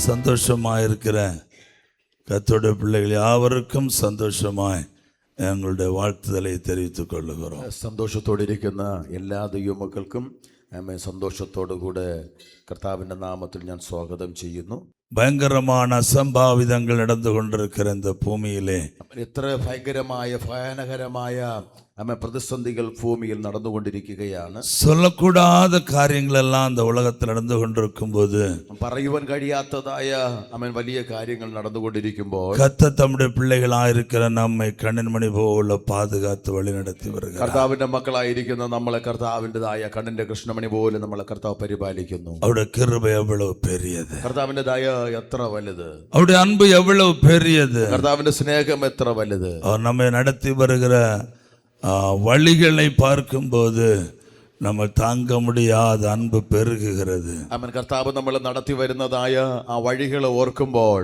സന്തോഷമായിരിக்கிற கர்த்தருடைய பிள்ளைகள் யாவருக்கும் சந்தோஷமாய் ഞങ്ങളുടെ വാഴ്ത്തുതலை தெரிவித்துக் കൊള്ളുகிறோம். സന്തോഷത്തോടിരിക്കുന്ന എല്ലാ ദൈവമക്കൾക്കും സന്തോഷത്തോടു കൂടെ കർത്താവിൻ്റെ നാമത്തിൽ ഞാൻ സ്വാഗതം ചെയ്യുന്നു. ഭയങ്കരமான അസംഭാവിതങ്ങൾ നടന്നുകൊണ്ടിരിക്കുന്ന இந்த ഭൂമിയിലെ എത്ര ഭയങ്കരമായ പ്രതിസന്ധികൾ ഭൂമിയിൽ നടന്നുകൊണ്ടിരിക്കുകയാണ്. சொல்லக்கூடாத காரியங்கள் எல்லாம் இந்த உலகத்தில் நடந்து கொண்டிருக்கும்போது, പറയുവാൻ കഴിയാത്തതായ വലിയ കാര്യങ്ങൾ നടന്നുകൊണ്ടിരിക്കുമ്പോൾ கர்த்தர் தம்முடைய பிள்ளைகளாயிருக்கிற நம்மை கண்ணின்மணி போல பாதுகாத்து വഴിനടത്തി வருகிறார். കർത്താവിന്റെ മക്കളായിരിക്കുന്ന നമ്മളെ കർത്താവിൻ്റെതായ കണ്ണിന്റെ കൃഷ്ണമണി പോലെ നമ്മളെ കർത്താവ് പരിപാലിക്കുന്നു. அவருடைய கிருபை எவ்வளவு பெரியது, കർത്താവിന്റെ ദയ എത്ര വലുത്, அவருடைய அன்பு எவ்வளவு பெரியது, കർത്താവിന്റെ സ്നേഹം എത്ര വലുത്. அவர் நம்மை நடத்தி வருகிற வழிகளை பார்க்கும்போது നമ്മൾ താങ്ക முடியாத അൻപ് പെരുകുகிறது. കർത്താവ് നമ്മളെ നടത്തി വരുന്നതായ ആ വഴികളെ ഓർക്കുമ്പോൾ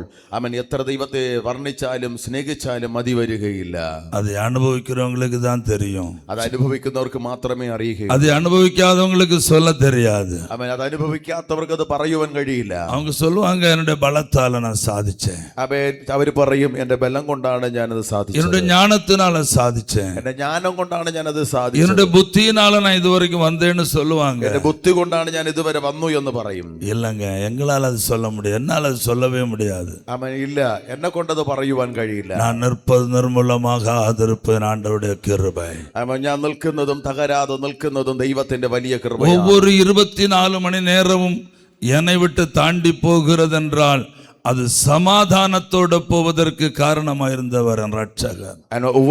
എത്ര ദൈവത്തെ വർണ്ണിച്ചാലും സ്നേഹിച്ചാലും മതി വരികയില്ല. അത് അനുഭവിക്കുന്നവங்களுக்கு தான் தெரியும், അത് അനുഭവിക്കുന്നവർക്ക് മാത്രമേ അറിയുകയുള്ളൂ. അത് അനുഭവിക്കാதவங்களுக்கு சொல்ல தெரியாது. അത് അനുഭവിക്കാത്തവർക്ക് അത് പറയുവാൻ കഴിയില്ല. அவங்க சொல்லுவாங்க, என்னுடைய பலத்தால நான் சாதிச்சேன். അവർ പറയും, എന്റെ ബലം കൊണ്ടാണ് ഞാനത് സാധിച്ചത്, என்னுடைய ஞானத்தினால சாதிச்சேன், എന്റെ ജ്ഞാനം കൊണ്ടാണ് ഞാനത് സാധിച്ചത്, என்னுடைய புத்தியினால நான் இதுவரைக்கும் வந்தேன்னு சொல்லுவாங்க. എന്റെ ബുദ്ധി കൊണ്ടാണ് ഞാൻ ഇതുവരെ വന്നു എന്ന് പറയും. இல்லங்க, எங்களால் அது சொல்ல முடியாது, என்னால் அது சொல்லவே முடியாது. ഇല്ല, എന്നെ കൊണ്ടത് പറയുവാൻ കഴിയില്ല. நான் நிற்பது நிர்மூலமாக ஆதிருப்பது ஆண்டவருடைய கிருபை. ഞാൻ നിൽക്കുന്നതും തകരാതെ നിൽക്കുന്നതും ദൈവത്തിന്റെ വലിയ കൃപയാണ്. ஒவ்வொரு 24 மணி நேரமும் என்னை விட்டு தாண்டி போகிறதென்றால் அது സമാധാനത്തോടെ പോവதற்கு കാരണമായിരുന്നവർ രക്ഷകൻ.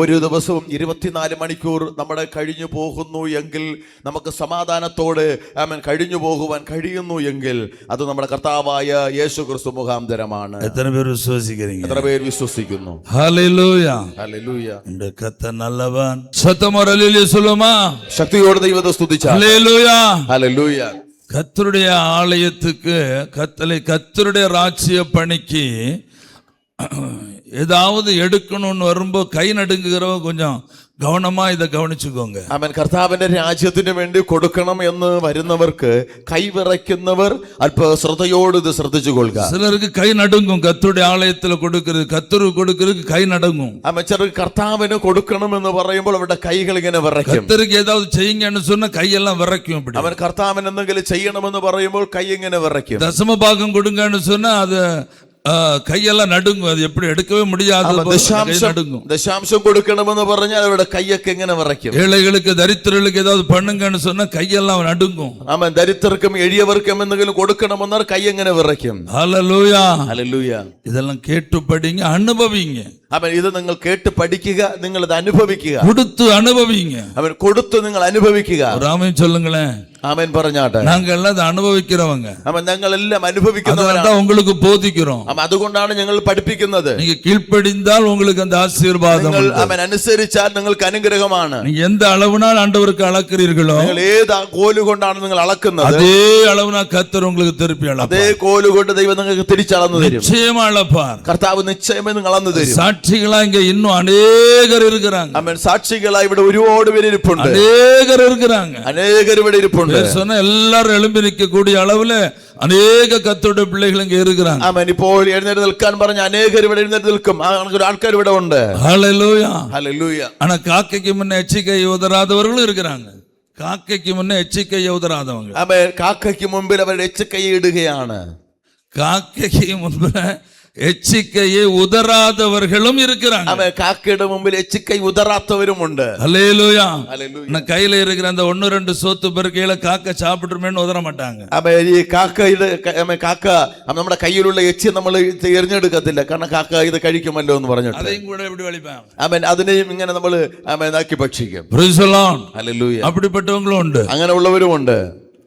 ഒരു ദിവസവും 24 മണിക്കൂർ നമ്മുടെ കഴിഞ്ഞു പോകുന്നു എങ്കിൽ, നമുക്ക് സമാധാനത്തോടെ കഴിഞ്ഞു പോകുവാൻ കഴിയുന്നു എങ്കിൽ അത് നമ്മുടെ കർത്താവായ യേശു ക്രിസ്തു മുഖാന്തരമാണ്. എത്ര പേർ വിശ്വസിക്കുന്നു? എത്ര പേർ വിശ്വസിക്കുന്നു? Hallelujah, hallelujah. നമ്മുടെ കർത്താവ് നല്ലവൻ. ശതമോർ ഹല്ലേലൂയ சொல்லுமா? ശക്തിയോടെ ദൈവത്തെ സ്തുതിച്ചാൽ ഹല്ലേലൂയ, ഹല്ലേലൂയ. கர்த்தருடைய ஆலயத்துக்கு கர்த்தருடைய ராஜ்ய பணிக்கு ஏதாவது எடுக்கணும்னு வரும்போது கை நடுங்குகிறவங்க கொஞ்சம் கவனமா இதை கவனிச்சுக்கோங்க. കർത്താവിന്റെ രാജ്യത്തിന് വേണ്ടി കൊടുക്കണം എന്ന് വരുന്നവർക്ക്, കൈവിറയ്ക്കുന്നവർ അല്പ ശ്രദ്ധയോട് ഇത് ശ്രദ്ധിച്ചു കൊള്ളുക. சிலருக்கு கை நடுங்கும், கர்த்தருடைய ஆலயத்துல கொடுக்கிறது, கர்த்தருக்கு கொடுக்கிறதுக்கு கை நடுங்கும். ചിലർക്ക് കർത്താവിന് കൊടുക്കണം എന്ന് പറയുമ്പോൾ അവരുടെ കൈകൾ ഇങ്ങനെ വിറയ്ക്കും. கர்த்தருக்கு ஏதாவது செய்யுங்கன்னு சொன்னா கையெல்லாம் விറയ്க்கும். அப்படி കർത്താവിന് എന്തെങ്കിലും ചെയ്യണമെന്ന് പറയുമ്പോൾ കൈ ഇങ്ങനെ വിറയ്ക്കും. தசம பாகம் கொடுங்கன்னு சொன்னா அது கையெல்லாம் நடுங்கும், அது எப்படி எடுக்கவே முடியாது. ദശാംശം കൊടുക്കണമെന്ന് പറഞ്ഞാൽ അവരുടെ കൈയൊക്കെ എങ്ങനെ വിറയ്ക്കും. ഏழைகளுக்கு ദരിദ്രர்களுக்கு ஏதாவது பண்ணுங்கன்னு சொன்னா கையெல்லாம் நடுங்கும். ദരിദ്രർക്കും എളിയവർക്കും എന്തെങ്കിലും കൊടുക്കണമെന്നാൽ കൈ എങ്ങനെ വിറയ്ക്കും. Hallelujah, hallelujah. ഇതെല്ലാം കേട്ടു പഠിங்க, അനുഭവിங்க. ഇത് നിങ്ങൾ കേട്ട് പഠിക്കുക, നിങ്ങൾ ഇത് അനുഭവിക്കുക, കൊടുത്തു അനുഭവിங்க. കൊടുത്തു നിങ്ങൾ അനുഭവിക്കുക. ആമേൻ சொல்லுங்களே. ആമേൻ പറഞ്ഞാട്ടെ. நாங்க எல்லாம் അനുഭവിக்கிறவங்க, ഞങ്ങൾ എല്ലാം അനുഭവിക്കുന്നവരാണ്. உங்களுக்கு போதிக்கிறோம், അതുകൊണ്ടാണ് ഞങ്ങൾ പഠിപ്പിക്കുന്നത്. நீங்க கீழ்ப்படிந்தால் உங்களுக்கு அந்த ஆசீர்வாதம். നിങ്ങൾ അനുസരിച്ചാൽ നിങ്ങൾക്ക് അനുഗ്രഹമാണ്. நீங்க எந்த அளவுனால் ஆண்டவருக்கு அளக்கிறீர்களோ, നിങ്ങൾ ഏത് കോല് കൊണ്ടാണ് നിങ്ങൾ അളക്കുന്നത്, அதே அளவுனா கர்த்தர் உங்களுக்கு திருப்பி அளப்பார். അതേ കോല് കൊണ്ട് ദൈവം നിങ്ങൾക്ക് തിരിച്ചളന്നു തരും. நிச்சயமா அளப்பார். കർത്താവ് നിശ്ചയമായി നിങ്ങൾ അളന്നു തരും. சாட்சிகளா இங்க இன்னும் அநேகர் இருக்கிறாங்க. ആമേൻ. സാക്ഷികളായി ഇവിടെ ഒരുപാട് പേര് ഇരിപ്പുണ്ട്. അനേകർ இருக்கிறாங்க. അനേകർ ഇവിടെ ഇരിപ്പുണ്ട്. சொன்ன எல்லாரும் எழும்பி நிற்கக்கூடிய அளவுல അനേക കർത്തരുടെ പിള്ളേകൾ ഇങ്ങ இருக்கிறாங்க. ആമേൻ. ഇപ്പോൾ എഴുന്നേറ്റ് നിൽക്കാൻ പറഞ്ഞ അനേകർ ഇവിടെ എഴുന്നേറ്റ് നിൽക്കും. ആൾക്കാർ ഇവിടെ ഉണ്ട്. Hallelujah, hallelujah. ஆனா காக்கைக்கு முன்ன எச்சிக்கை உதறாதவர்களும் இருக்கிறாங்க. காக்கைக்கு முன்ன எச்சிக்கை உதறாதவங்க. ആമേൻ. കാക്കയ്ക്ക് മുമ്പിൽ അവർ എച്ചിക്കൈ ഇടുകയാണ്. காக்கைக்கு முன்பில் എച്ചിക്കയെ ഉദറാதவர்களும் இருக்கிறாங்க. കാക്കയുടെ മുമ്പിൽ എച്ചിക്കൈ ഉദറാത്തവരുമുണ്ട്. Hallelujah, hallelujah. கையில இருக்கிற அந்த 1-2 சோத்து பெருக்கையில காக்க சாப்பிட்டுருமேன்னு உதற മാட்டாங்க. ഈ കാക്ക നമ്മുടെ കയ്യിലുള്ള എച്ചി നമ്മൾ എറിഞ്ഞെടുക്കത്തില്ല, കാരണം കാക്ക ഇത് കഴിക്കുമല്ലോ എന്ന് പറഞ്ഞിട്ട് അதையும் கூட எப்படி வலிப்பாங்க. ആമേൻ. അതിനെയും ഇങ്ങനെ നമ്മൾ ആക്കി ഭക്ഷിക്കും. Praise the lord. ഹല്ലേലൂയ. அப்படிப்பட்டவங்களும் ഉണ്ട്, അങ്ങനെ ഉള്ളവരുമുണ്ട്.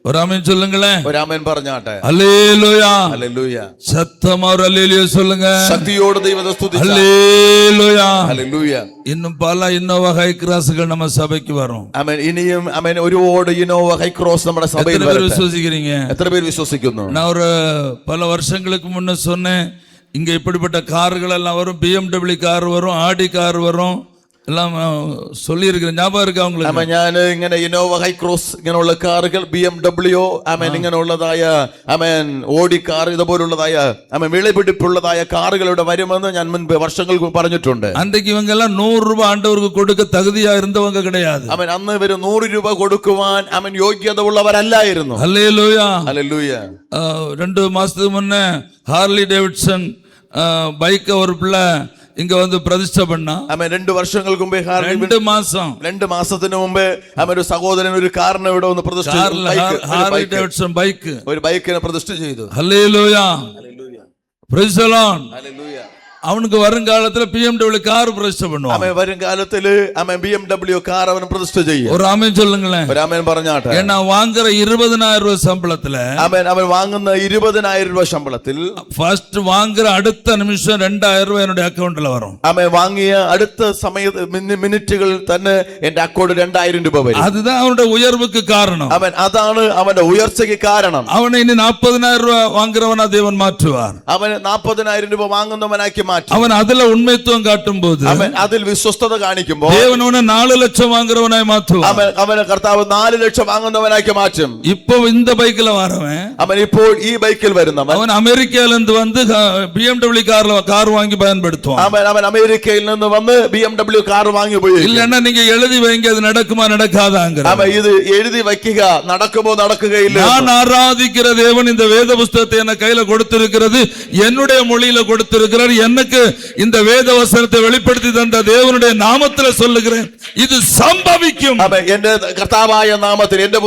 ஒரு ஆமென் சொல்லுங்களேன். ஒரு ஆமென் പറഞ്ഞാട്ടെ. ஹல்லேலூயா, ஹல்லேலூயா. சத்தமா ஒரு ஹல்லேலூயா சொல்லுங்க. சக்தியோடு தெய்வத்தை ஸ்துதிச்சா. ஹல்லேலூயா, ஹல்லேலூயா. இன்னும் பல இன்னோவா ஹை கிராஸ்கள் நம்ம சபைக்கு வரும். ஆமென். ഇനിയും ആമെൻ ഒരുപാട് ഇന്നോവ ഹൈ ക്രോസ് നമ്മുടെ സഭയിൽ വരും. விசுவாசிக்கிறீங்க? എത്ര പേർ വിശ്വസിക്കുന്നു? நான் ஒரு பல வருஷங்களுக்கு முன்ன சொன்னேன், இங்க இப்படிப்பட்ட கார்கள் எல்லாம் வரும், BMW கார் வரும், ஆடி கார் வரும், எல்லாம் சொல்லி இருக்கிற ஞாபகம் இருக்கு அவங்களுக்கு. ഞാൻ ഇങ്ങനെ ഇന്നോവ ഹൈക്രോസ് ഇങ്ങനെയുള്ള കാറുകൾ, BMW ഇങ്ങനെയുള്ളതായ ഓടി കാർ ഇതുപോലുള്ളതായ വിളപിടിപ്പുള്ളതായ കാറുകൾ ഇവിടെ വരുമെന്ന് ഞാൻ മുൻപ് വർഷങ്ങൾക്ക് പറഞ്ഞിട്ടുണ്ട്. அன்றைக்கு இவங்க எல்லாம் 100 ரூபாய் ஆண்டவருக்கு கொடுக்க தகுதியா இருந்தவங்க கிடையாது. അന്ന് ഇവര് 100 രൂപ കൊടുക്കുവാൻ യോഗ്യത ഉള്ളവരല്ലായിരുന്നു. Hallelujah hallelujah. 2 மாசத்துக்கு முன்ன ஹார்லி டேவிட்சன் பைக்கை ஒரு பிள்ளை இங்க வந்து பிரதிஷ்டை பண்ணா. 2 വർഷങ്ങൾക്ക് മുമ്പേ 2 മാസം 2 മാസത്തിന് മുമ്പേ ഒരു സഹോദരൻ ഒരു കാറിനെ ഇവിടെ ഒന്ന് പ്രതിഷ്ഠ ചെയ്തു. ஹார்லி டேவிட்சன் பைக், ഒരു ബൈക്കിനെ പ്രതിഷ്ഠ ചെയ്തു. Hallelujah praise the lord. Hallelujah. அவனுக்கு வருங்காலத்துல BMW கார் பிரதிஷ்டை பண்ணுவான். வருங்காலத்துல BMW கார் அவன் பிரதிஷ்ഠ செய்யும். ஒரு ஆமென் சொல்லுங்களேன். ஒரு ஆமென் പറഞ്ഞാട്ടെ. ஏன்னா வாங்குற 20000 ரூபாய் சம்பளத்துல அவன் வாங்குന്ന 20000 രൂപ ശമ്പളത്തിൽ ஃபர்ஸ்ட் வாங்குற அடுத்த நிமிஷம் 2000 ரூபாய் என்னோட அக்கவுண்ட்ல வரும். அவன் வாங்கிய அடுத்த മിനിറ്റുകളിൽ തന്നെ എന്റെ അക്കൗണ്ട് 2000 രൂപ വരും. அதுதான் அவனோட உயர்வுக்கு காரணம். അതാണ് അവന്റെ ഉയർച്ചയ്ക്ക് കാരണം. அவனை இனி 40000 ரூபாய் வாங்குறவனா தேவன் மாற்றுவார். അവൻ 40000 രൂപ വാങ്ങുന്നവനാക്കി. அவன் அதுல உண்மைத்துவம் காட்டும் போது, അതിൽ വിശ്വസ്തത കാണിക്കുമ്പോൾ தேவன் அவனை 4 லட்சம் வாங்குறவனாய் மாற்றுவார். അവനെ കർത്താവ് 4 ലക്ഷം വാങ്ങുന്നവനാക്കി മാറ്റും. இப்போ இந்த பைக்ல வரவன், അവൻ ഇപ്പോൾ ഈ ബൈക്കിൽ വരുന്നവൻ, அவன் അമേരിക്കയിൽ നിന്ന് வந்து BMW கார் வாங்கி பயன்படுத்துவான். അവൻ അമേരിക്കയിൽ നിന്ന് വന്ന് BMW കാർ വാങ്ങി പോയി. இல்லன்னா நீங்க எழுதி வைங்க, அது நடக்குமா நடக்காதாங்க. ഇത് എഴുതി வைക്കുക, നടക്കുമോ നടക്കുകയില്ല. நான் ஆராதிக்கிற தேவன் இந்த வேத புத்தகத்தை என் கையில கொடுத்திருக்கிறது, என்னுடைய மொழியில கொடுத்திருக்கிறார். எனக்கு இந்த வேத வசனத்தை வெளிப்படுத்தி தந்த தேவனுடைய நாமத்தில் சொல்லுகிறேன், இது சம்பவிக்கும். എന്റെ കർത്താവായ നാമത്തിൽ എന്റെ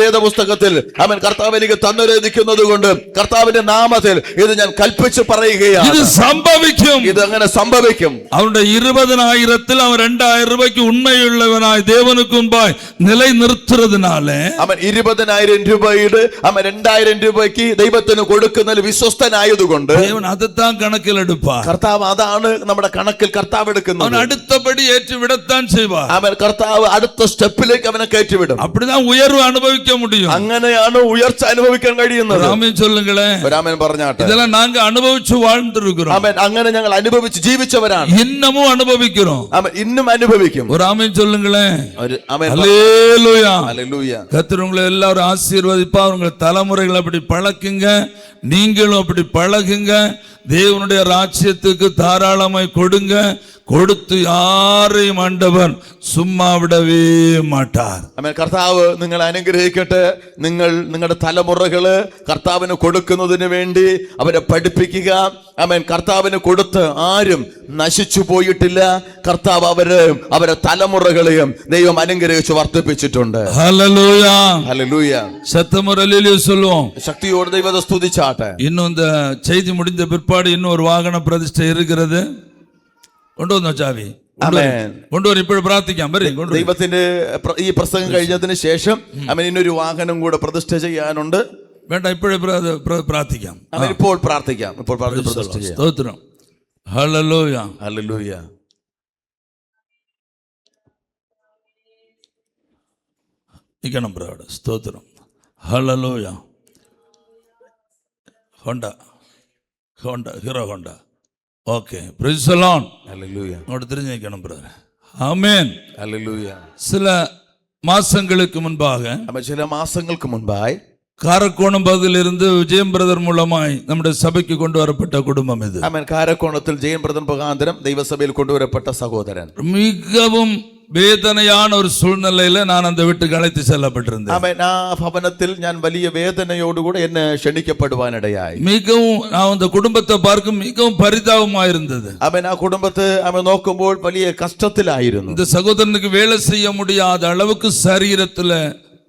വേദപുസ്തകത്തിൽ അവൻ കർത്താവ് എനിക്ക് തന്നിരിക്കുന്നത് കൊണ്ട് കർത്താവിന്റെ നാമത്തിൽ ഇത് ഞാൻ കൽപ്പിച്ചു പറയുകയാണ്. ഇത് സംഭവിക്കും. ഇത് അങ്ങനെ സംഭവിക്കും. അവന്റെ 20000 അവൻ 2000 രൂപയ്ക്ക് ഉണ്മയുള്ളവനായി தேவனுக்கு മുമ്പായി നിലനിർത്തുന്നതിനാലേ അവൻ 20000 രൂപയുടെ 2000 രൂപയ്ക്ക് ദൈവത്തിന് കൊടുക്കുന്നതിൽ വിശ്വസ്തനായതുകൊണ്ട് தேவன் அதைத்தான் கணக்கில் எடுப்பார். കർത്താവ് അതാണ് നമ്മുടെ കണക്കിൽ കർത്താവ് എടുക്കുന്നത്. അവൻ അടുത്തപടി ഏറ്റുവിടத்தான் செய்வார். അവൻ കർത്താവ് അടുത്ത സ്റ്റെപ്പിലേക്ക് അവനെ കയറ്റിവിടും. அப்படிதான் உயர்வு அனுபவிக்க முடியும். അങ്ങനെയാണ് ഉയർച്ച അനുഭവിക്കാൻ കഴിയുന്നത്. ஆமென் சொல்லுங்களேன். ആമേൻ പറഞ്ഞാട്ടെ. இதெல்லாம் நாங்க அனுபவிச்சு வாழ்ந்திருக்கிறோம். ആമേൻ. അങ്ങനെ ഞങ്ങൾ അനുഭവിച്ച് ജീവിച്ചവരാണ്. இன்னமும் அனுபவிக்கிறோம். ആമേൻ. ഇന്നും അനുഭവിക്കും. ஒரு ஆமென் சொல்லுங்களேன். ആമേൻ. ஹல்லேலூயா. ஹல்லேலூயா. கர்த்தர் உங்களை எல்லாரும் ஆசீர்வதிப்பார். உங்கள் தலைமுறைகளை அப்படி பழக்குங்க, நீங்களும் அப்படி பழகுங்க. தேவனுடைய ராஜ்யத்துக்கு தாராளமாய் கொடுங்க. കൊടുത്ത് ആരെയും ആണ്ടവൻ സുമ്മാ വിടവേ മാട്ടാർ. ആമേൻ. കർത്താവ് നിങ്ങളെ അനുഗ്രഹിക്കട്ടെ. നിങ്ങളുടെ തലമുറകള് കർത്താവിന് കൊടുക്കുന്നതിന് വേണ്ടി അവരെ പഠിപ്പിക്കുക. ആമേൻ. കർത്താവിന് കൊടുത്ത് ആരും നശിച്ചു പോയിട്ടില്ല. കർത്താവ് അവരെ തലമുറകളെയും ദൈവം അനുഗ്രഹിച്ച് വർദ്ധിപ്പിച്ചിട്ടുണ്ട്. ഹല്ലേലൂയ. ഹല്ലേലൂയ. சத்தமுறை ஹல்லேலூயா சொல்லுவோம். சக்தியோடு தெய்வத்தை ஸ்துதிச்சாட்ட. இன்னும் இந்த செய்தி முடிந்த பிற்பாடு இன்னும் ஒரு வாகன பிரதிஷ்டை இருக்கிறது. கொண்டு வந்தோம் சாவி. കൊണ്ടുവരും. ഇപ്പോഴും പ്രാർത്ഥിക്കാം. ദൈവത്തിന്റെ ഈ പ്രസംഗം കഴിഞ്ഞതിന് ശേഷം അവൻ ഇന്നൊരു വാഹനം കൂടെ പ്രതിഷ്ഠ ചെയ്യാനുണ്ട്. വേണ്ട, ഇപ്പോഴും പ്രാർത്ഥിക്കാം. ഇപ്പോൾ പ്രാർത്ഥിക്കാം. ഇപ്പോൾ പ്രതിഷ്ഠ ചെയ്യാം. സ്തോത്രം. ഹല്ലേലൂയ. ഹല്ലേലൂയ. നിൽക്കണം ബ്രദർ. സ്തോത്രം. Hallelujah. Honda hero Honda. Okay. Price the lord. Hallelujah. അങ്ങോട്ട് തിരിഞ്ഞു നിൽക്കണം ബ്രദർ. ആമേൻ. ഹല്ലേലൂയ. சில மாசங்களுக்கு முன்பாக, ചില മാസങ്ങൾക്ക് മുൻപായി காரக்கோணம் பகுதியிலிருந்து விஜயம் பிரதர் மூலமாய் நம்முடைய சபைக்கு கொண்டு வரப்பட்ட குடும்பம் இது. ആമേൻ. കാരക്കോണത്തിൽ ജയൻ ബ്രദർ മുഖാന്തരം ദൈവസഭയിൽ കൊണ്ടുവരപ്പെട്ട സഹോദരൻ. மிகவும் വേദനயான ഒരു സൂழ்நிலையில நான் அந்த വീட்டுக்கு അழைத்து செல்லப்பட்டிருந்தேன். ആമേൻ. ആ ഭവനത്തിൽ ഞാൻ വലിയ വേദനയോടുകൂടെ എന്നെ ക്ഷണിക്കപ്പെടുവാനിടയായി. மிகவும் நான் அந்த குடும்பத்தை பார்க்கும் மிகவும் பரிதாபமா இருந்தது. ആമേൻ. ആ കുടുംബത്തെ ആമേൻ നോക്കുമ്പോൾ വലിയ കഷ്ടത്തിലായിരുന്നു. இந்த சகோதரனுக்கு வேலை செய்ய முடியாத அளவுக்கு சரீரத்துல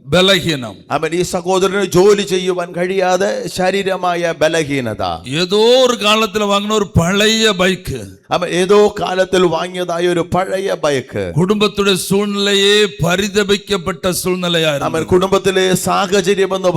ബലഹീനം. അവൻ ഈ സഹോദരന് ജോലി ചെയ്യുവാൻ കഴിയാതെ ശാരീരമായ ബലഹീനത. ഏതോ ഒരു കാലത്തിൽ വാങ്ങിന ഒരു പഴയ ബൈക്ക്, അവൻ ഏതോ കാലത്തിൽ വാങ്ങിയതായ ഒരു പഴയ ബൈക്ക്. കുടുംബത്തിന്റെ സൂழ்நிலையே പരിതപിക്കപ്പെട്ട സൂழ்நிலைയായിരുന്നു. അവൻ കുടുംബത്തിലെ സാഹചര്യം എന്ന്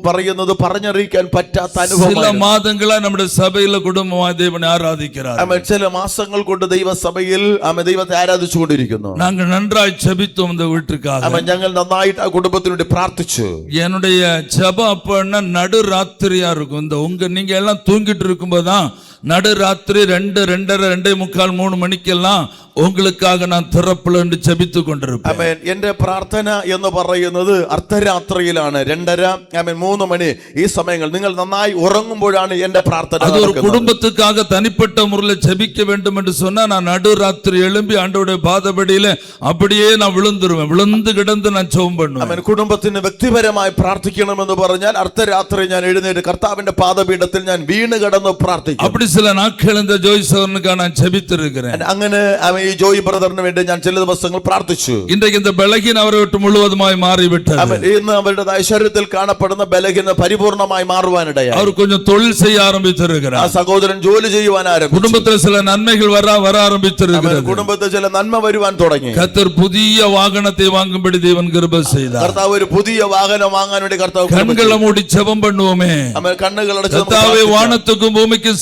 പറയുന്നത് പറഞ്ഞറിയിക്കാൻ പറ്റാത്ത അനുഭവം. ചില മാസങ്ങളായി നമ്മുടെ സഭയിലെ കുടുംബമായി ദൈവനെ ആരാധിக்கிறார். അവൻ ചില മാസങ്ങൾ കൊണ്ട് ദൈവസഭയിൽ അവൻ ദൈവത്തെ ആരാധിച്ചുകൊണ്ടിരിക്കുന്നു. நாங்கள் நன்றாய் ஜெபித்தோம் இந்த வீட்டுக்காக. അവൻ ഞങ്ങൾ നന്നായിട്ട് ആ കുടുംബത്തിനുവേണ്ടി പ്രാർത്ഥിച്ചു. என்னுடைய ஜெபம் அப்பன்னா நடு ராத்திரியா இருக்கும். இந்த நீங்க எல்லாம் தூங்கிட்டு இருக்கும்போதுதான் நடு ராத்திரி 2, 2:30, 2:45, 3 மணிக்கெல்லாம் உங்களுக்காக நான் திறப்பில் என்று ஜெபித்துக் கொண்டிருப்பேன். ആമേൻ. എന്റെ പ്രാർത്ഥന എന്ന് പറയുന്നത് അർദ്ധരാത്രിയിലാണ്. 2:30 ആമേൻ 3 മണി ഈ സമയങ്ങൾ നിങ്ങൾ നന്നായി ഉറങ്ങുമ്പോഴാണ് എന്റെ പ്രാർത്ഥന அது ஒரு നടക്കുന്നത്. குடும்பத்துக்காக தனிப்பட்ட முறையில் ஜெபிக்க வேண்டும் என்று சொன்னா நான் நடுராத்திரி எழும்பி ஆண்டவருடைய பாதபடியில அப்படியே நான் விழுந்துருவேன். விழுந்து கிடந்து நான் ஜெபம் பண்ணுவேன். ആമേൻ. കുടുംബത്തിന് വ്യക്തിപരമായി പ്രാർത്ഥിക്കണമെന്ന് പറഞ്ഞാൽ അർദ്ധരാത്രി ഞാൻ എഴുന്നേറ്റ് കർത്താവിന്റെ പാദപീഠത്തിൽ ഞാൻ വീണ് കിടന്ന് പ്രാർത്ഥിക്കും. அப்படி சில நாட்கள் இந்த ஜோய் சகோதரனுக்காக நான் ஜெபித்திருக்கிறேன். അങ്ങനെ ഈ ജോയി ബ്രദറിന് വേണ്ടി ഞാൻ ചില ദിവസങ്ങൾ പ്രാർത്ഥിച്ചു. இன்றைக்கு இந்த பலகீனம் அவரை விட்டு முழுவதுமாய் மாறிவிட்டது. ആമേൻ. ഇന്ന് അവരുടേതായ ശരീരത്തിൽ കാണപ്പെടുന്ന ബലഹീനത പരിപൂർണമായി മാറുവാനിടയായി. அவர் கொஞ்சம் தொழில் செய்ய ആ ஆரம்பித்திருக்கிறார். സഹോദരൻ ജോലി ചെയ്യുവാൻ ആരംഭിച്ചു. குடும்பத்தில் சில நன்மைகள் வர ஆரம்பித்திருக்கிறது. കുടുംബത്തിൽ ചില നന്മ വരുവാൻ തുടങ്ങി. கர்த்தர் புதிய வாகனத்தை வாங்கும்படி தேவன் கிருபை செய்தார். കർത്താവ് ഒരു പുതിയ വാഹനം വാങ്ങാൻ വേണ്ടി കർത്താവ് கண்களை மூடி ஜெபம் பண்ணுவோமே. ആമേൻ. കണ്ണുകൾ അടച്ച് கர்த்தாவே வானத்துக்கும் பூமிக்கும்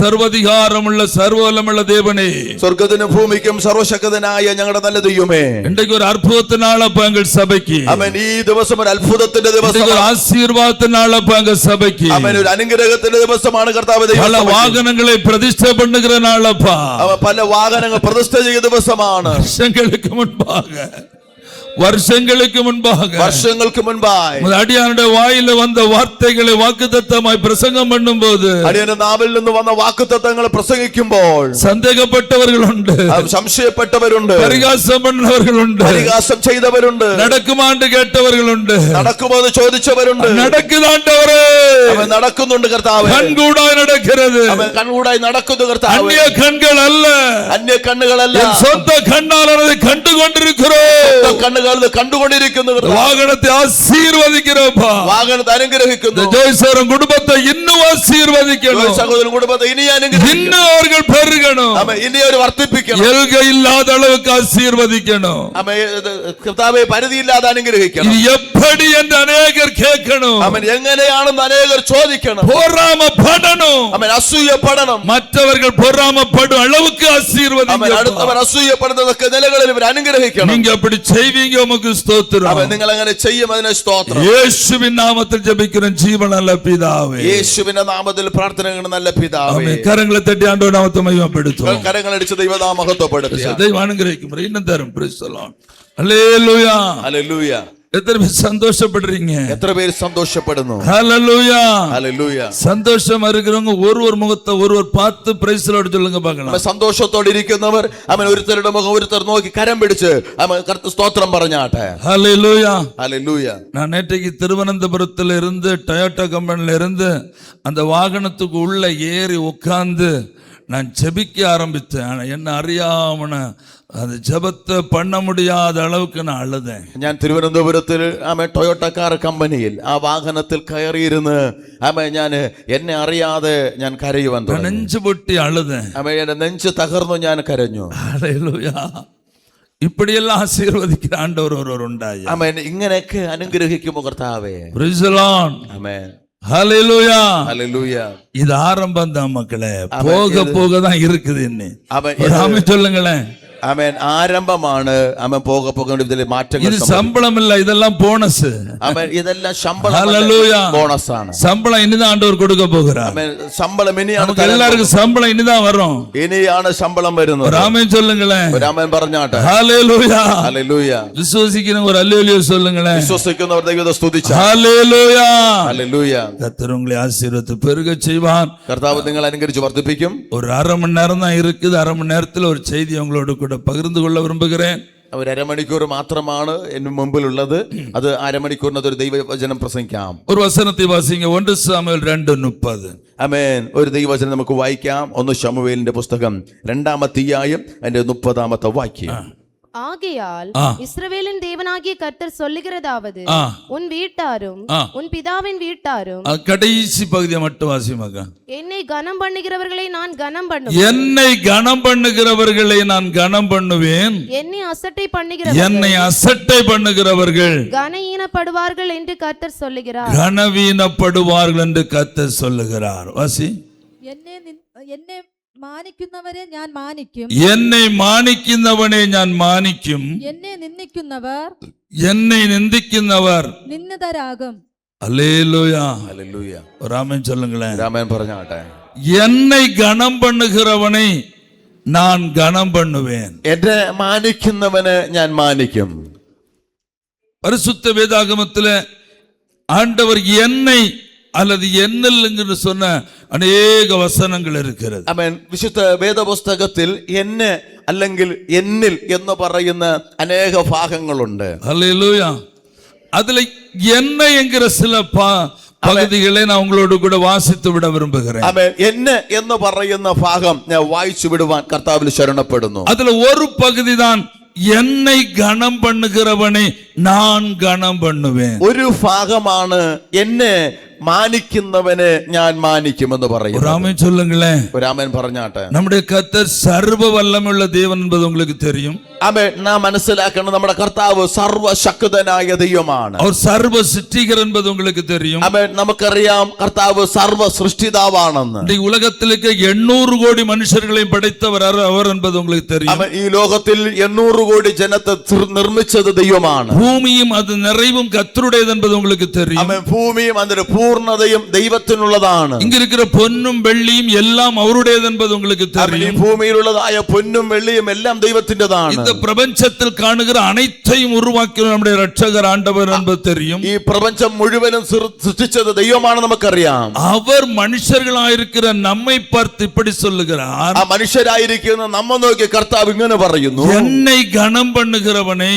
சர்வதிகாரம் உள்ள சர்வவல்லமுள்ள தேவனே, സ്വർഗ്ഗത്തിനും ഭൂമിക്കും സർവശക്തനായ ഞങ്ങളുടെ നല്ല ദൈവമേ, இன்றைக்கு ஒரு அற்புதத்தினாலப்பா எங்கள் சபைக்கு, ആമേൻ. ഈ ദിവസം ഒരു അത്ഭുതത്തിന്റെ இன்றைக்கு ദിവസം, ஒரு ஆசீர்வாதத்தினாலப்பா எங்கள் சபைக்கு, ആമേൻ. ഒരു അനുഗ്രഹത്തിന്റെ ദിവസമാണ് കർത്താവ് பல ദൈവം. வாகனங்களை பிரதிஷ்டை பண்ணுகிற நாளப்பா, പല വാഹനങ്ങൾ പ്രതിഷ്ഠ ചെയ്ത ദിവസമാണ്. வருஷங்களுக்கு முன்பாக വർഷങ്ങൾക്ക് മുൻപായി அடியானுடைய வாயில வந்த வார்த்தைகளை வாக்குத்தத்தமாய் பிரசங்கம் பண்ணும்போது അടിയന്റെ നാവിൽ നിന്ന് വന്ന വാക്കുത്തത്തങ്ങൾ പ്രസംഗിക്കുമ്പോൾ சந்தேகப்பட்டவர்கள் உண்டு, സംശയപ്പെട്ടവരുണ്ട്, பரிகாசம் பண்ணவர்கள் உண்டு, പരിഹാസം ചെയ്തവരുണ്ട്, நடக்குமாண்டு கேட்டவர்கள் உண்டு, നടക്കുമെന്ന് ചോദിച്ചവരുണ്ട്. நடக்குதாண்டவரே, അവൻ നടക്കുന്നുണ്ട് കർത്താവ്. கண்கூடாய் நடக்கிறது. അവൻ കൺകൂടായി നടക്കുന്നു കർത്താവ്. அந்நிய கண்கள் அல்ல, അന്യ കണ്ണുകളല്ല, என் சொந்த கண்ணால் அதை கண்டு கொண்டிருக்கிறோம். കണ്ണുകൾ കണ്ടുകൊണ്ടിരിക്കുന്നു. வாகனத்தை ஆசீர்வதிக்கிறோம்ப்பா, വാഹനത്തെ അനുഗ്രഹിക്കുന്നു. ஜோய்சரம் குடும்பத்தை இன்னும் ஆசீர்வதிக்கணும், സഹോദരൻ കുടുംബത്തെ ഇനി അനുഗ്രഹിക്കുന്നു. இன்னும் அவர்கள் பெருகணும், ഇനി ഒരു വർദ്ധിപ്പിക്കണം. எல்கை இல்லாத அளவுக்கு ஆசீர்வதிக்கணும். കർത്താവെ പരിധിയില്ലാതെ അനുഗ്രഹിക്കണം. இது எப்படி என்று அநேகர் கேட்கணும். അവൻ എങ്ങനെയാണെന്ന് അനേകർ ചോദിക്കണം. பொறாமப்படணும், അവൻ അസൂയപ്പെടണം. மற்றவர்கள் பொறாமப்படும் அளவுக்கு ஆசீர்வதிக்கணும். അടുത്തവർ അസൂയപ്പെടുന്നതൊക്കെ നിലകളിൽ ഇവർ അനുഗ്രഹിക്കണം. நீங்க அப்படி செய்வீங்க, உமக்கு ஸ்தோத்திரம். അവൻ നിങ്ങൾ അങ്ങനെ ചെയ്യും, അതിനെ സ്തോത്രം. இயேசுவின் நாமத்தில் ஜெபிக்கிறேன் ஜீவனுள்ள பிதாவே, യേശുവിന്റെ നാമത്തിൽ പ്രാർത്ഥനകൾ നല്ല പിതാവേ. ஆமென். கரங்களை தட்டி ஆண்டவருடைய நாமத்தை மகிமைப்படுத்துவோம். കരങ്ങളടിച്ച് ദൈവനാമം മഹത്വപ്പെടുത്തുക. தெய்வம் அனுகிரகிக்கும் இன்னும் தரும். Price the Lord. Hallelujah. Hallelujah. எத்தனை பேர் சந்தோஷப்படுறீங்க? എത്ര പേര് സന്തോഷപ്പെടുന്നു? ஹல்லேலூயா. ഹല്ലേലൂയ. சந்தோஷமா இருக்கிறவங்க ஒரு முகத்தை ஒருவர் பார்த்து பிரைஸ் தி லார்ட் சொல்லுங்க பார்க்கலாம். സന്തോഷത്തോടെ ഇരിക്കുന്നവർ അവൻ ഒരുത്തരുടെ മുഖം ഒരുത്തർ നോക്കി കരം പിടിച്ച് അവൻ സ്തോത്രം പറഞ്ഞാട്ടെ. ஹல்லேலூயா. ഹല്ലേലൂയ. நான் நேற்றைக்கு திருவனந்தபுரத்துல இருந்து டொயோட்டா கம்பெனில இருந்து அந்த வாகனத்துக்கு உள்ள ஏறி உட்கார்ந்து நான் ஜெபிக்க ஆரம்பித்தேன். ஆனா என்ன அறியாம அந்த ஜெபத்தை பண்ண முடியாத அளவுக்கு நான் அழுதேன். ഞാൻ തിരുവനന്തപുരത്തിൽ ടൊയോട്ട കാർ കമ്പനിയിൽ ആ വാഹനത്തിൽ കയറിയിരുന്ന് ഞാൻ എന്നെ അറിയാതെ ഞാൻ കരയുവാൻ തുടങ്ങി. நெஞ்சு பொட்டி அழுதேன். എന്റെ നെഞ്ച് തകർന്നു, ഞാൻ കരഞ്ഞു. ஹல்லேலூயா. இப்படியெல்லாம் ஆசீர்வதிக்கிற ஆண்டவர் ஒருவர் உண்டாய். ആമേൻ. ഇങ്ങനെയൊക്കെ അനുഗ്രഹിക്കുമോ കർത്താവേ? Price the Lord. Amen. Hallelujah. Hallelujah. இது ஆரம்பம் தான் மக்களே, போக போக தான் இருக்குது. இன்னும் ആമേൻ. ஆமென் சொல்லுங்களேன். ആമേൻ. ആരംഭമാണ്. ആമേൻ. പോക പോക ഇതിലെ മാറ്റങ്ങൾ. இது சம்பளம் இல்ல, இதெல்லாம் போனஸ். ആമേൻ. ഇതെല്ലാം ശമ്പളം, ஹல்லேலூயா. ബോണസ് ആണ്. சம்பளம் இனிதான் ஆண்டவர் கொடுக்க போகிறார். ആമേൻ. ശമ്പളം ഇനിയാണ്. நமக்கு எல்லாருக்கும் சம்பளம் இனிதான் வரும். ഇനിയാണ് ശമ്പളം വരുന്നത്. ஒரு ஆமென் சொல்லுங்களேன். ഒരു ആമേൻ പറഞ്ഞാട്ടെ. ஹல்லேலூயா. ഹല്ലേലൂയ. விசுவாசிக்கிறவங்க ஒரு அல்லேலூயா சொல்லுங்களேன். വിശ്വസിക്കുന്നവർ ദൈവത്തെ സ്തുതിച്ചാട്ടെ. ஹல்லேலூயா. ഹല്ലേലൂയ. கர்த்தர் உங்களை ஆசீர்வதித்து பெருக செய்வார். കർത്താവ് നിങ്ങൾ അനുഗ്രഹിച്ച് വർദ്ധിപ്പിക്കും. ஒரு அரை மணி நேரம் தான் இருக்குது. அரை மணி நேரத்தில் ஒரு செய்தி உங்களோட கூட பகிர்ந்து கொள்ள விரும்புகிறேன். ഒരു അരമണിക്കൂർ മാത്രമാണ് എന്റെ മുമ്പിലുള്ളത്. അത് അരമണിക്കൂറിനകത്ത് ഒരു ദൈവവചനം പ്രസംഗിക്കാം. ஒரு வசனத்தை வாசிங்க. 1 சாமுவேல் 2:30. ആമേൻ. ഒരു ദൈവവചനം നമുക്ക് വായിക്കാം. 1 ശമൂവേലിന്റെ പുസ്തകം 2-ാം അധ്യായം അതിന്റെ 30-ാമത്തെ വാക്യം. ஆகையால் இஸ்ரவேலின் தேவனாகிய கர்த்தர் சொல்லுகிறதாவது, உன் வீட்டாரும் உன் பிதாவின் வீட்டாரும் கடைசி பகுதியை மட்டும் வாசிமாக்க. என்னை கனம் பண்ணுகிறவர்களை நான் கனம் பண்ணுவேன். என்னை கனம் பண்ணுகிறவர்களை நான் கனம் பண்ணுவேன். என்னை அசட்டை பண்ணுகிறவர்கள் கனவீனப்படுவார்கள் என்று கர்த்தர் சொல்லுகிறார். கனவீனப்படுவார்கள் என்று கர்த்தர் சொல்லுகிறார். வாசி. என்னை മാനിക്കുന്നവരെ ഞാൻ മാനിക്കും. என்னை மானிക്കുന്നவனே ഞാൻ മാനിക്കും. എന്നെ നിന്ദിക്കുന്നവർ നിന്ദിക്കുന്നവർ அல்லேலூயா. ഹല്ലേലൂയ. ஒரு ஆமென் சொல்லுங்களேன். ആമേൻ പറഞ്ഞാട്ടെ. என்னை கனம் பண்ணுகிறவனை நான் கனம் பண்ணுவேன். എന്നെ മാനിക്കുന്നവന് ഞാൻ മാനിക്കും. பரிசுத்த வேதாகமத்தில் ஆண்டவர் என்னை அல்லது என்னில் என்று சொன்ன அநேக வசனங்கள் இருக்கிறது. ആമേൻ. വിശുദ്ധ വേദപുസ്തകത്തിൽ എന്നെ അല്ലെങ്കിൽ എന്നിൽ എന്ന് പറയുന്ന അനേക ഭാഗങ്ങളുണ്ട്. ஹல்லேலூயா. அதுல என்ன என்கிற சில பகுதிகளை நான் உங்களோடு கூட வாசித்து விட விரும்புகிறேன். ആമേൻ. എന്നെ എന്ന് പറയുന്ന ഭാഗം ഞാൻ വായിച്ചു വിടുവാൻ കർത്താവിൽ ശരണപ്പെടുന്നു. அதுல ஒரு பகுதி தான் என்னை கனம் பண்ணுகிறவனை நான் கனம் பண்ணுவேன். ഒരു ഭാഗമാണ് എന്നെ മാനിക്കുന്നവനെ ഞാൻ മാനിക്കുമെന്ന് പറയുന്നു. ஒரு ஆமென் சொல்லுங்களேன். ഒരു ആമേൻ പറഞ്ഞാട്ടെ. நம்முடைய கர்த்தர் சர்வ வல்லமையுள்ள தேவன் என்பது உங்களுக்கு தெரியும். ആമേൻ. നാം മനസ്സിലാക്കണം, നമ്മുടെ കർത്താവ് സർവശക്തനായ ദൈവമാണ്. அவர் சர்வ சிருஷ்டிகர் என்பது உங்களுக்கு தெரியும். ആമേൻ. നമുക്കറിയാം കർത്താവ് സർവ സൃഷ്ടിതാവാണെന്ന്. இந்த உலகத்திற்கு 800 கோடி மனுஷர்களையும் படைத்தவர் அவர் என்பது உங்களுக்கு தெரியும். ആമേൻ. ഈ ലോകത്തിൽ 800 കോടി ജനത്തെ നിർമ്മിച്ചത് ദൈവമാണ്. பூமியும் அது நிறைவும் கர்த்தருடையது என்பது உங்களுக்கு தெரியும். ആമേൻ. ഭൂമിയും അതിന്റെ പൂർണ്ണതയും ദൈവത്തിനുള്ളതാണ്. இங்க இருக்கிற பொன்னும் வெள்ளியும் எல்லாம் அவருடையது என்பது உங்களுக்கு ആമേൻ. ഈ தெரியும். ഭൂമിയിലുള്ളതായ പൊന്നും വെള്ളിയും എല്ലാം ദൈവത്തിൻ്റെതാണ്. இந்த பிரபஞ்சத்தில் காணுகிற அனைத்தையும் உருவாக்கிய நம்முடைய இரட்சகர் ஆண்டவர் என்பது தெரியும். ഈ പ്രപഞ്ചം മുഴുവനും സൃഷ്ടിച്ചത് ദൈവമാണ്, നമുക്കറിയാം. அவர் மனுஷர்களாயிருக்கிற நம்மை பார்த்து இப்படி சொல்லுகிறார், ആ മനുഷ്യരായിരിക്കുന്ന നമ്മെ നോക്കി കർത്താവ് ഇങ്ങനെ പറയുന്നു, என்னை கனம் பண்ணுகிறவனை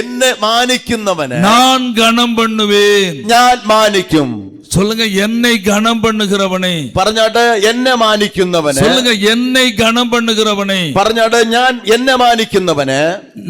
എന്നെ മാനിക്കുന്നവനെ நான் கனம் பண்ணுவேன். ഞാൻ മാനിക്കും. சொல்லுங்க, என்னை கனம் பண்ணுகிறவனை. പറഞ്ഞാട്ട് എന്നെ മാനിക്കുന്നവനെ. சொல்லுங்க, என்னை கனம் பண்ணுகிறவனை പറഞ്ഞാട്ട് ഞാൻ എന്നെ മാനിക്കുന്നവനെ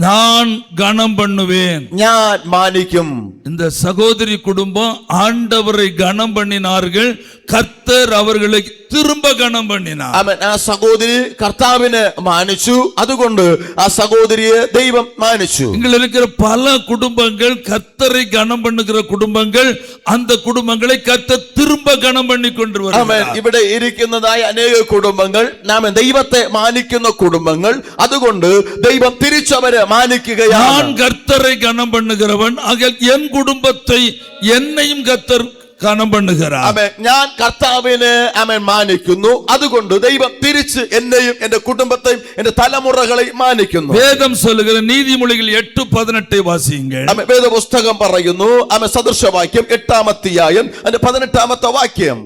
நான் கனம் பண்ணுவேன். ഞാൻ മാനിക്കും. இந்த சகோதரி குடும்பம் ஆண்டவரை கனம் பண்ணினார்கள், கர்த்தர் அவர்களை திரும்ப கனம் பண்ணினார். ആമേൻ. ആ സഹോദരി കർത്താവിനെ മാനിച്ചു, അതുകൊണ്ട് ആ സഹോദരിയെ ദൈവം മാനിച്ചു. இங்க இருக்கிற பல குடும்பங்கள் கர்த்தரை கனம் பண்ணுகிற குடும்பங்கள், அந்த குடும்பங்களை கர்த்தர் திரும்ப கனம் பண்ணி கொண்டு ആമേൻ. வருகிறார். ഇവിടെ ഇരിക്കുന്നതായ അനേക കുടുംബങ്ങൾ നാം ദൈവത്തെ മാനിക്കുന്ന കുടുംബങ്ങൾ, അതുകൊണ്ട് ദൈവം തിരിച്ചവരെ മാനിക്കുകയാണ്. நான் கர்த்தரை கனம் பண்ணுகிறவன், ஆக என் குடும்பத்தை என்னையும் கர்த்தர் கனம் பண்ணுகிறார். ആമേൻ. ഞാൻ കർത്താവിനെ ആമേൻ മാനിക്കുന്നു, അതുകൊണ്ട് ദൈവം തിരിച്ച് എന്നെയും എന്റെ കുടുംബത്തെയും എന്റെ തലമുറകളെയും മാനിക്കുന്നു. வேதம் சொல்லுகிற நீதிமொழிகள் 8:18 வாசியுங்கள். ആമേൻ. വേദപുസ്തകം പറയുന്നു, ആമേൻ, സദൃശവാക്യം 8-ാം അധ്യായം അതിന്റെ 18-ാമത്തെ വാക്യം,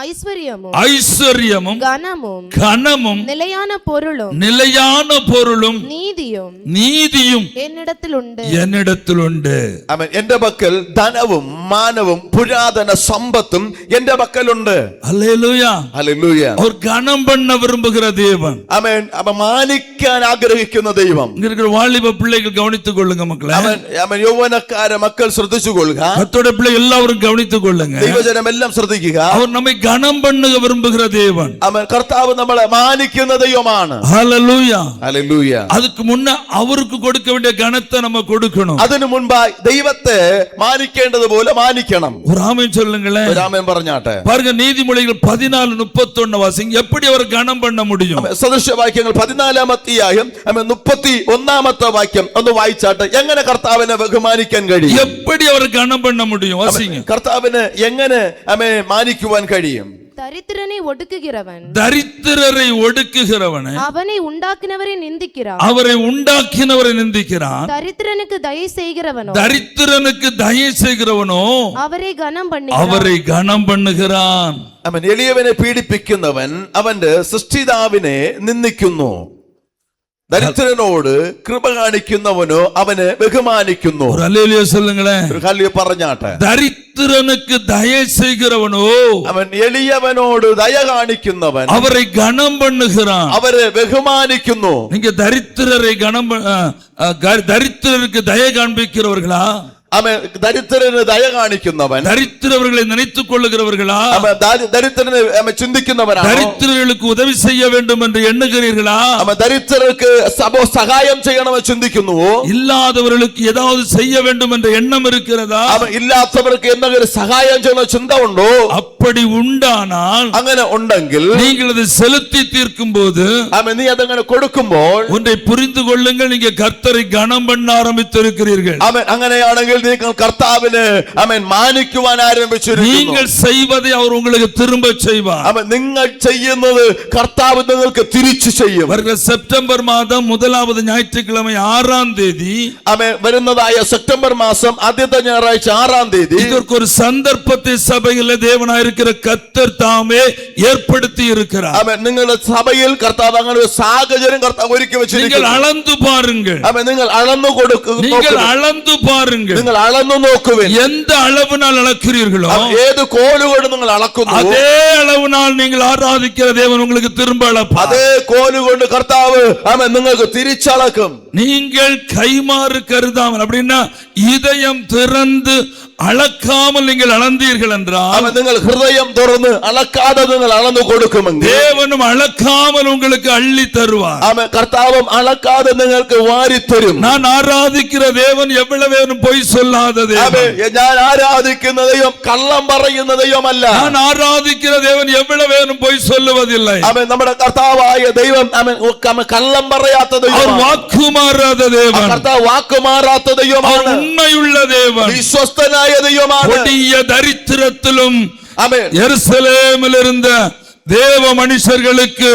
ஐஸ்வர்யமும் ஐஸ்வர்யமும் கனமும் கனமும் நிலையான பொருளும் நிலையான பொருளும் நீதியும் നീതിയും என்னிடத்தில் உண்டு. എന്നിടത്തിൽ ഉണ്ട്. ആമേൻ. എന്റെ പക്കൽ ധനവും മാനവും പുരാതന സമ്പത്തും എന്റെ പക്കലുണ്ട്. அல்லேலூயா. ഹല്ലേലൂയ. அவர் கனம் பண்ண விரும்புகிற தேவன். ആമേൻ. അവൻ മാനിക്കാൻ ആഗ്രഹിക്കുന്ന ദൈവം. இங்க இருக்கிற வாலிப பிள்ளைகள் கவனித்துக் கொள்ளுங்க மக்களே. അവൻ അവൻ യൗവനക്കാര മക്കൾ ശ്രദ്ധിച്ചുകൊള്ളുക. கர்த்தருடைய பிள்ளை எல்லாரும் கவனித்துக் கொள்ளுங்க. ദൈവജനം എല്ലാം ശ്രദ്ധിക്കുക. அவர் நம்மை கனம் பண்ண விரும்புகிற தேவன். അവൻ കർത്താവ് നമ്മളെ മാനിക്കുന്ന ദൈവമാണ്. ஹல்லேலூயா. ഹല്ലേലൂയ. அதுக்கு முன்ன அவருக்கு கொடுக்க வேண்டிய கனத்தை நம்ம கொடுக்கணும். അതിനു മുൻപായി ദൈവത്തെ മാനിക്കേണ്ടതുപോലെ മാനിക്കണം. ஒரு ஆமென் சொல்லுங்களேன். ഒരു ആമേൻ പറഞ്ഞാട്ടെ. பாருங்க, நீதிமொழிகள் 14:31 வாசிங்க. எப்படி அவர் கனம் பண்ண முடியும்? സദൃശവാക്യങ്ങൾ 14-ാം അധ്യായം 31-ാമത്തെ വാക്യം ഒന്ന് വായിച്ചാട്ടെ. എങ്ങനെ കർത്താവിനെ ബഹുമാനിക്കാൻ കഴിയും? எப்படி அவர் கனம் பண்ண முடியும்? வாசிங்க. കർത്താവിനെ എങ്ങനെ മാനിക്കുവാൻ കഴിയും? தரித்திரனை ஒடுக்குகிறவன் தரித்திரரை ஒடுக்குகிறவனை, அவனை உண்டாக்கினவரை நிந்திக்கிறான். அவரை உண்டாக்கினவரை நிந்திக்கிறான். தரித்திரனுக்கு தயை செய்கிறவனோ தரித்திரனுக்கு தயை செய்கிறவனோ அவரை கனம் பண்ணுகிறான். அவரை கனம் பண்ணுகிறான். അവൻ എളിയവനെ പീഡിപ്പിക്കുന്നവൻ അവന്റെ സൃഷ്ടിതാവിനെ നിന്ദിക്കുന്നു. ദരിദ്രനോട് കൃപ കാണിക്കുന്നവനോ അവനെ ബഹുമാനിക്കുന്നു. ஒரு அல்லேலூயா சொல்லுங்களேன். ഒരു ഹല്ലേലൂയ പറഞ്ഞാട്ടെ. தரித்திரனுக்கு தயை செய்கிறவனோ അവൻ എളിയവനോട് ദയ കാണിക്കുന്നവൻ அவரை கனம் பண்ணுகிறான். അവരെ ബഹുമാനിക്കുന്നു. நீங்க தரித்திரரை தரித்திரருக்கு தயை காண்பிக்கிறவர்களா? അവൻ ദരിദ്രന് ദയ കാണിക്കുന്നവൻ, தரித்திரவர்களை நினைத்துக் கொள்ளுகிறவர்களா? അവൻ ദരിദ്രന് ചിന്തിക്കുന്നവനാണ്. தரித்திரர்களுக்கு உதவி செய்ய வேண்டும் என்று எண்ணுகிறீர்களா? അവൻ ദരിദ്രർക്ക് സഹായം ചെയ്യണമെന്ന് ചിന്തിക്കുന്നുവോ? இல்லாதவர்களுக்கு ஏதாவது செய்ய வேண்டும் என்ற எண்ணம் இருக்கிறதா? അവൻ ഇല്ലാത്തവർക്ക് എന്തെങ്കിലും സഹായം ചെയ്യണമെന്ന് ചിന്ത ഉണ്ടോ? அப்படி உண்டானால், അങ്ങനെ ഉണ്ടെങ്കിൽ நீங்கள் அதை செலுத்தி தீர்க்கும் போது അവൻ നീ അതങ്ങനെ കൊടുക്കുമ്പോൾ ஒன்றை புரிந்து கொள்ளுங்கள், நீங்க கர்த்தரை கனம் பண்ண ஆரம்பித்திருக்கிறீர்கள். അവൻ അങ്ങനെയാണെങ്കിൽ നിങ്ങൾ കർത്താവിന് മാനിക്കുവാൻ ആരംഭിച്ചിരിക്കുന്നു. நீங்கள் செய்வதை அவர் உங்களுக்கு திரும்ப செய்வார். നിങ്ങൾ ചെയ്യുന്നത് കർത്താവ് നിങ്ങൾക്ക് തിരിച്ചു ചെയ്യും. வருகிற செப்டம்பர் மாதம் 1வது ஞாயிற்றுக்கிழமை 6ஆம் தேதி വരുന്നതായ സെപ്റ്റംബർ മാസം ആദ്യത്തെ ഞായറാഴ്ച 6ആം തീയതി இதற்கு ஒரு சந்தர்ப்பத்தை சபையில் தேவனாய் இருக்கிற கர்த்தர் தாமே ஏற்படுத்தி இருக்கிறார். നിങ്ങളുടെ സഭയിൽ കർത്താവ് അങ്ങനെ ഒരു സാഹചര്യം കർത്താവ് ഒരുക്കി நீங்கள் വെച്ചിരിക്കുന്നു. அளந்து பாருங்கள். നിങ്ങൾ അളന്നു நீங்கள் அளந்து பாருங்கள். നിങ്ങൾ അളന്നു നോക്കുവിൻ. எந்த அளவினால் அளக்கிறீர்களோ ഏത് കോലുകൊണ്ട് നിങ്ങൾ അളക്കുന്നു அதே அளவினால் நீங்கள் ஆராதிக்கிற தேவன் உங்களுக்கு திரும்ப அளப்பார். അതേ കോലുകൊണ്ട് കർത്താവ് നിങ്ങൾക്ക് തിരിച്ചളക്കും. நீங்கள் கைமாறு கருதாமல் அப்படின்னா இதயம் திறந்து அளக்காமல் நீங்கள் அளந்தீர்கள் என்றால் നിങ്ങൾ ഹൃദയം തുറന്ന് അളക്കാതെ നിങ്ങൾ അളന്നു കൊടുക്കുമെങ്കിൽ தேவனும் அளக்காமல் உங்களுக்கு அள்ளி தருவார். കർത്താവും അളക്കാതെ നിങ്ങൾക്ക് വാരിത്തരും. நான் ആരാധിக்கிற தேவன் எவ்வளவேனும் பொய் சொல்லாத தேவன். ഞാൻ ആരാധിക്കുന്ന ദൈവം കള്ളം പറയുന്ന ദൈവമല്ല. நான் ആരാധിக்கிற தேவன் எவ்வளவேனும் பொய் சொல்லுவதில்லை. നമ്മുടെ കർത്താവായ ദൈവം കള്ളം പറയാത്ത அவர் ദൈവം. வாக்கு மாறாத தேவன். കർത്താവ് വാക്കുമാറാത്ത அவர் ദൈവമാണ്. உண்மையுள்ள தேவன். വിശ്വസ്തനായ ദൈവമാണ്. கொடிய தரித்திரத்திலும் ആമേൻ. எருசலேமில் இருந்த தேவ மனுஷர்களுக்கு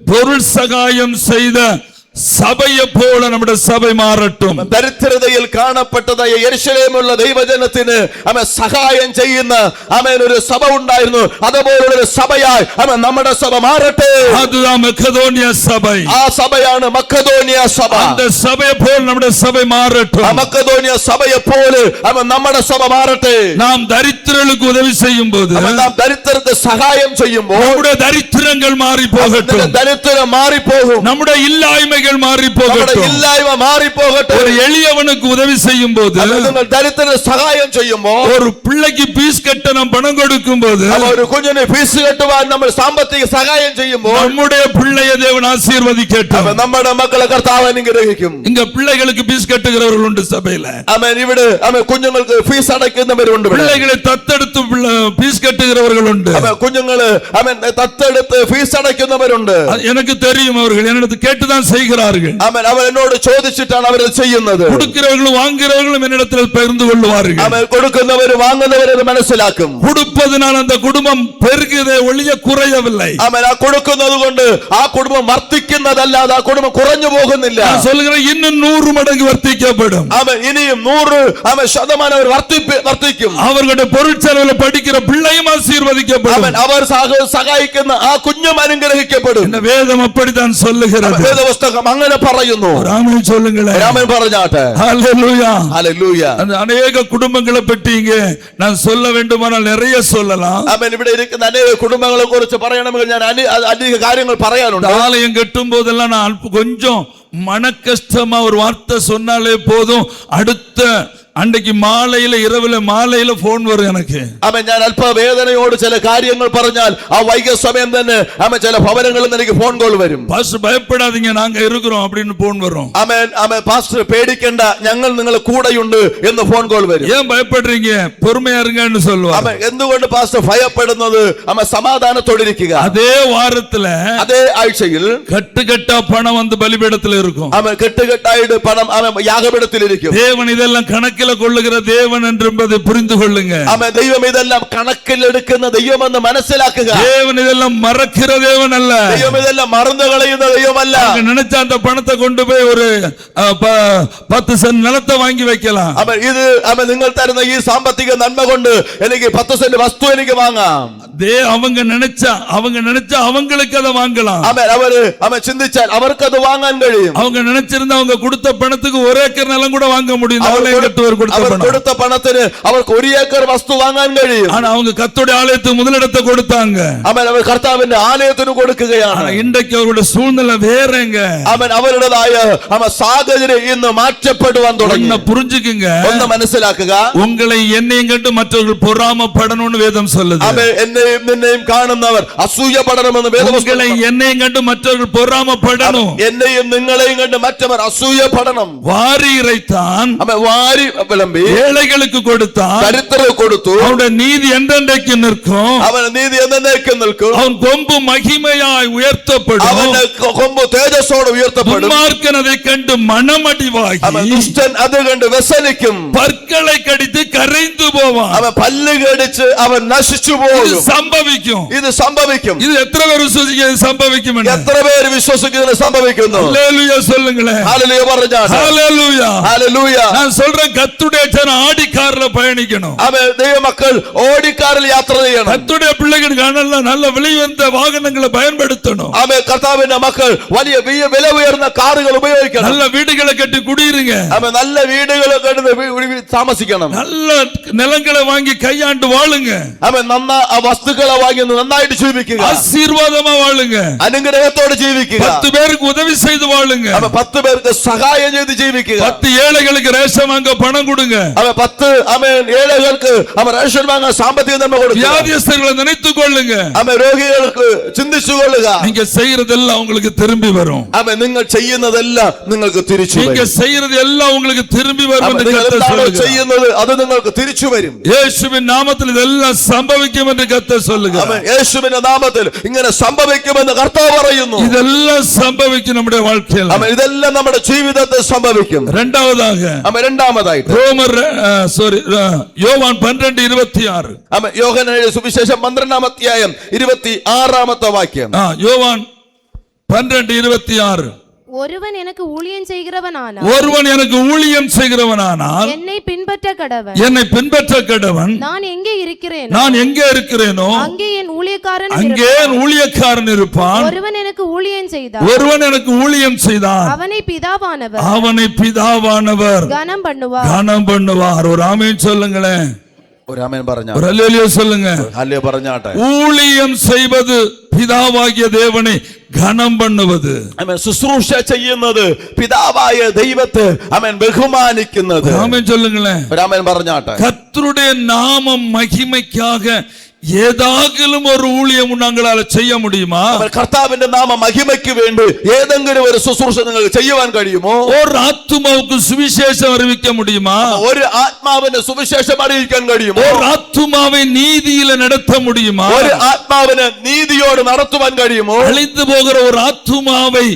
பொருள் சகாயம் செய்த സഭയെ പോലെ നമ്മുടെ സഭ മാറട്டும். ദരിദ്രതയിൽ കാണപ്പെട്ടതായ യെരൂശലേമിലുള്ള ദൈവജനത്തിന് സഹായം ചെയ്യുന്ന ഒരു സഭ ഉണ്ടായിരുന്നു. അതുപോലുള്ള ഒരു സഭയായി നമ്മുടെ സഭ മാറട്ടെ. அதுதான் மக்கதோனியா சபை. ആ സഭയാണ് മക്കതോനിയ സഭ. அந்த சபையை போல் നമ്മുടെ സഭ மாறட்டும். മക്കതോനിയ സഭയെ പോലെ നമ്മുടെ സഭ മാറട്ടെ. நாம் தரித்திரர்களுக்கு உதவி செய்யும் போது നാം ദരിദ്രർക്ക് സഹായം ചെയ്യുമ്പോൾ நம்முடைய தரித்திரங்கள் மாறி போகட்டும். ദരിദ്രം മാറിപ്പോകും. நம்முடைய இல்லாய்மைகள் மாறி போகட்டும். ഇല്ലായ്മ മാറിപ്പോകട്ടെ. ஒரு எளியவனுக்கு உதவி செய்யும் போது നിങ്ങൾ ദരിദ്രന് സഹായം ചെയ്യുമ്പോൾ ஒரு பிள்ளைக்கு பீஸ் கட்ட நாம் பணம் கொடுக்கும் போது ഒരു കുഞ്ഞിന് ഫീസ് കെട്ടുവാൻ നമ്മൾ സാമ്പത്തിക സഹായം ചെയ്യുമ്പോൾ நம்முடைய பிள்ளையை தேவன் ஆசீர்வதிக்கட்டும். നമ്മുടെ മക്കളെ കർത്താവ് അനുഗ്രഹിക്കും. இங்க பிள்ளைகளுக்கு பீஸ் கட்டுகிறவர்கள் உண்டு சபையில. ഇവിടെ കുഞ്ഞുങ്ങൾക്ക് ഫീസ് അടയ്ക്കുന്നവരുണ്ട്. பிள்ளைகளை தத்தெடுத்து பீஸ் கட்டுகிறவர்கள் உண்டு. കുഞ്ഞുങ്ങള് തത്തെടുത്ത് ഫീസ് അടയ്ക്കുന്നവരുണ്ട്. எனக்கு தெரியும், அவர்கள் என்னிடத்து கேட்டுதான் செய்கிறார்கள். അവർ എന്നോട് ചോദിച്ചിട്ടാണ് അവർ ചെയ്യുന്നത്. கொடுக்கிறவர்களும் வாங்குகிறவர்களும் என்னிடத்தில் பகிர்ந்து கொள்வார்கள். കൊടുക്കുന്നവരും വാങ്ങുന്നവരും മനസ്സിലാക്കും. கொடுப்பதனால் அந்த குடும்பம் பெருகுதே ஒழிய குறையவில்லை. ആ കൊടുക്കുന്നത് കൊണ്ട് ആ കുടുംബം വർദ്ധിക്കുന്നതല്ലാതെ ആ കുടുംബം കുറഞ്ഞു പോകുന്നില്ല. நான் சொல்கிறேன், இன்னும் 100 மடங்கு വർദ്ധിக்கப்படும். ഇനിയും 100% അവർ വർദ്ധിക്കും. அவர்களுடைய பொருட்செலவில் படிக்கிற பிள்ளையும் ஆசீர்வதிக்கப்படும். അവർ സഹായിക്കുന്ന ആ കുഞ്ഞും അനുഗ്രഹിക്കപ്പെടും. இந்த வேதம் அப்படித்தான் சொல்லுகிறது. വേദപുസ്തകം അങ്ങനെ പറയുന്നു. ராமன் சொல்லுங்களேன். രാമൻ പറഞ്ഞാട്ടെ. ஹல்லேலூயா. ഹല്ലേലൂയ. அந்த அநேக குடும்பங்களை பற்றி இங்கே நான் சொல்ல வேண்டுமானால் நிறைய சொல்லலாம். ഇവിടെ ഇരിക്കുന്ന അനേക കുടുംബങ്ങളെ കുറിച്ച് പറയണമെങ്കിൽ ഞാൻ അനേക കാര്യങ്ങൾ പറയാനുണ്ട്. ஆலயம் கட்டும் போதெல்லாம் நான் கொஞ்சம் மன கஷ்டமா ஒரு வார்த்தை சொன்னாலே போதும், அடுத்த அன்றைக்கு மாலையில இரவுல மாலையில போன் வரும் எனக்கு. ഞാൻ അല്പ വേദനയോട് ചില കാര്യങ്ങൾ പറഞ്ഞാൽ ആ വൈകിയ സമയം തന്നെ ചില ഭവനങ്ങളിൽ നിന്ന് എനിക്ക് ഫോൺ കോൾ വരും. பாஸ்டர் பயப்படாதீங்க, நாங்க இருக்கிறோம் அப்படின்னு போன் வரும். പാസ്റ്റർ പേടിക്കണ്ട, ഞങ്ങൾ നിങ്ങളെ കൂടെയുണ്ട് എന്ന് ഫോൺ കോൾ വരും. ஏன் பயப்படுறீங்க, பொறுமையா இருங்கன்னு சொல்லுவாங்க. എന്തുകൊണ്ട് പാസ്റ്റർ ഭയപ്പെടുന്നത്? സമാധാനത്തോടിരിക്കുക. அதே வாரத்துல അതേ ആഴ്ചയിൽ கட்டுக்கட்டா பணம் வந்து பலிபீடத்தில் இருக்கும். കെട്ടുകെട്ടായിട്ട് പണം യാഗപീഠത്തിലിരിക്കും. தேவன் இதெல்லாம் கணக்கில் கொள்ளுகிற தேவன் என்பதை புரிந்து கொள்ளுங்க. ദൈവം ഇതെല്ലാം കണക്കിലെടുക്കുന്ന ദൈവമെന്ന് മനസ്സിലാക്കുക. தேவன் இதெல்லாம் மறக்கிற தேவன் அல்ல. ദൈവം ഇതെല്ലാം മറന്നു കളയുന്ന ദൈവമല്ല. நினைச்ச அந்த பணத்தை கொண்டு போய் ஒரு 10 சென்ட் நிலத்தை வாங்கி வைக்கலாம். ഇത് നിങ്ങൾ തരുന്ന ഈ സാമ്പത്തിക നന്മ കൊണ്ട് എനിക്ക് 10 സെന്റ് വസ്തു എനിക്ക് വാങ്ങാം. அவங்க நினைச்சா அவங்களுக்கு அதை வாங்கலாம். അവര് ചിന്തിച്ചാൽ അവർക്ക് അത് വാങ്ങാൻ കഴിയും. அவங்க நினைச்சிருந்தா அவங்க கொடுத்த பணத்துக்கு 1 ஏக்கர் நிலம் கூட வாங்க முடியும். അവർ കൊടുത്ത പണത്തിന് അവർക്ക് 1 ഏക്കർ വസ്തു വാങ്ങാൻ കഴിയും. ஆனா அவங்க கர்த்தருடைய ஆலயத்துக்கு முதலிடத்தை கொடுத்தாங்க. അവർ കർത്താവിന്റെ ആലയത്തിന് കൊടുക്കുകയാണ്. இன்றைக்கு அவருடைய சூழ்நிலை வேறங்க. അവരുടേതായ സാഹചര്യം ഇന്ന് മാറ്റപ്പെടുവാൻ തുടങ്ങി. புரிஞ்சுக்குங்க, ഒന്ന് മനസ്സിലാക്കുക. உங்களை என்னையும் கண்டு மற்றவர்கள் பொறாமப்படணும்னு வேதம் சொல்லுது. എന്നെയും നിന്നെയും കാണുന്നവർ അസൂയപ്പെടണമെന്ന് വേദപുസ്തകം. என்னையும் கண்டு மற்றவர்கள் பொறாமப்படணும். എന്നെയും നിങ്ങളെയും കണ്ട് മറ്റവർ അസൂയപ്പെടണം. வாரி இறைத்தான் വാരി விளம்பி ஏழைகளுக்கு கொடுத்தான், ദരിദ്രർക്ക് കൊടുത്തു. அவனுடைய நீதி என்றென்றைக்கு நிற்கும், അവന്റെ നീതി എന്നേക്കും നിൽക്കും. அவன் கொம்பு மகிமையாய் உயர்த்தப்படும், അവന്റെ കൊമ്പ് തേജസ്സോടെ ഉയർത്തപ്പെടും. துன்மார்க்கன் அதை கண்டு மனமடிவாகி അവൻ ദുഷ്ടൻ അത് കണ്ട് വ്യസനിക്കും. பற்களை கடித்து கரைந்து போவான். അവൻ പല്ല് കടിച്ച് അവൻ നശിച്ചു இது പോകും. சம்பவிக்கும். ഇത് സംഭവിക്കും. இது എത്ര പേർ വിശ്വസിക്കും ഇത് സംഭവിക്കും? എത്ര പേര് വിശ്വസിക്കുന്നതിന് സംഭവിക്കുന്നു? ஹல்லேலூயா சொல்லுங்களேன். ഹല്ലേലൂയ പറഞ്ഞാട്ടെ. ஹல்லேலூயா. ഹല്ലേലൂയ. நான் சொல்றேன், கர்த்தருடைய ஜனம் ஆடிக்கார்ல பயணிக்கணும். അവൻ ദൈവമക്കൾ ഓടിക്കാറിൽ യാത്ര ചെയ്യണം. கர்த்தருடைய பிள்ளைகள் நல்ல விலையுயர்ந்த வாகனங்களை பயன்படுத்தணும். അവൻ കർത്താവിന്റെ മക്കൾ വലിയ വില ഉയർന്ന കാറുകൾ ഉപയോഗിക്കണം. நல்ல வீடுகளை கட்டி குடியிருங்க. അവൻ നല്ല വീടുകൾ കെടുത്ത് താമസിക്കണം. நல்ல நிலங்களை வாங்கி கையாண்டு வாழுங்க. അവൻ വസ്തുക്കളെ വാങ്ങി നന്നായിട്ട് ജീവിക്കുക. ஆசீர்வாதமா வாழுங்க. അനുഗ്രഹത്തോടെ ജീവിക്കുക. 10 പേருக்கு உதவி செய்து வாழுங்க. അവൻ 10 പേർക്ക് സഹായം ചെയ്ത് ജീവിക്കുക. 10 ഏழைகளுக்கு ரேஷன் வாங்க பணம் கொடுங்க. അവൻ 10 ഏழைകൾക്ക് അവൻ റേഷൻ വാങ്ങാൻ സാമ്പത്തിക നന്മ കൊടുക്കുക. வியாதியஸ்தர்களை நினைத்துக் கொள்ளுங்க. അവൻ രോഗികൾക്ക് ചിന്തിച്ചു കൊള്ളുക. நீங்க செய்யறதெல்லாம் உங்களுக்கு திரும்பி வரும். അവൻ നിങ്ങൾ ചെയ്യുന്നതെല്ലാം നിങ്ങൾക്ക് തിരിച്ചു நீங்க വരും. செய்யறது எல்லாம் உங்களுக்கு திரும்பி வரும் என்று നിങ്ങൾ கர்த்தர் എന്താണോ சொல்லுகிறார். ചെയ്യുന്നത് അത് നിങ്ങൾക്ക് തിരിച്ചു വരും. இயேசுவின் நாமத்தில் இதெல்லாம் சம்பவிக்கும் என்று கர்த்தர் சொல்லுகிறார். അവൻ യേശുവിന്റെ നാമത്തിൽ ഇങ്ങനെ സംഭവിക്കുമെന്ന് കർത്താവ് പറയുന്നു. இதெல்லாம் சம்பவிக்கும் நம்முடைய வாழ்க்கையில். അവൻ ഇതെല്ലാം നമ്മുടെ ജീവിതത്തിൽ സംഭവിക്കും. இரண்டாவதாக അവൻ രണ്ടാമതായിട്ട് யோவான் 12:26. അവൻ യോഹന്നാന്റെ സുവിശേഷം 12-ാം അധ്യായം 26-ാമത്തെ വാക്യം. யோவான் 12:26. ஒருவன் எனக்கு ஊழியம் செய்கிறவனானால் ஒருவன் எனக்கு ஊழியம் செய்கிறவனானால் என்னை பின்பற்ற கடவன். என்னை பின்பற்ற கடவன். நான் எங்கே இருக்கிறேனோ நான் எங்கே இருக்கிறேனோ அங்கே என் ஊழியக்காரன் அங்கே என் ஊழியக்காரன் இருப்பான். ஒருவன் எனக்கு ஊழியம் செய்தார், ஒருவன் எனக்கு ஊழியம் செய்தான், அவனை பிதாவானவர் அவனை பிதாவானவர் கனம் பண்ணுவார். கனம் பண்ணுவார். ஒரு ஆமென் சொல்லுங்களேன். ഒരു ആമേൻ പറഞ്ഞാ. ஒரு அல்லேலூயா சொல்லுங்க. ഹല്ലേലൂയ പറഞ്ഞാട്ടെ. ஊழியம் செய்வது பிதாவாகிய தேவனை கனம் பண்ணுவது. അവൻ ശുശ്രൂഷ ചെയ്യുന്നത് പിതാവായ ദൈവത്തെ അവൻ ബഹുമാനിക്കുന്നത്. ஆமென் சொல்லுங்களேன். ഒരു ആമേൻ പറഞ്ഞാട്ടെ. கர்த்தருடைய நாமம் மகிமைக்காக ഏതാകിലും ഒരു ഊഴിയം ഞങ്ങളാൽ ചെയ്യ முடியுமா? അവൻ കർത്താവിന്റെ നാമ മഹിമയ്ക്ക് വേണ്ടി ഏതെങ്കിലും ഒരു ശുശ്രൂഷ നിങ്ങൾക്ക് ചെയ്യുവാൻ കഴിയുമോ? ഒരു ആത്മാവുക്ക് സുവിശേഷം അറിയിക്കാൻ முடியுமா? ഒരു ആത്മാവിന് സുവിശേഷം അറിയിക്കാൻ കഴിയുമോ? ഒരു ആത്മാവെ നീതിയിൽ നടത്ത முடியுமா? ഒരു ആത്മാവിന് നീതിയോട് നടത്തുവാൻ കഴിയുമോ? അழிந்து போகிற ஒரு ஆத்மாவை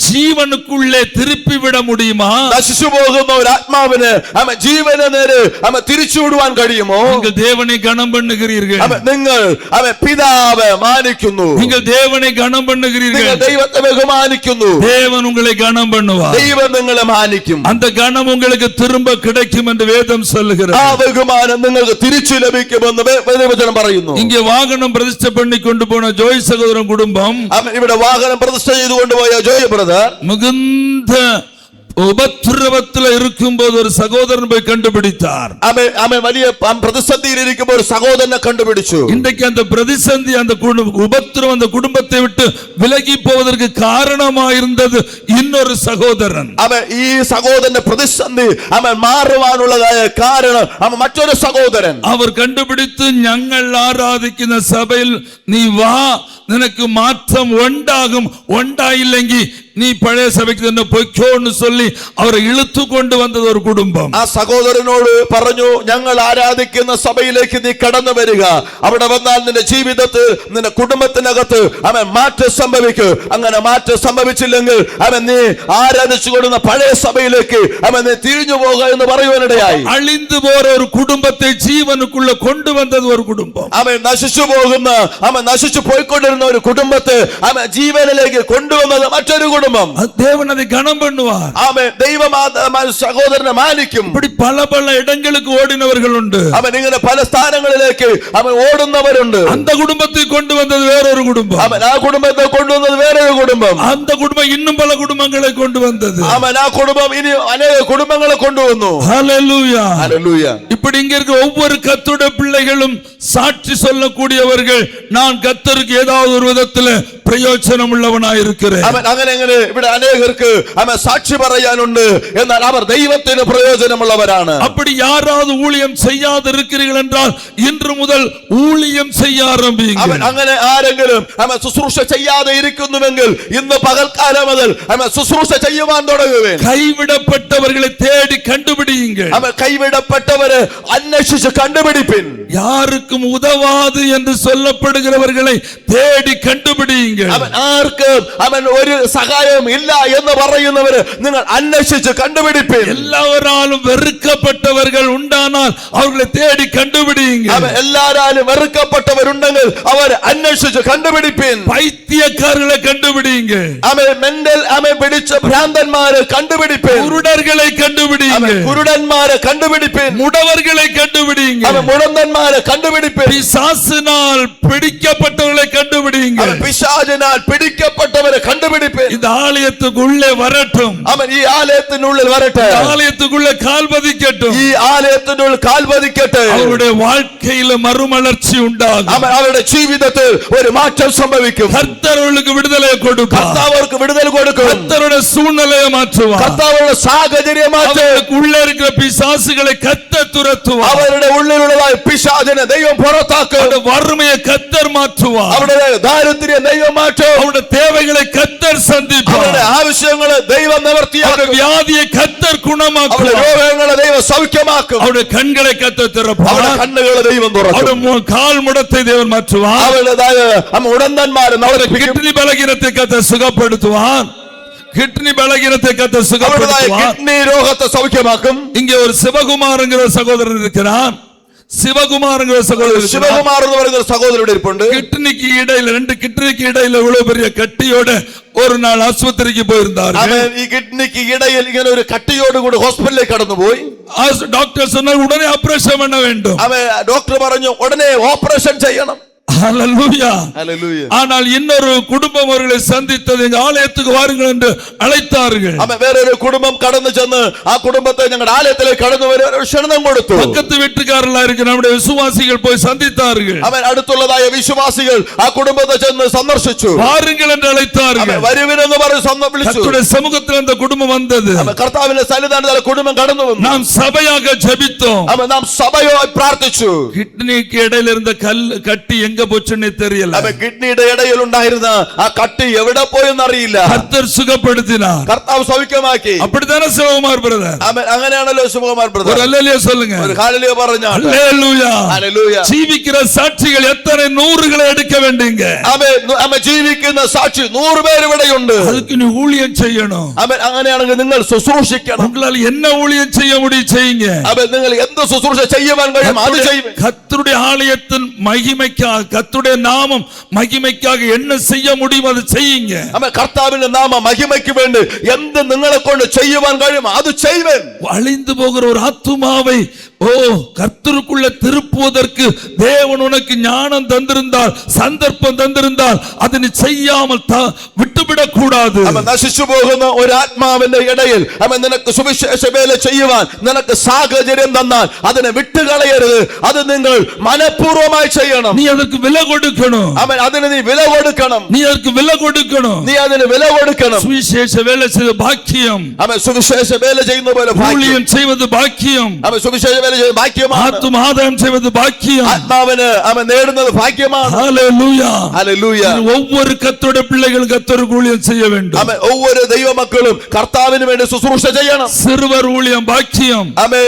ജീവനുക്കുള്ളേ തിരുപ്പി വിട முடியுமா? നശിച്ചു പോകുന്ന ഒരു ആത്മാവിന് അവൻ ജീവന് നേരെ അവൻ തിരിച്ചുവിടുവാൻ കഴിയുമോ? നിങ്ങൾ ദേവനെ ഗണം பண்ணுகிறீர்கள். നിങ്ങൾ അവൻ പിതാവ് മാനിക്കുന്നു. നിങ്ങൾ ദേവനെ ഗണം பண்ணுகிறீர்கள். നിങ്ങൾ ദൈവത്തെ ബഹുമാനിക്കുന്നു. தேவன் உங்களை கனம் பண்ணுவார். ദൈവം നിങ്ങളെ മാനിക്കും. அந்த கனம் உங்களுக்கு திரும்ப கிடைக்கும் என்று வேதம் சொல்லுகிறது. ആ ബഹുമാനം നിങ്ങൾക്ക് തിരിച്ചു ലഭിക്കുമെന്ന് ദൈവവചനം പറയുന്നു. இங்கே வாகனம் பிரதிஷ்டை பண்ணி கொண்டு போன ஜோய் சகோதரன் குடும்பம் ഇവിടെ വാഹനം പ്രതിഷ്ഠ ചെയ്തു കൊണ്ടുപോയ ജോയ് ബ്രദർ மிகுந்த ഉപദ്രവത്തിൽ ഇരിക്കുമ്പോൾ ഒരു സഹോദരൻ പോയി കണ്ടുപിടിച്ചാർ. വലിയ പ്രതിസന്ധിയിൽ ഇരിക്കുമ്പോൾ ഒരു സഹോദരനെ കണ്ടുപിടിച്ചു. இன்றைக்கு அந்த பிரதிசந்தி அந்த உபத்திரம் அந்த குடும்பத்தை விட்டு விலகி போவதற்கு காரணமாயிருந்தது இன்னொரு சகோதரன். ഈ സഹോദരന്റെ പ്രതിസന്ധി മാറുവാനുള്ളതായ കാരണം മറ്റൊരു സഹോദരൻ. അവർ കണ്ടുപിടിച്ച് ഞങ്ങൾ ആരാധിക്കുന്ന സഭയിൽ നീ വാ, നിനക്ക് മാറ്റം ഉണ്ടാകും, ഉണ്ടായില്ലെങ്കിൽ നീ പഴയ സഭയ്ക്ക് തന്നെ പൊയ്ക്കോ എന്ന് ചൊല്ലി അവരെ ഇളുത്തു കൊണ്ടുവന്നത് ഒരു കുടുംബം. ആ സഹോദരനോട് പറഞ്ഞു, ഞങ്ങൾ ആരാധിക്കുന്ന സഭയിലേക്ക് നീ കടന്നു വരിക, അവിടെ വന്നാൽ നിന്റെ ജീവിതത്തിൽ നിന്റെ കുടുംബത്തിനകത്ത് അവൻ മാറ്റം സംഭവിക്കും. അങ്ങനെ മാറ്റം സംഭവിച്ചില്ലെങ്കിൽ അവൻ നീ ആരാധിച്ചു കൊടുക്കുന്ന പഴയ സഭയിലേക്ക് അവൻ നീ തിരിഞ്ഞു പോകുക എന്ന് പറയുവാനിടയായി. അழிந்து പോற ഒരു കുടുംബത്തെ ജീവനുക്കുള്ള കൊണ്ടുവന്നത് ഒരു കുടുംബം. അവൻ നശിച്ചു പോകുന്ന അവൻ നശിച്ചു പോയിക്കൊണ്ടിരുന്ന ഒരു കുടുംബത്തെ അവൻ ജീവനിലേക്ക് കൊണ്ടുവന്നത് മറ്റൊരു കുടുംബം. தேவன் அதை கனம் பண்ணுவார். അവൻ ദൈവം സഹോദരനെ മാനിക്കും. இப்படி பல இடங்களுக்கு ஓடினவர்கள் உண்டு. അവൻ ഇങ്ങനെ പല സ്ഥാനങ്ങളിലേക്ക് അവൻ ഓടുന്നവരുണ്ട്. அந்த குடும்பத்தை கொண்டு வந்தது வேறொரு குடும்பம். അവൻ ആ കുടുംബത്തെ കൊണ്ടുവന്നത് വേറൊരു കുടുംബം. அந்த குடும்பம் இன்னும் பல குடும்பங்களை கொண்டு வந்தது. അവൻ ആ കുടുംബം ഇനി അനേക കുടുംബങ്ങളെ കൊണ്ടുവന്നു. ஹல்லேலூயா. ഹല്ലേലൂയ. இப்படி இங்க இருக்க ஒவ்வொரு கர்த்தருடைய பிள்ளைகளும் சாட்சி சொல்லக்கூடியவர்கள். நான் கர்த்தருக்கு ஏதாவது ஒரு விதத்தில் പ്രയോജനമുള്ളവനായിരിக்கிறேன். അവൻ അങ്ങനെ ഇവിടെ അനേകർക്ക് അവൻ സാക്ഷി പറയാനുണ്ട്, എന്നാൽ അവർ ദൈവത്തിന് പ്രയോജനമുള്ളവരാണ്. அப்படி யாராவது ஊழியம் செய்யாது இருக்கிறீர்கள் என்றால் இன்று முதல் ஊழியம் செய்ய ஆரம்பியுங்கள். അവൻ അങ്ങനെ ആരെങ്കിലും അവൻ ശുശ്രൂഷ ചെയ്യാതെ ഇരിക്കുന്നുവെങ്കിൽ ഇന്ന് പകൽക്കാലം മുതൽ അവൻ ശുശ്രൂഷ ചെയ്യുവാൻ തുടങ്ങുവേൻ. கைவிடப்பட்டவர்களை தேடி கண்டுபிடியுங்கள். അവൻ കൈവിടപ്പെട്ടവരെ അന്വേഷിച്ച് കണ്ടുപിടിപ്പിൻ. யாருக்கும் உதவாது என்று சொல்லப்படுகிறவர்களை தேடி கண்டுபிடியுங்கள். അവൻ ആർക്കും അവൻ ഒരു സഹായം ഇല്ല എന്ന് പറയുന്നവരെ നിങ്ങൾ അന്വേഷിച്ച് കണ്ടുപിടിപ്പിൻ. எல்லாவராலும் வெறுக்கப்பட்டவர்கள் உண்டானால் அவர்களை தேடி கண்டுபிடியுங்கள். അവൻ എല്ലാവരും വെറുക്കപ്പെട്ടവരുണ്ടെങ്കിൽ അവരെ അന്വേഷിച്ച് കണ്ടുപിടിപ്പിൻ. பைத்தியக்காரர்களை கண்டுபிடியுங்கள். അവൻ മെന്റൽ അവൻ പിടിച്ച ഭ്രാന്തന്മാരെ കണ്ടുപിടിപ്പിൻ. குருடர்களை கண்டுபிடியுங்கள். കുരുടന്മാരെ കണ്ടുപിടിപ്പിൻ. முடவர்களை கண்டுபிடியுங்கள். അവൻ മുടന്തന്മാരെ കണ്ടുപിടിപ്പിൻ. பிசாசினால் பிடிக்கப்பட்டவர்களை கண்டுபிடியுங்கள். അവൻ പിശാചിനാൽ പിടിക്കപ്പെട്ടവരെ കണ്ടുപിടിപ്പിൻ. இந்த ஆலயத்துக்குள்ளே வரட்டும். അവൻ ഈ ആലയത്തിനുള്ളിൽ വരട്ടെ. இந்த ஆலயத்துக்குள்ளே கால் பதிக்கட்டும். ഈ ആലയത്തിനുള്ളിൽ കാൽ പതിക്കട്ടെ. அவருடைய வாழ்க்கையில மறுமலர்ச்சி உண்டாகும். അവൻ അവരുടെ ജീവിതത്തിൽ ഒരു മാറ്റം സംഭവിക്കും. கர்த்தர் அவர்களுக்கு விடுதலை கொடுப்பார். കർത്താവ് അവർക്ക് വിടുതൽ കൊടുക്കും. கர்த்தருடைய சூழ்நிலையை மாற்றுவார். കർത്താവരുടെ സാഹചര്യം മാറ്റും. அவருக்கு உள்ளே இருக்கிற பிசாசுகளை கர்த்தர் துரத்துவார். അവരുടെ ഉള്ളിലുള്ളതായ പിശാചിനെ ദൈവം പുറത്താക്കും. அவருடைய வறுமையை கர்த்தர் மாற்றுவார். അവരുടെ ദാരിദ്ര്യം ദൈവം മാറ്റും. அவருடைய தேவைகளை கர்த்தர் சந்திப்பார். അവരുടെ ആവശ്യങ്ങളെ ദൈവം அவருடைய നിവർത്തിയാക്കും. வியாதியை கர்த்தர் അവരുടെ குணமாக்குவார். രോഗങ്ങളെ ദൈവം സൗഖ്യമാക്കും. அவருடைய கண்களை கர்த்தர் അവരുടെ திறப்பார். കണ്ണുകളെ ദൈവം തുറക്കും. அவருடைய கால் முடத்தை தேவன் மாற்றுவார். അവരുടേതായ ഉടന്തന്മാരെ നവരപ്പിക്കും. கிட்னி பலகீனத்தை கர்த்தர் சுகப்படுத்துவார். கிட்னி பலகீனத்தை கர்த்தர் അവരുടേതായ சுகப்படுத்துவார். കിഡ്നി രോഗത്തെ സൗഖ്യമാക്കും. இங்கே ஒரு சிவகுமார்ங்கிற சகோதரன் இருக்கிறார். சிவகுமார்ங்கிற சகோதரன் இருக்கிறார். ശിവകുമാർ എന്ന് പറയുന്ന ഒരു സഹോദരയുടെ ഇരിപ്പുണ്ട്. கிட்னிக்கு இடையில ரெண்டு கிட்னிக்கு இடையில இவ்வளவு பெரிய கட்டியோட ஒரு நாள் ஆஸ்பத்திரிக்கு போயிருந்தார். അവൻ ഈ കിഡ്നിക്ക് ഇടയിൽ ഇങ്ങനെ ഒരു കട്ടിയോടുകൂടി ഹോസ്പിറ്റലിലേക്ക് കടന്നുപോയി. டாக்டர் சொன்னார் உடனே ஆபரேஷன் பண்ண வேண்டும். അവൻ ഡോക്ടർ പറഞ്ഞു ഉടനെ ഓപ്പറേഷൻ ചെയ്യണം. ஹல்லேலூயா. ഹല്ലേലൂയ. ஆனால் இன்னொரு குடும்பம் அவர்களை சந்தித்தது, எங்க ஆலயத்துக்கு வாருங்கள் என்று அழைத்தார்கள். അവൻ വേറൊരു കുടുംബം കടന്നു ചെന്ന് ആ കുടുംബത്തെ ഞങ്ങളുടെ ആലയത്തിലേക്ക് കടന്നു വരാൻ ഒരു ക്ഷണം കൊടുത്തു. பக்கத்து வீட்டுக்காரர்களா இருக்கிற நம்முடைய விசுவாசிகள் போய் சந்தித்தார்கள். അവൻ അടുത്തുള്ളതായ വിശ്വാസികൾ ആ കുടുംബത്തെ ചെന്ന് സന്ദർശിച്ചു. வாருங்கள் என்று அழைத்தார்கள். വരുവിനെന്ന് പറഞ്ഞ് വിളിച്ചു. கர்த்தருடைய சமூகத்தில் அந்த குடும்பம் வந்தது. അവൻ കർത്താവിന്റെ സന്നിധാനത്തിൽ കുടുംബം കടന്നു വന്നു. நாம் சபையாக ஜெபித்தோம். അവൻ നാം സഭയായി പ്രാർത്ഥിച്ചു. கிட்னிக்கு இடையில இருந்த கட்டி எங்க போச்சுன்னு தெரியல. അവൻ കിഡ്നിയുടെ ഇടയിൽ ഉണ്ടായിരുന്ന ആ കട്ടി എവിടെ പോയെന്ന് അറിയില്ല. கர்த்தர் சுகப்படுத்தினார். കർത്താവ് സൗഖ്യമാക്കി. அப்படித்தானே சிவகுமார் பிரதர்? അവൻ അങ്ങനെയാണല്ലോ ശിവകുമാർ ஒரு ബ്രദർ. அல்லேலூயா சொல்லுங்க. ഒരു ഹല്ലേലൂയ പറഞ്ഞാൽ அல்லேலூயா. ഹല്ലേലൂയ. ஜீவிக்கிற சாட்சிகள் எத்தனை நூறுகளை எடுக்க வேண்டிங்க. അവൻ ജീവിക്കുന്ന സാക്ഷി 100 പേര് ഇവിടെയുണ്ട്. அதுக்கு நீ ஊழியம் செய்யணும். അവൻ അങ്ങനെയാണെങ്കിൽ നിങ്ങൾ ശുശ്രൂഷിക്കണം. உங்களால் என்ன ஊழியம் செய்ய முடியும் செய்யுங்க. അവൻ നിങ്ങൾ എന്ത് ശുശ്രൂഷ ചെയ്യുവാൻ കഴിയും അത് ചെയ്യും. கர்த்தருடைய ஆலயத்தின் மகிமைக்காக, கர்த்தருடைய நாமம் மகிமைக்காக என்ன செய்ய முடியும் அது செய்யுங்க. അവൻ കർത്താവിന്റെ നാമ മഹിമയ്ക്ക് വേണ്ടി എന്ത് നിങ്ങളെ കൊണ്ട് ചെയ്യുവാൻ കഴിയും അത് ചെയ്യുവൻ. அழிந்து போகிற ஒரு ஆத்துமாவை கர்த்தருக்குள்ள திருப்புவதற்கு தேவன் உனக்கு ஞானம் தந்திருந்தால், சந்தர்ப்பம் தந்திருந்தால் அதை நீ செய்யாமல் விட்டுவிடக் கூடாது. അവൻ നശിച്ചു പോകുന്ന ഒരു ആത്മാവിന്റെ ഇടയിൽ അവൻ നിനക്ക് സുവിശേഷ വേല ചെയ്യുവാൻ നിനക്ക് സാഹചര്യം തന്നാൽ അതിനെ വിട്ടുകളയരുത്. അത് നിങ്ങൾ മനഃപൂർവ്വമായി ചെയ്യണം. നീ அதற்கு விலை கொடுக்கணும். അവൻ അതിന് നീ വില കൊടുക്കണം. நீ அதற்கு விலை கொடுக்கணும். നീ അതിന് വില കൊടുക്കണം. சுவிசேஷ வேலை செய்வது பாக்கியம். അവൻ സുവിശേഷ വേല ചെയ്യുന്ന പോലെ ஊழியம் செய்வது பாக்கியம். അവൻ സുവിശേഷ വേല ചെയ്യുന്നത് ഭാഗ്യമാണ്. ஆத்தும ஆதாயம் செய்வது பாக்கியம். ആത്മാവിന് അവൻ നേടുന്നത് ഭാഗ്യമാണ്. ஹல்லேலூயா. ഹല്ലേലൂയ. ஒவ்வொரு கர்த்தருடைய பிள்ளைகள் கர்த்தருக்கு ஊழியம் செய்ய வேண்டும். അവൻ ഒവ്വൊരു ദൈവമക്കളും കർത്താവിന് വേണ്ടി ശുശ്രൂഷ ചെയ്യണം. சிறுவர் ஊழியம் பாக்கியம். അവൻ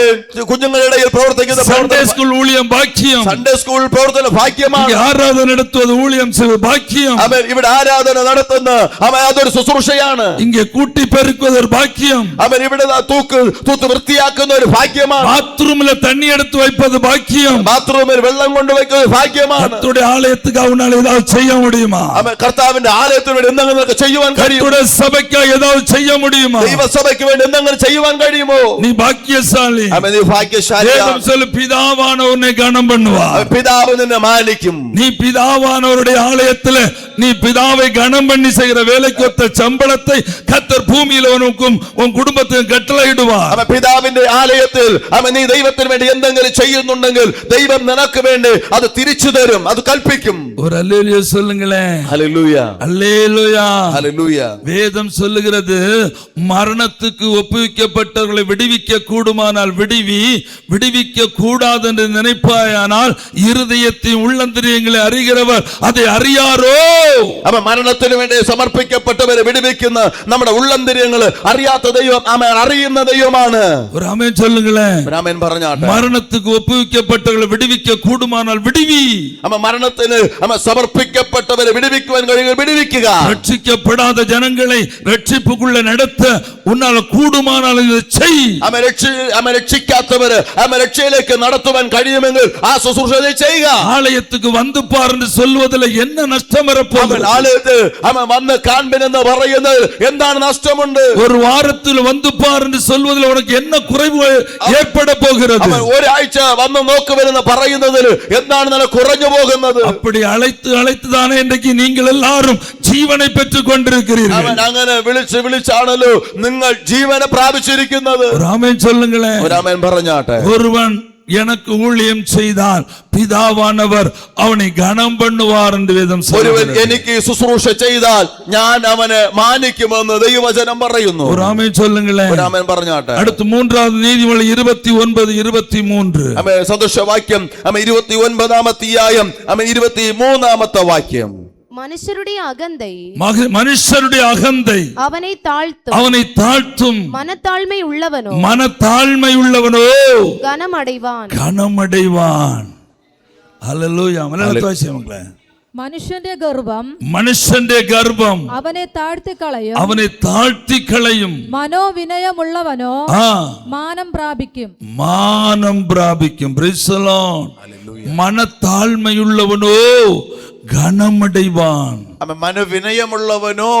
കുഞ്ഞുങ്ങളുടെ ഇടയിൽ പ്രവർത്തിക്കുന്ന சண்டே ஸ்கூல் ஊழியம் பாக்கியம். സൺഡേ സ്കൂൾ പ്രവർത്തനം ഭാഗ്യമാണ്. இங்கே ஆராதனை நடத்துவது ஊழியம் செய்வது பாக்கியம். അവൻ ഇവിടെ ആരാധന നടത്തുന്ന അവൻ അതൊരു ശുശ്രൂഷയാണ്. இங்கே கூட்டி பெருக்குவது ஒரு பாக்கியம். അവൻ ഇവിടെ തൂത്ത് വൃത്തിയാക്കുന്ന ഒരു ഭാഗ്യമാണ്. பாத்ரூம்ல தண்ணி எடுத்து வைப்பது பாக்கியம். ബാത്റൂമിൽ വെള്ളം കൊണ്ടുവയ്ക്കുന്നത് ഭാഗ്യമാണ്. கர்த்தருடைய ஆலயத்துக்கு அவனால ஏதாவது செய்ய முடியுமா? അവൻ കർത്താവിന്റെ ആലയത്തിന് വേണ്ടി എന്തെങ്കിലും ചെയ്യുവാൻ കഴിയും. கர்த்தருடைய சபைக்கு ஏதாவது செய்ய முடியுமா? ദൈവസഭയ്ക്ക് വേണ്ടി എന്തെങ്കിലും ചെയ്യുവാൻ കഴിയുമോ? நீ பாக்கியசாலி. അവൻ നീ ഭാഗ്യശാലിയാണ്. வேதம் சொல்லு பிதாவானவனை கனம் பண்ணுவார். പിതാവ് നിന്നെ മാനിക്കും. நீ பிதாவானவருடைய ஆலயத்துல நீ பிதாவை கனம் பண்ணி செய்கிற வேலைக்கு ஒத்த சம்பளத்தை கர்த்தர் பூமியில உனக்கும் உன் குடும்பத்துக்கும் கட்டளையிடுவார். അവൻ പിതാവിന്റെ ആലയത്തിൽ അവൻ നീ ദൈവത്തിന് വേണ്ടി എന്തെങ്കിലും ചെയ്യുന്നുണ്ടെങ്കിൽ ദൈവം നിനക്ക് വേണ്ടി അത് തിരിച്ചു തരും, അത് കൽപ്പിക്കും. ஒரு அல்லேலூயா சொல்லுங்களேன். ஹalleluya, அல்லேலூயா. ஹalleluya. வேதம் சொல்லுகிறது, மரணத்துக்கு ஒப்புவிக்கப்பட்டவர்களை விடுவிக்க கூடுமானால் விடுவி, விடுவிக்க கூடாது என்று நினைப்பாயானால் இருதயத்தின் உள்ளந்திரியங்களை அறிகிறவர் அதை அறியாரோ. അവൻ മരണത്തിന് വേണ്ടി സമർപ്പിക്കപ്പെട്ടവരെ വിടുവിക്കുന്ന നമ്മുടെ ഉള്ളന്തിര്യങ്ങൾ അറിയാത്ത ദൈവം അവൻ അറിയുന്ന ദൈവമാണ്. ஒரு ஆமென் சொல்லுங்களேன். ആമേൻ പറഞ്ഞാട്ടെ. மரணத்துக்கு ஒப்புவிக்கப்பட்டவர்களை விடுவிக்க கூடுமானால் விடுவி. അവൻ മരണത്തിന് അവൻ സമർപ്പിക്കപ്പെട്ടവരെ വിടുവിക്കുവാൻ കഴിയുമെങ്കിൽ വിടുവിക്കുക. ரட்சிக்கப்படாத ஜனங்களை ரட்சிப்புக்குள்ள நடத்த உன்னால் கூடுமானால் இதை செய். അവൻ രക്ഷിക്കാത്തവര് അവൻ രക്ഷയിലേക്ക് നടത്തുവാൻ കഴിയുമെങ്കിൽ ആ ശുശ്രൂഷ ചെയ്യുക. ஆலயத்துக்கு வந்து பார் என்று சொல்வதில் என்ன நஷ்டம் வரப்போகுது? അവൻ ആലയത്തിൽ അവൻ വന്ന് കാൺമെന്ന് പറയുന്നത് എന്താണ് നഷ്ടമുണ്ട്? ஒரு வாரத்தில் வந்து பார் என்று சொல்வதில் உனக்கு என்ன குறைவு ஏற்பட போகிறது? അവൻ ഒരാഴ്ച വന്ന് നോക്കുവെന്ന് പറയുന്നതിൽ എന്താണ് നിനക്ക് കുറഞ്ഞു പോകുന്നത്? அப்படி அழைத்து தானே இன்றைக்கு நீங்கள் எல்லாரும் ஜீவனை பெற்றுக் கொண்டிருக்கிறீர்கள். അവൻ അങ്ങനെ വിളിച്ചാണല്ലോ നിങ്ങൾ ജീവനെ പ്രാപിച്ചിരിക്കുന്നത്. ஒரு ஆமென் சொல்லுங்களேன். ഒരു ആമേൻ പറഞ്ഞാട്ടെ. ஒருவன் எனக்கு ஊழியம் செய்தால் പിതാവാനവർ അവനെ ഗണം பண்ணுவார் என்று വേദം ഒരുവൻ എനിക്ക് ശുശ്രൂഷ ചെയ്താൽ ഞാൻ അവനെ മാനിക്കുമെന്ന് ദൈവവചനം പറയുന്നു. ഒരു ആമേൻ சொல்லுங்களேன். ഒരു ആമേൻ പറഞ്ഞാട്ടെ. അടുത്ത മൂന്നാമത്തെ നീതിമൊഴി 29:23. ആമേൻ. സദൃശവാക്യം ആമേൻ 29-ാമത്തെ അധ്യായം ആമേൻ 23-ാമത്തെ വാക്യം. மனுஷருடைய அகந்தை மனுஷருடைய அகந்தை அவனை தாழ்த்தும் மனத்தாழ்மை உள்ளவனோ கனமடைவான். ஹல்லேலூயா. மலையாளத்தில் வாசிங்களே. മനുഷ്യന്റെ ഗർഭം അവനെ താഴ്ത്തി കളയും. മനോവിനയമുള്ളവനോ മാനം പ്രാപിക്കും. Praise the Lord. மனத்தாழ்மையுள்ளவனோ கனமடைவான். അവൻ മനോവിനയമുള്ളവനോ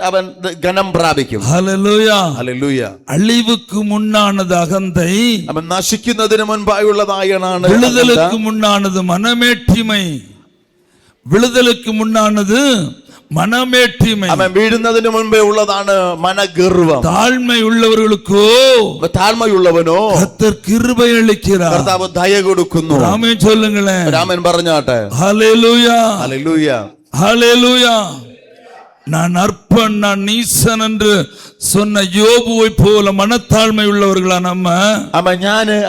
അവൻ ഘനം പ്രാപിക്കും. ഹല്ലേലൂയ. ഹല്ലേലൂയ. അழிவுக்கு முன்னானது அகந்தை, അവൻ നശിക്കുന്നതിന് മുൻപായുള്ളതായാണ് விழுதலுக்கு முன்னானது மனமேட்டிமை. விழுதலுக்கு முன்னானது மனமேட்டிமை. അവൻ വീഴുന്നതിന് മുൻപേ ഉള്ളതാണ് മനഗർവം. தாழ்மை உள்ளவர்களுக்கோ താഴ്മയുള്ളവനോ கர்த்தர் கிருபை அளிக்கிறார். കർത്താവ് ദയ കൊടുക്കുന്നു. ஆமென் சொல்லுங்களேன். ആമേൻ പറഞ്ഞാട്ടെ. ஹல்லேலூயா. ഹല്ലേലൂയ. ஹல்லேலூயா. நான் அற்பன் நான் நீசன் என்று சொன்ன யோபுவை போல மனத்தாழ்மை உள்ளவர்களா நம்ம?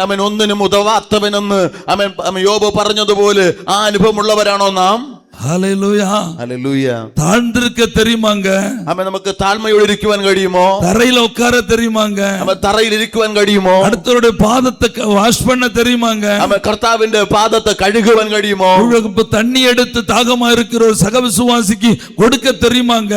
അവൻ ഒന്നിനും ഉതവാത്തവനെന്ന് യോബ് പറഞ്ഞതുപോലെ ആ അനുഭവമുള്ളവരാണോ നാം? ஹல்லேலூயா. ஹல்லேலூயா. தாழ்ந்திருக்க தெரியுமாங்க? നമുക്ക് താഴ്മയോടെ ഇരിക്കുവാൻ കഴിയുമോ? தரையில உட்கார தெரியுமாங்க? തറയിൽ ഇരിക്കുവാൻ കഴിയുമോ? அடுத்தவருடைய பாதத்தை வாஷ் பண்ண தெரியுமாங்க? കർത്താവിന്റെ പാദത്തെ കഴുകുവാൻ കഴിയുമോ? தண்ணி எடுத்து தாகமா இருக்கிற ஒரு சக விசுவாசிக்கு கொடுக்க தெரியுமாங்க?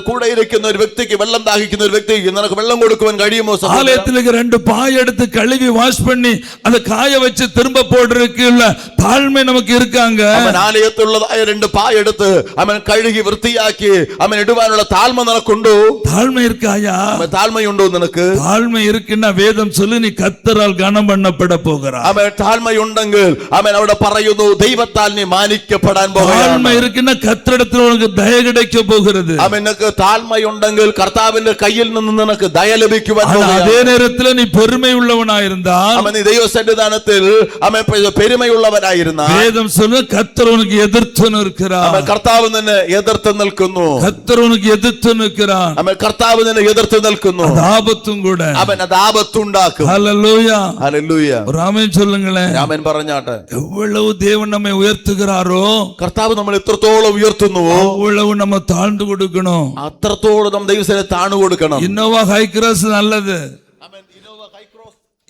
കൂടെ ഇരിക്കുന്ന ഒരു വ്യക്തിക്ക് വെള്ളം ദാഹിക്കുന്ന ഒരു വ്യക്തിക്ക് നിനക്ക് വെള്ളം കൊടുക്കുവാൻ കഴിയുമോ? ஆலயத்திற்கு 2 பாய் எடுத்து கழுவி வாஷ் பண்ணி அதை காய வச்சு திரும்ப போடுறதுக்குள்ள தாழ்மை நமக்கு இருக்காங்க. ആലയത്തിൽ 2 പായ എടുത്ത് അവൻ കഴുകി വൃത്തിയാക്കി അവൻ ഇടുവാനുള്ള താഴ്മ നിനക്കുണ്ടോ? താഴ്മ இருக்காயா? താഴ്മയുണ്ടോ നിനക്ക്? താഴ്മ இருக்குன்னா வேதம் சொல்லு, நீ கர்த்தரால் கனம் பண்ணப்பட போகிறாய். അവൻ താഴ്മയുണ്ടെങ്കിൽ അവൻ അവിടെ പറയുന്നു ദൈവത്താൽ നീ മാനിക്കപ്പെടാൻ പോകുകയാണ്. താഴ്മ இருக்குன்னா കർത്തരിடത്തിൽ உனக்கு ദയ கிடைக்க പോകുகிறது. അവനക്ക് താഴ്മയുണ്ടെങ്കിൽ കർത്താവിന്റെ കയ്യിൽ നിന്ന് നിനക്ക് ദയ ലഭിക്കുവാൻ പോകുകയാണ്. അതേ നേരത്തിൽ നീ പെരുമയുള്ളവനായിരുന്നാൽ അവൻ നീ ദൈവസന്നിധാനത്തിൽ അവൻ പെരുമയുള്ളവനായിരുന്നാൽ വേദം சொல்லு കർത്തർ உனக்கு എതിർത്ത് നിൽக்கிறார். അവൻ കർത്താവ് നിന്നെ എതിർത്ത് നിൽക്കുന്നു. കർത്തർ ഉനക്ക് എതിർത്ത് നിൽக்கிறார். അവൻ കർത്താവ് നിന്നെ എതിർത്ത് നിൽക്കുന്നു. അത് ആപത്തും കൂടെ. അവൻ അത് ആപത്തുണ്ടാക്കും. ഹല്ലേലൂയ. ഹല്ലേലൂയ. ഒരു ആമേൻ சொல்லுங்களேன். ആമേൻ പറഞ്ഞാട്ടെ. എவ்வளவு தேவன் நம்மை உயர்த்துகிறாரோ, കർത്താവ് നമ്മൾ എത്രത്തോളം ഉയർത്തുന്നുവോ അவ்வளவு நம்ம താഴ്ന്നു കൊടുക്കണം. അത്രത്തോളം നാം ദൈവസന്നിധിയിൽ താണു കൊടുക്കണം. ഇന്നോവ ഹൈക്രാസ് നല്ലത്.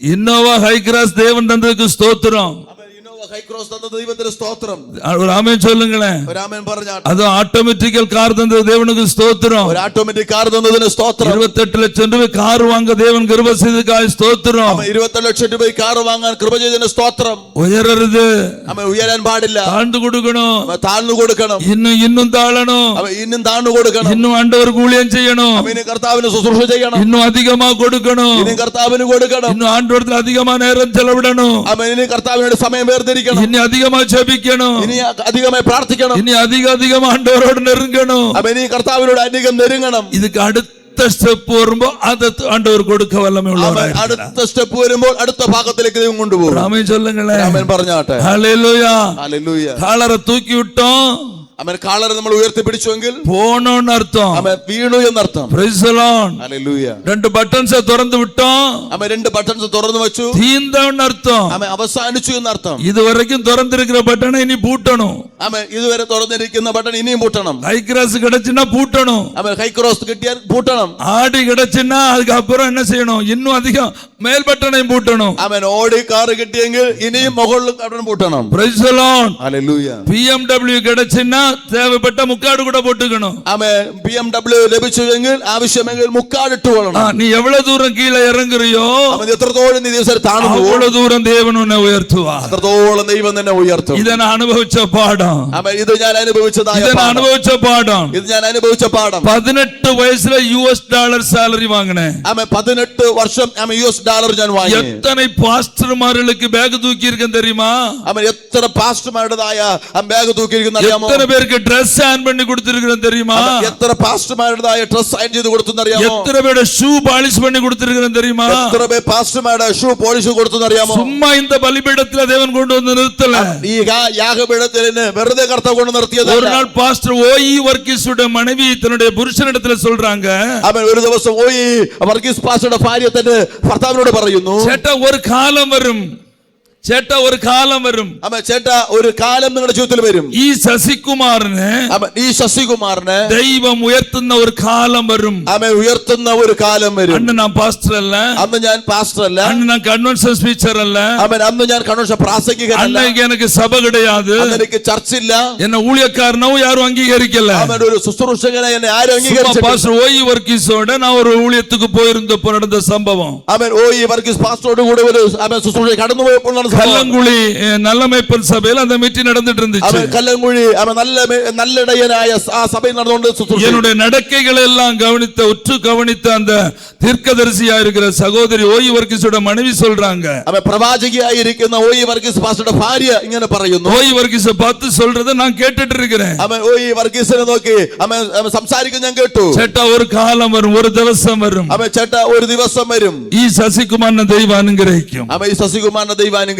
ഇന്നോവ ഹൈക്രാസ് ദേവൻ തന്നതിற்கு സ്തോത്രം. ஒரு ஆமென் சொல்லுங்களேன். அது ஆட்டோமேட்டிக்கல் கார் தந்தது தேவனுக்கு ஸ்தோத்திரம். ஒரு ஆட்டோமேட்டிக் கார் தந்ததுக்கு ஸ்தோத்திரம். 28 லட்சம் ரூபாய் கார் வாங்க தேவன் கிருபை செய்ததற்காக ஸ்தோத்திரம். 28 ലക്ഷം രൂപ കാർ വാങ്ങാൻ കൃപ ചെയ്തതിന് സ്തോത്രം. ഉയരരുത്. ഉയരാൻ പാടില്ല. താഴ്ന്നു കൊടുക്കണം. താഴ്ന്നു കൊടുക്കണം. ഇന്നും താഴണം. ഇന്നും താഴ്ന്നു കൊടുക്കണം. ഇന്നും ആണ്ടവർക്ക് ഊഴിയം ചെയ്യണം. ഇനി കർത്താവിന് ശുശ്രൂഷ ചെയ്യണം. ഇന്നും അധികമാ കൊടുക്കണം. ഇനി കർത്താവിന് കൊടുക്കണം. ഇന്നും ആണ്ടവർക്ക് അധികമാ നേരം ചെലവിടണം. ഇനി കർത്താവിനോട് സമയം വേർതിരിക്കണം. ഇനി അധികമായി ജപിക്കണം. ഇനി അധികമായി പ്രാർത്ഥിക്കണം. ഇനി അധികം ആണ്ടവരോട് നെരുങ്ങണം. ഇനി കർത്താവിനോട് അധികം നെരുങ്ങണം. இதுக்கு அடுத்த അടുത്ത സ്റ്റെപ്പ് വരുമ്പോ അത് ആണ്ടവർ കൊടുക്ക വല്ലമേ അവൻ അടുത്ത സ്റ്റെപ്പ് വരുമ്പോൾ അടുത്ത ഭാഗത്തിലേക്ക് ദൈവം കൊണ്ടുപോകും. ആമേൻ ചൊല്ലുங்களே. ആമേൻ പറഞ്ഞാട്ടെ. ഹല്ലേലൂയ. ഹല്ലേലൂയ. കാളറെ തൂക്കി വിട്ടോം, അവൻ കാളറെ നമ്മൾ ഉയർത്തി പിടിച്ചുവെങ്കിൽ പോണോന്ന് അർത്ഥം, അവൻ വീണു എന്നർത്ഥം. Price the lord. ഹല്ലേലൂയ. രണ്ട് ബട്ടൺസ് തുറന്നു വിട്ടോം, അവൻ രണ്ട് ബട്ടൺസ് തുറന്നു വെച്ചു, തീന്തോന്ന് അർത്ഥം, അവൻ അവസാനിച്ചു എന്നർത്ഥം. ഇതുവரைக்கும் திறந்திருக்கிற பட்டனை இனி பூட்டணும். അവൻ ഇതുവരെ തുറന്നിരിക്കുന്ന ബട്ടൺ ഇനിയും പൂട്ടണം. ஹைக்ராஸ் கிடைச்சுன்னா பூட்டணும். അവൻ ഹൈക്രോസ് കിട്ടിയാൽ പൂട്ടണം. ஆடி கிடைச்சுன்னா அதுக்கு அப்புறம் என்ன செய்யணும், இன்னும் அதிகம் மேல் பட்டனையும் பூட்டணும். അവൻ ഓടി കാറ് കിട്ടിയെങ്കിൽ ഇനിയും മുകളിൽ ബട്ടൺ പൂട്ടണം. Praise the lord. Hallelujah. BMW கிடைச்சுன்னா தேவைப்பட்ட முக்காடு கூட போட்டுக்கணும். അവൻ BMW ലഭിച്ചുവെങ്കിൽ ആവശ്യമെങ്കിൽ മുക്കാടിട്ട് കൊള്ളണം. நீ எவ்வளவு தூரம் கீழே இறங்குறியோ അവൻ എത്രത്തോളം നീ ദിവസം താണു அவ்வளவு தூரம் தேவன் உன்னை உயர்த்துவார். അത്രത്തോളം ദൈവം തന്നെ ഉയർത്തും. இதை நான் அனுபவிச்ச பாடம். അവൻ ഇത് ഞാൻ അനുഭവിച്ചതായ இதை நான் പാഠം. அனுபவிச்ச பாடம். ഇത് ഞാൻ അനുഭവിച്ച പാഠം. 18 വയസ്സിലെ $US സാലറി വാങ്ങണേ. അവൻ 18 വർഷം അവൻ $US ഞാൻ വാങ്ങി. எத்தனை பாஸ்டர்மார்களுக்கு பேக் தூக்கி இருக்கேன் தெரியுமா? അവൻ എത്ര പാസ്റ്റർമാരുടേതായ ബാഗ് തൂക്കിയിരിക്കുന്ന അറിയാമോ? எத்தனை பேருக்கு Dress ஹேண்ட் பண்ணி கொடுத்திருக்கிறேன் தெரியுமா? എത്ര പാസ്റ്റർമാരുടേതായ ഡ്രസ് സൈൻ ചെയ്ത് കൊടുത്തു അറിയാമോ? எத்தனை பேരുടെ ஷூ பாலிஷ் பண்ணி கொடுத்திருக்கிறேன் தெரியுமா? എത്ര പേർ പാസ്റ്റർമാരുടെ ഷൂ പോളിഷ് കൊടുത്തു അറിയാമോ? சும்மா இந்த பலிபீடத்துல தேவன் கொண்டு வந்து நிறுத்தல. ഈ യാഗപീഠത്തിന് വെറുതെ കർത്താവ് കൊണ്ട് നിർത്തിയത്. ஒரு நாள் பாஸ்டர் ஓஇ வர்கீஸோட மனைவி தன்னுடைய புருஷனிடத்துல சொல்றாங்க, അവൻ ഒരു ദിവസം പോയി വർഗീസ് പാസ്റ്ററുടെ ഭാര്യ തന്റെ ഭർത്താവിനോട് പറയുന്നു, ചേട്ടാ ഒരു കാലം വരും, ചേട്ടാ ഒരു കാലം വരും, ചേട്ടാ ഒരു കാലം നിങ്ങളുടെ ജീവിതത്തിൽ വരും. ഈ ശശികുമാറിന് ദൈവം ഉയർത്തുന്ന ഒരു കാലം വരും. ഉയർത്തുന്ന ഒരു കാലം വരും. അന്ന് ഞാൻ പാസ്റ്റർ അല്ല, അന്ന് ഞാൻ പാസ്റ്റർ അല്ല, അന്ന് ഞാൻ കൺവെൻഷൻ സ്പീച്ചർ അല്ല, അന്ന് ഞാൻ കൺവെൻഷൻ പ്രാസംഗികനല്ല, അന്ന് എനിക്ക് സഭ കിടയാതെ, എനിക്ക് ചർച്ചില്ല, എന്നെ ഊഴിയക്കാരനോ യാരും അംഗീകരിക്കല്ല. അവൻ ഒരു ശുശ്രൂഷകനെ എന്നെ ആരും അംഗീകരിച്ചില്ല. പാസ്റ്റർ ഓഇ വർഗീസോட நான் ஒரு ஊழியத்துக்கு போயிருந்தப்போ நடந்த சம்பவம். അവൻ ഓഇ വർഗീസ് പാസ്റ്ററോട് കൂടെ ഒരു ശുശ്രൂഷ കടന്നു പോയപ്പോൾ கல்லங்குழி நல்ல மேய்ப்பன் சபையில் அந்த மீட்டிங் நடந்துட்டு இருந்துச்சு. கல்லங்குழி அவன் நல்லடையனாய சபை நடந்துட்டு என்னுடைய நடக்கைகளை எல்லாம் உற்று கவனித்த அந்த தீர்க்கதரிசியா இருக்கிற சகோதரி ஓஇ വർഗീസோட மனைவி சொல்றாங்க, அவன் பிரவாചകിയായി ഇരിക്കുന്ന ഓഇ വർഗീസ് പാസ്റ്ററുടെ ഭാര്യ ഇങ്ങനെ പറയുന്നു, ஓஇ വർഗീസ് பார்த்து சொல்றதை நான் கேட்டுட்டு இருக்கிறேன். അവൻ ഓഇ വർഗീസിനെ നോക്കി അവൻ സംസാരിക്കുന്നത് ഞാൻ കേട്ടു. ചേട്ടാ ഒരു കാലം വരും, ഒരു ദിവസം വരും, അവൻ ചേട്ടാ ഒരു ദിവസം വരും, ഈ ശശികുമാറിനെ ദൈവം അനുഗ്രഹിക്കും, അവൻ ഈ ശശികുമാറിനെ ദൈവം അനുഗ്രഹിക്കും.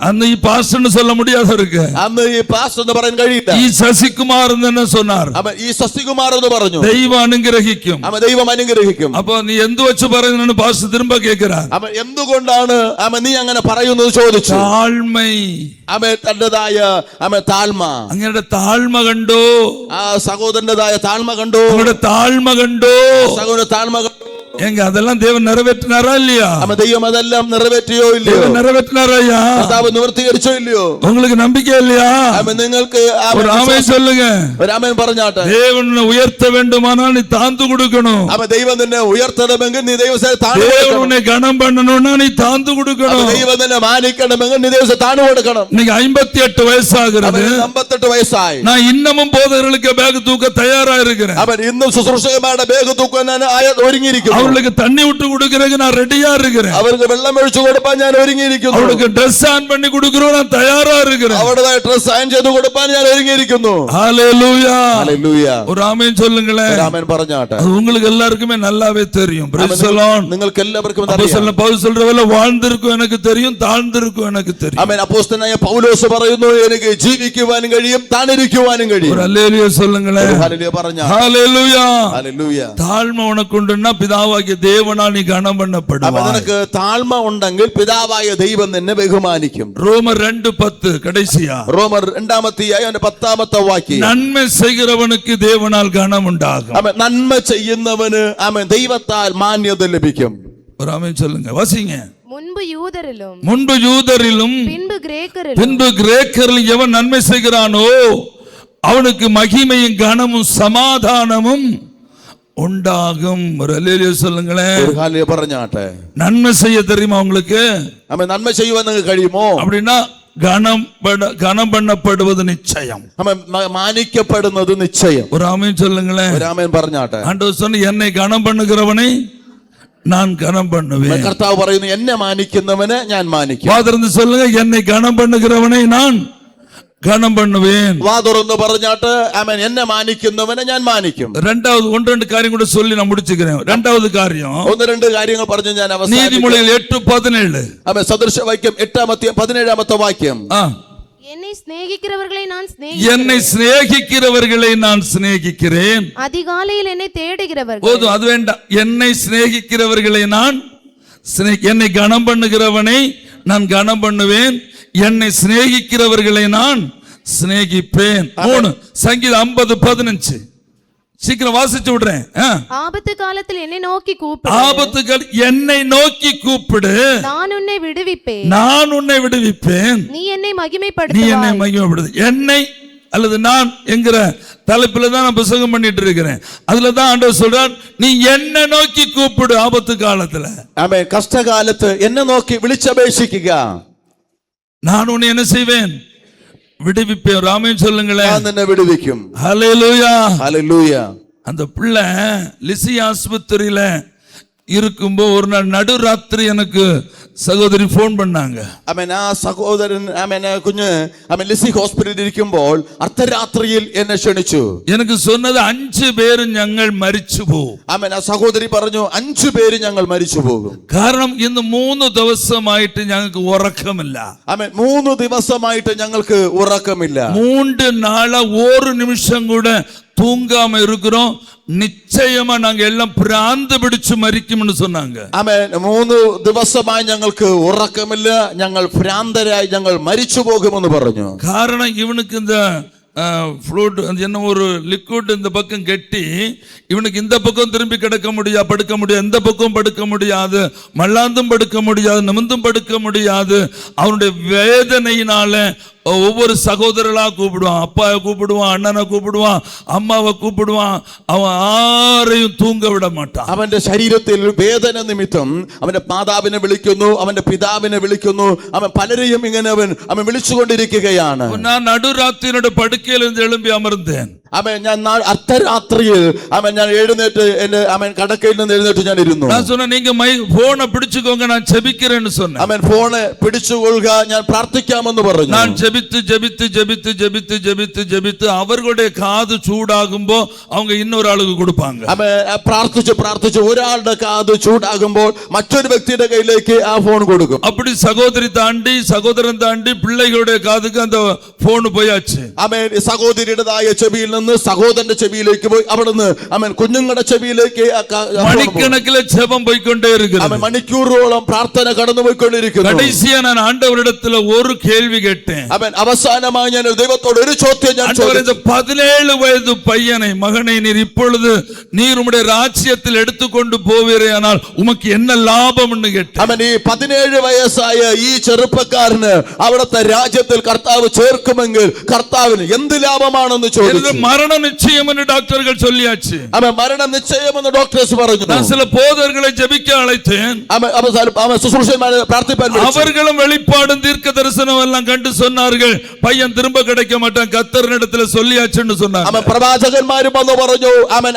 അന്ന് ഈ പാസ്റ്റർന്ന് சொல்ல முடியாதவருக்கு അന്ന് ഈ പാസ്റ്റർ എന്ന് പറയാൻ കഴിയില്ല. ഈ ശശികുമാർ എന്ന് சொன்னார், അവൻ ഈ ശശികുമാർ എന്ന് പറഞ്ഞു, ദൈവം അനുഗ്രഹിക്കും, അവൻ ദൈവം അനുഗ്രഹിക്കും. അപ്പൊ നീ എന്ത് വെച്ച് പറയുന്നു പാസ്റ്റർ തിരുമ്പ കേൾക്കുறார். അവൻ എന്തുകൊണ്ടാണ് അവൻ നീ അങ്ങനെ പറയുന്നത് ചോദിച്ചു. താഴ്മൈ, അവൻ തന്റേതായ അവൻ താഴ്മ, അങ്ങയുടെ താഴ്മ കണ്ടോ, ആ സഹോദരന്റേതായ താഴ്മ കണ്ടോ, അങ്ങയുടെ താഴ്മ കണ്ടോ, സഹോദരന്റെ താഴ്മ കണ്ടോ. எங்க அதெல்லாம் தேவன் நிறைவேற்றினாரா இல்லையா? ദൈവം അതെല്ലാം നിറവേറ്റിയോ ഇല്ലയോ? நிறைவேற்றினாரா? കർത്താവ് നിവർത്തീകരിച്ചോ ഇല്ലയോ? உங்களுக்கு நம்பிக்கை இல்லையா? നിങ്ങൾക്ക് ஒரு ஆமென் சொல்லுங்க. ഒരു ആമേൻ പറഞ്ഞാട്ടെ. தேவன் உயர்த்த வேண்டுமானால் நீ தாழ்ந்து கொடுக்கணும். ദൈവം നിന്നെ ഉയർത്തണമെങ്കിൽ നീ ദൈവത്തെ താഴ്ന്നു കൊടുക്കണം. தேவன் உன்னை கனம் பண்ணணும்னா நீ தாழ்ந்து கொடுக்கணும். ദൈവം നിന്നെ മാനിക്കണമെങ്കിൽ നീ ദൈവത്തെ താഴ്ന്നു കൊടുക്കണം. இன்னைக்கு 58 வயசாகிறது, 58 വയസ്സായി. நான் இன்னமும் போதகர்களுக்கு பேக் தூக்க தயாரா இருக்கிறேன். അവൻ ഇന്നും ശുശ്രൂഷകന്മാരുടെ ബാഗ് തൂക്കാൻ ഒരുങ്ങിയിരിക്കുന്നു. அவர்களுக்கு தண்ணி விட்டு கொடுக்கறதுக்கு நான் ரெடியா இருக்கிறேன். അവർക്ക് വെള്ളം ഒഴിച്ചു കൊടുക്കാൻ ഞാൻ ഒരുങ്ങിയിരിക്കുന്നു. அவர்களுக்கு Dress ஆன் பண்ணி கொடுக்கறோம், நான் தயாரா இருக்கிறேன். അവരുടേതായ ഡ്രസ് സൈൻ ചെയ്ത് കൊടുക്കാൻ ഞാൻ ഒരുങ്ങിയിരിക്കുന്നു. ஹல்லேலூயா, ഹല്ലേലൂയ. ஒரு ஆமென் சொல்லுங்களேன். ആമേൻ പറഞ്ഞാട്ടെ. அது உங்களுக்கு எல்லாருக்குமே நல்லாவே தெரியும். Price the Lord. നിങ്ങൾക്ക് എല്ലാവർക്കും അറിയാം. அப்போஸ்தலன் பவுல் சொல்றவல வாழ்ந்திருக்கும் எனக்கு தெரியும், താഴ്ந்திருக்கும் എനിക്ക് தெரியும். ആമേൻ. അപ്പോസ്തലനായ പൗലോസ് പറയുന്നു, എനിക്ക് ജീവിക്കുവാനും കഴിയും താണിരിക്കുവാനും കഴിയും. ஒரு ഹല്ലേലൂയ சொல்லுங்களேன். ഹല്ലേലൂയ പറഞ്ഞാ. ஹல்லேலூயா. ഹല്ലേലൂയ. தாழ்மை உனக்கு உண்டுன்னா பிதாவாகிய தேவனால் நீ கனம் பண்ணப்படுவாய். നിനക്ക് താഴ്മ ഉണ്ടെങ്കിൽ പിതാവായ ദൈവം നിന്നെ ബഹുമാനിക്കും. ரோமர் 2:10 கடைசியா. റോമർ 2:10 വാക്യം. நன்மை செய்கிறவனுக்கு தேவனால் கனம் உண்டாகும். ആമേൻ. നന്മ ചെയ്യുന്നവന് ആമേൻ ദൈവത്താൽ മാന്യത ലഭിക്കും. ஒரு ஆமென் சொல்லுங்க, வாசிங்க. முன்பு யூதரிலும் பின்பு கிரேக்கரிலும் எவன் நன்மை செய்கிறானோ அவனுக்கு மகிமையும் கனமும் சமாதானமும் உண்டாகும். ஒரு அல்லேலூயா சொல்லுங்களேன். ഒരു ഹല്ലേലൂയ പറഞ്ഞാട്ടെ. நன்மை செய்ய தெரியுமா உங்களுக்கு? ആമേൻ. നന്മ ചെയ്യുവാൻ നിങ്ങൾക്ക് കഴിയുമോ? அப்படின்னா கனம் பண்ணப்படுவது நிச்சயம், മാനിക്കപ്പെടുന്നത് നിശ്ചയം. ஒரு ஆமென் சொல்லுங்களேன். ഒരു ആമേൻ പറഞ്ഞാട്ടെ. ஆண்டவர் சொன்ன என்னை கனம் பண்ணுகிறவனை நான் கனம் பண்ணுவேன். കർത്താവ് പറയുന്നു, എന്നെ മാനിക്കുന്നവനെ ഞാൻ മാനിക്കും. வாதிருந்து சொல்லுங்க, என்னை கனம் பண்ணுகிறவனை நான் கனம் பண்ணுவேன். വാ തുറന്ന് പറഞ്ഞാട്ട് ആമേൻ എന്നെ മാനിക്കുന്നവനെ ഞാൻ മാനിക്കും. ரெண்டாவது ஒன்று ரெண்டு காரியம் கூட சொல்லி நான் முடிச்சுக்கிறேன். ரெண்டாவது காரியம் ഒന്ന് രണ്ട് കാര്യങ്ങൾ പറഞ്ഞു ഞാൻ അവസാനിപ്പിക്കും. நீதிமொழிகள் 8:17. ആമേൻ സദൃശവാക്യം 8:17 വാക്യം. என்னை சிநேகிக்கிறவர்களை நான் என்னை சிநேகிக்கிறவர்களை நான் சிநேகிக்கிறேன். அதிகாலையில் என்னை தேடுகிறவர்கள். போதும், அது வேண்டாம். என்னை சிநேகிக்கிறவர்களை நான் என்னை கனம் பண்ணுகிறவனை நான் கனம் பண்ணுவேன். என்னை சிநேகிக்கிறவர்களை நான் சிநேகிப்பேன். 3 சங்கீதம் 50:15. சீக்கிரம் வாசிச்சு விடுறேன். ஆபத்து காலத்தில் என்னை நோக்கி கூப்பிடு. ஆபத்துகள் என்னை நோக்கி கூப்பிடு, நான் உன்னை விடுவிப்பேன். நான் உன்னை விடுவிப்பேன். நீ என்னை நீ என்னை மகிமைப்படுத்துவாய். மகிமைப்படுத்து. என்னை அல்லது நான் என்கிற தலைப்பில தான் நான் புத்தகம் பண்ணிட்டு இருக்கிறேன். அதுல தான் ஆண்டவர் சொல்றார், நீ என்னை நோக்கி கூப்பிடு ஆபத்து காலத்துல. ആമേൻ കഷ്ടകാലത്ത് എന്നെ നോക്കി വിളിച്ചപേക്ഷിക്കുക, நான் உன்னை என்ன செய்வேன்? விடுவிப்பேன். ராமன் சொல்லுங்களேன். ഞാൻ നിന്നെ വിടുവിക്കും. ஹல்லேலூயா. ഹല്ലേലൂയ. அந்த பிள்ளை லிசி ஆஸ்பத்திரியில இருக்கும்போ ஒரு நாள் நடுராத்திரி எனக்கு സഹോദരി ഫോൺ பண்ணாங்க. ആമേൻ ആ സഹോദരൻ ആമേൻ കുഞ്ഞ് ആമേൻ ലിസി ഹോസ്പിറ്റലിൽ ഇരിക്കുമ്പോൾ അർദ്ധരാത്രിയിൽ എന്നെ ക്ഷണിച്ചു. എനിക്ക് சொன்னது 5 പേര് ഞങ്ങൾ മരിച്ചു പോകും. ആമേൻ ആ സഹോദരി പറഞ്ഞു 5 പേര് ഞങ്ങൾ മരിച്ചു പോകും. കാരണം ഇന്ന് 3 ദിവസമായിട്ട് ഞങ്ങൾക്ക് ഉറക്കമില്ല. ആമേൻ 3 ദിവസമായിട്ട് ഞങ്ങൾക്ക് ഉറക്കമില്ല. 3 നാളാ ഒരു നിമിഷം കൂടെ தூங்காம இருக்கிறோம். நிச்சயமா நாங்க எல்லாம் பிராந்து பிடிச்சு மரிக்கும்னு சொன்னாங்க. ആമേൻ 3 ദിവസമായി ഞങ്ങൾക്ക് ഉറക്കമില്ല, ഞങ്ങൾ ഭ്രാന്തരായി ഞങ്ങൾ മരിച്ചു പോകുമെന്ന് പറഞ്ഞു. காரணம் இவனுக்கு இந்த ஃப்ளூட் என்ன ஒரு லிக்விட் இந்த பக்கம் கெட்டி இவனுக்கு இந்த பக்கம் திரும்பி கிடக்க முடியாது, படுக்க முடியாது, இந்த பக்கம் படுக்க முடியாது, மல்லாந்தும் படுக்க முடியாது, நிமிந்தும் படுக்க முடியாது. அவனுடைய வேதனையினால ஒவ்வொரு சகோதரர்களா கூப்பிடுவான். அப்பாவை கூப்பிடுவான், அண்ணனை கூப்பிடுவான், അമ്മാவை கூப்பிடுவான். அவன் ആരെയും തൂങ്ങ വിട മാட்டாൻ. അവന്റെ ശരീരത്തിൽ വേദന നിമിത്തം അവന്റെ മാതാവിനെ വിളിക്കുന്നു, അവന്റെ പിതാവിനെ വിളിക്കുന്നു. അവൻ പലരെയും ഇങ്ങനെ അവൻ വിളിച്ചുകൊണ്ടിരിക്കുകയാണ്. ഞാൻ നടുരാത്രിയുടെ പടുക്കയിൽ നിന്ന് എഴുമ്പി അമർന്നേൻ. അവൻ ഞാൻ അർദ്ധരാത്രിയിൽ ഞാൻ എഴുന്നേറ്റ് എന്റെ അവൻ കടക്കയിൽ നിന്ന് എഴുന്നേറ്റ് ഞാൻ ഇരുന്നു. நான் சொன்னேன், நீங்க போனை பிடிச்சுக்கோங்க, நான் ஜெபிக்கிறேன்னு சொன்னேன். അവൻ ഫോണ് പിടിച്ചുകൊള്ളുക, ഞാൻ പ്രാർത്ഥിക്കാമെന്ന് പറഞ്ഞു. நான் ஜெபித்து ஜெபித்து ஜெபித்து ஜெபித்து ஜெபித்து ஜெபித்து அவர்களுடைய காது சூடாகும்போ அவங்க இன்னொரு ஆளுக்கு கொடுப்பாங்க. അവൻ പ്രാർത്ഥിച്ചു പ്രാർത്ഥിച്ചു ഒരാളുടെ കാത് ചൂടാകുമ്പോൾ മറ്റൊരു വ്യക്തിയുടെ കയ്യിലേക്ക് ആ ഫോൺ കൊടുക്കും. அப்படி சகோதரி தாண்டி சகோதரன் தாண்டி பிள்ளைகளுடைய காதுக்கு அந்த போன் போயாச்சு. അവൻ സഹോദരിയുടേതായ ചെവിയിൽ നിന്ന് സഹോദരന്റെ ചെവിയിലേക്ക് പോയി, അവിടുന്ന് അവൻ കുഞ്ഞുങ്ങളുടെ ചെവിയിലേക്ക് மணிக்கணக்கில் ஜெபம் போய்க்கொண்டே இருக்கிறது. അവൻ മണിക്കൂറുകളോളം പ്രാർത്ഥന കടന്നു പോയിക്കൊണ്ടിരിക്കുന്നു. கடைசியா நான் ஆண்டவரிடத்துல ஒரு கேள்வி கேட்டேன். അവൻ അവസാനമായി ഞാൻ ദൈവത്തോട് ഒരു ചോദ്യം ഞാൻ ചോദിച്ചു. 17 വയസ്സ് പയ്യனை மகனை நீர் இப்பொழுது நீர் உம்முடைய ராஜ்யத்தில் எடுத்துக்கொண்டு போவீரேயானால் உமக்கு என்ன லாபம்னு கேட்டேன். അവൻ ഈ 17 വയസ്സായ ഈ ചെറുപ്പക്കാരന് അവിടുത്തെ രാജ്യത്തിൽ കർത്താവ് ചേർക്കുമെങ്കിൽ കർത്താവിന് എന്ത് ലാഭമാണെന്ന് ചോദിച്ചു. மரண நிச்சயம் என்று டாக்டர்கள் சொல்லியாச்சு. അവൻ മരണം നിശ്ചയമെന്ന് ഡോക്ടേഴ്സ് പറഞ്ഞു. நான் சில போதகர்களை ஜெபிக்க அழைத்தேன். അവൻ ശുശ്രൂഷകന്മാരെ പ്രാർത്ഥിപ്പാൻ വിളിച്ചു. அவர்களும் வெளிப்பாடும் தீர்க்க தரிசனம் எல்லாம் கண்டு சொன்னார்கள், பையன் திரும்ப கிடைக்க மாட்டான், கர்த்தரிடத்துல சொல்லியாச்சுன்னு சொன்னாங்க. അവൻ പ്രവാചകന്മാരും വന്നു പറഞ്ഞു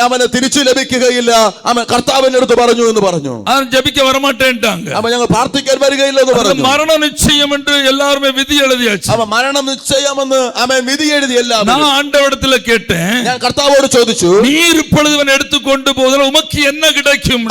അവന് തിരിച്ചു ലഭിക്കുകയില്ല, അവൻ കർത്താവിന്റെ അടുത്ത് പറഞ്ഞു എന്ന് പറഞ്ഞു. அவன் ஜெபிக்க வர மாட்டேன்ட்டாங்க. അവൻ ഞങ്ങൾ പ്രാർത്ഥിക്കാൻ വരികയില്ല എന്ന് പറഞ്ഞു. மரண நிச்சயம் என்று எல்லாருமே விதி எழுதியாச்சு. അവൻ മരണം നിശ്ചയമെന്ന് അവൻ വിധി എഴുതി എല്ലാം. நான் ஆண்டவரிடத்துல கேட்டேன், ഞാൻ കർത്താവോട് ചോദിച്ചു, நீர் இப்பொழுது இவன் எடுத்துக்கொண்டு போவதால் உமக்கு என்ன கிடைக்கும்?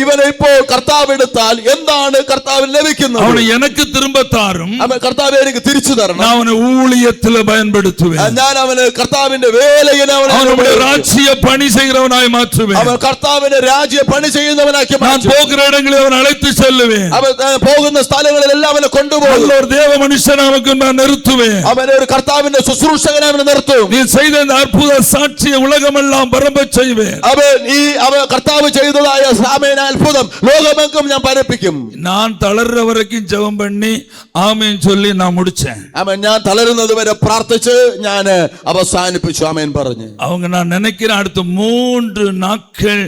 ഇവനെ ഇപ്പോൾ കർത്താവ് എടുത്താൽ എന്താണ് കർത്താവിന് ലഭിക്കുന്നത്? அவனை எனக்கு திரும்ப தாரும், അവൻ കർത്താവ് എനിക്ക് തിരിച്ചു തരണം, நான் அவனை ஊழியத்தில் பயன்படுத்துவேன், ഞാൻ അവന് കർത്താവിന്റെ വേലയിൽ அவனுடைய ராஜ்ய பணி செய்கிறவனாய் மாற்றுவேன், അവൻ കർത്താവിന്റെ രാജ്യ പണി ചെയ്യുന്നവനാക്കി நான் മാറ്റും. போகிற இடங்களில் அவன் அழைத்து செல்லுவேன், അവൻ പോകുന്ന സ്ഥലങ്ങളിലെല്ലാം അവനെ കൊണ്ടുപോകും. ஒரு தேவ மனுஷன் அவனுக்கு நான் நிறுத்துவேன், അവനെ ഒരു കർത്താവിന്റെ ശുശ്രൂഷകനെ അവനെ നിർത്തും. நீ செய்த இந்த அற்புத சாட்சிய உலகமெல்லாம் பரம்ப செய்வேன், അവൻ കർത്താവ് ചെയ്തതായ അത്ഭുതം ലോകമെങ്ങും ഞാൻ പരപ്പിക്കും. நான் தளர்ற வரைக்கும் ஜெபம் பண்ணி ஆமேன் சொல்லி நான் முடிச்சேன். ഞാൻ തളരുന്നത് വരെ പ്രാർത്ഥിച്ച് ഞാൻ അവസാനിപ്പിച്ചു. ആമേൻ പറഞ്ഞു. அவங்க நான் நினைக்கிறேன் அடுத்த 3 நாட்கள்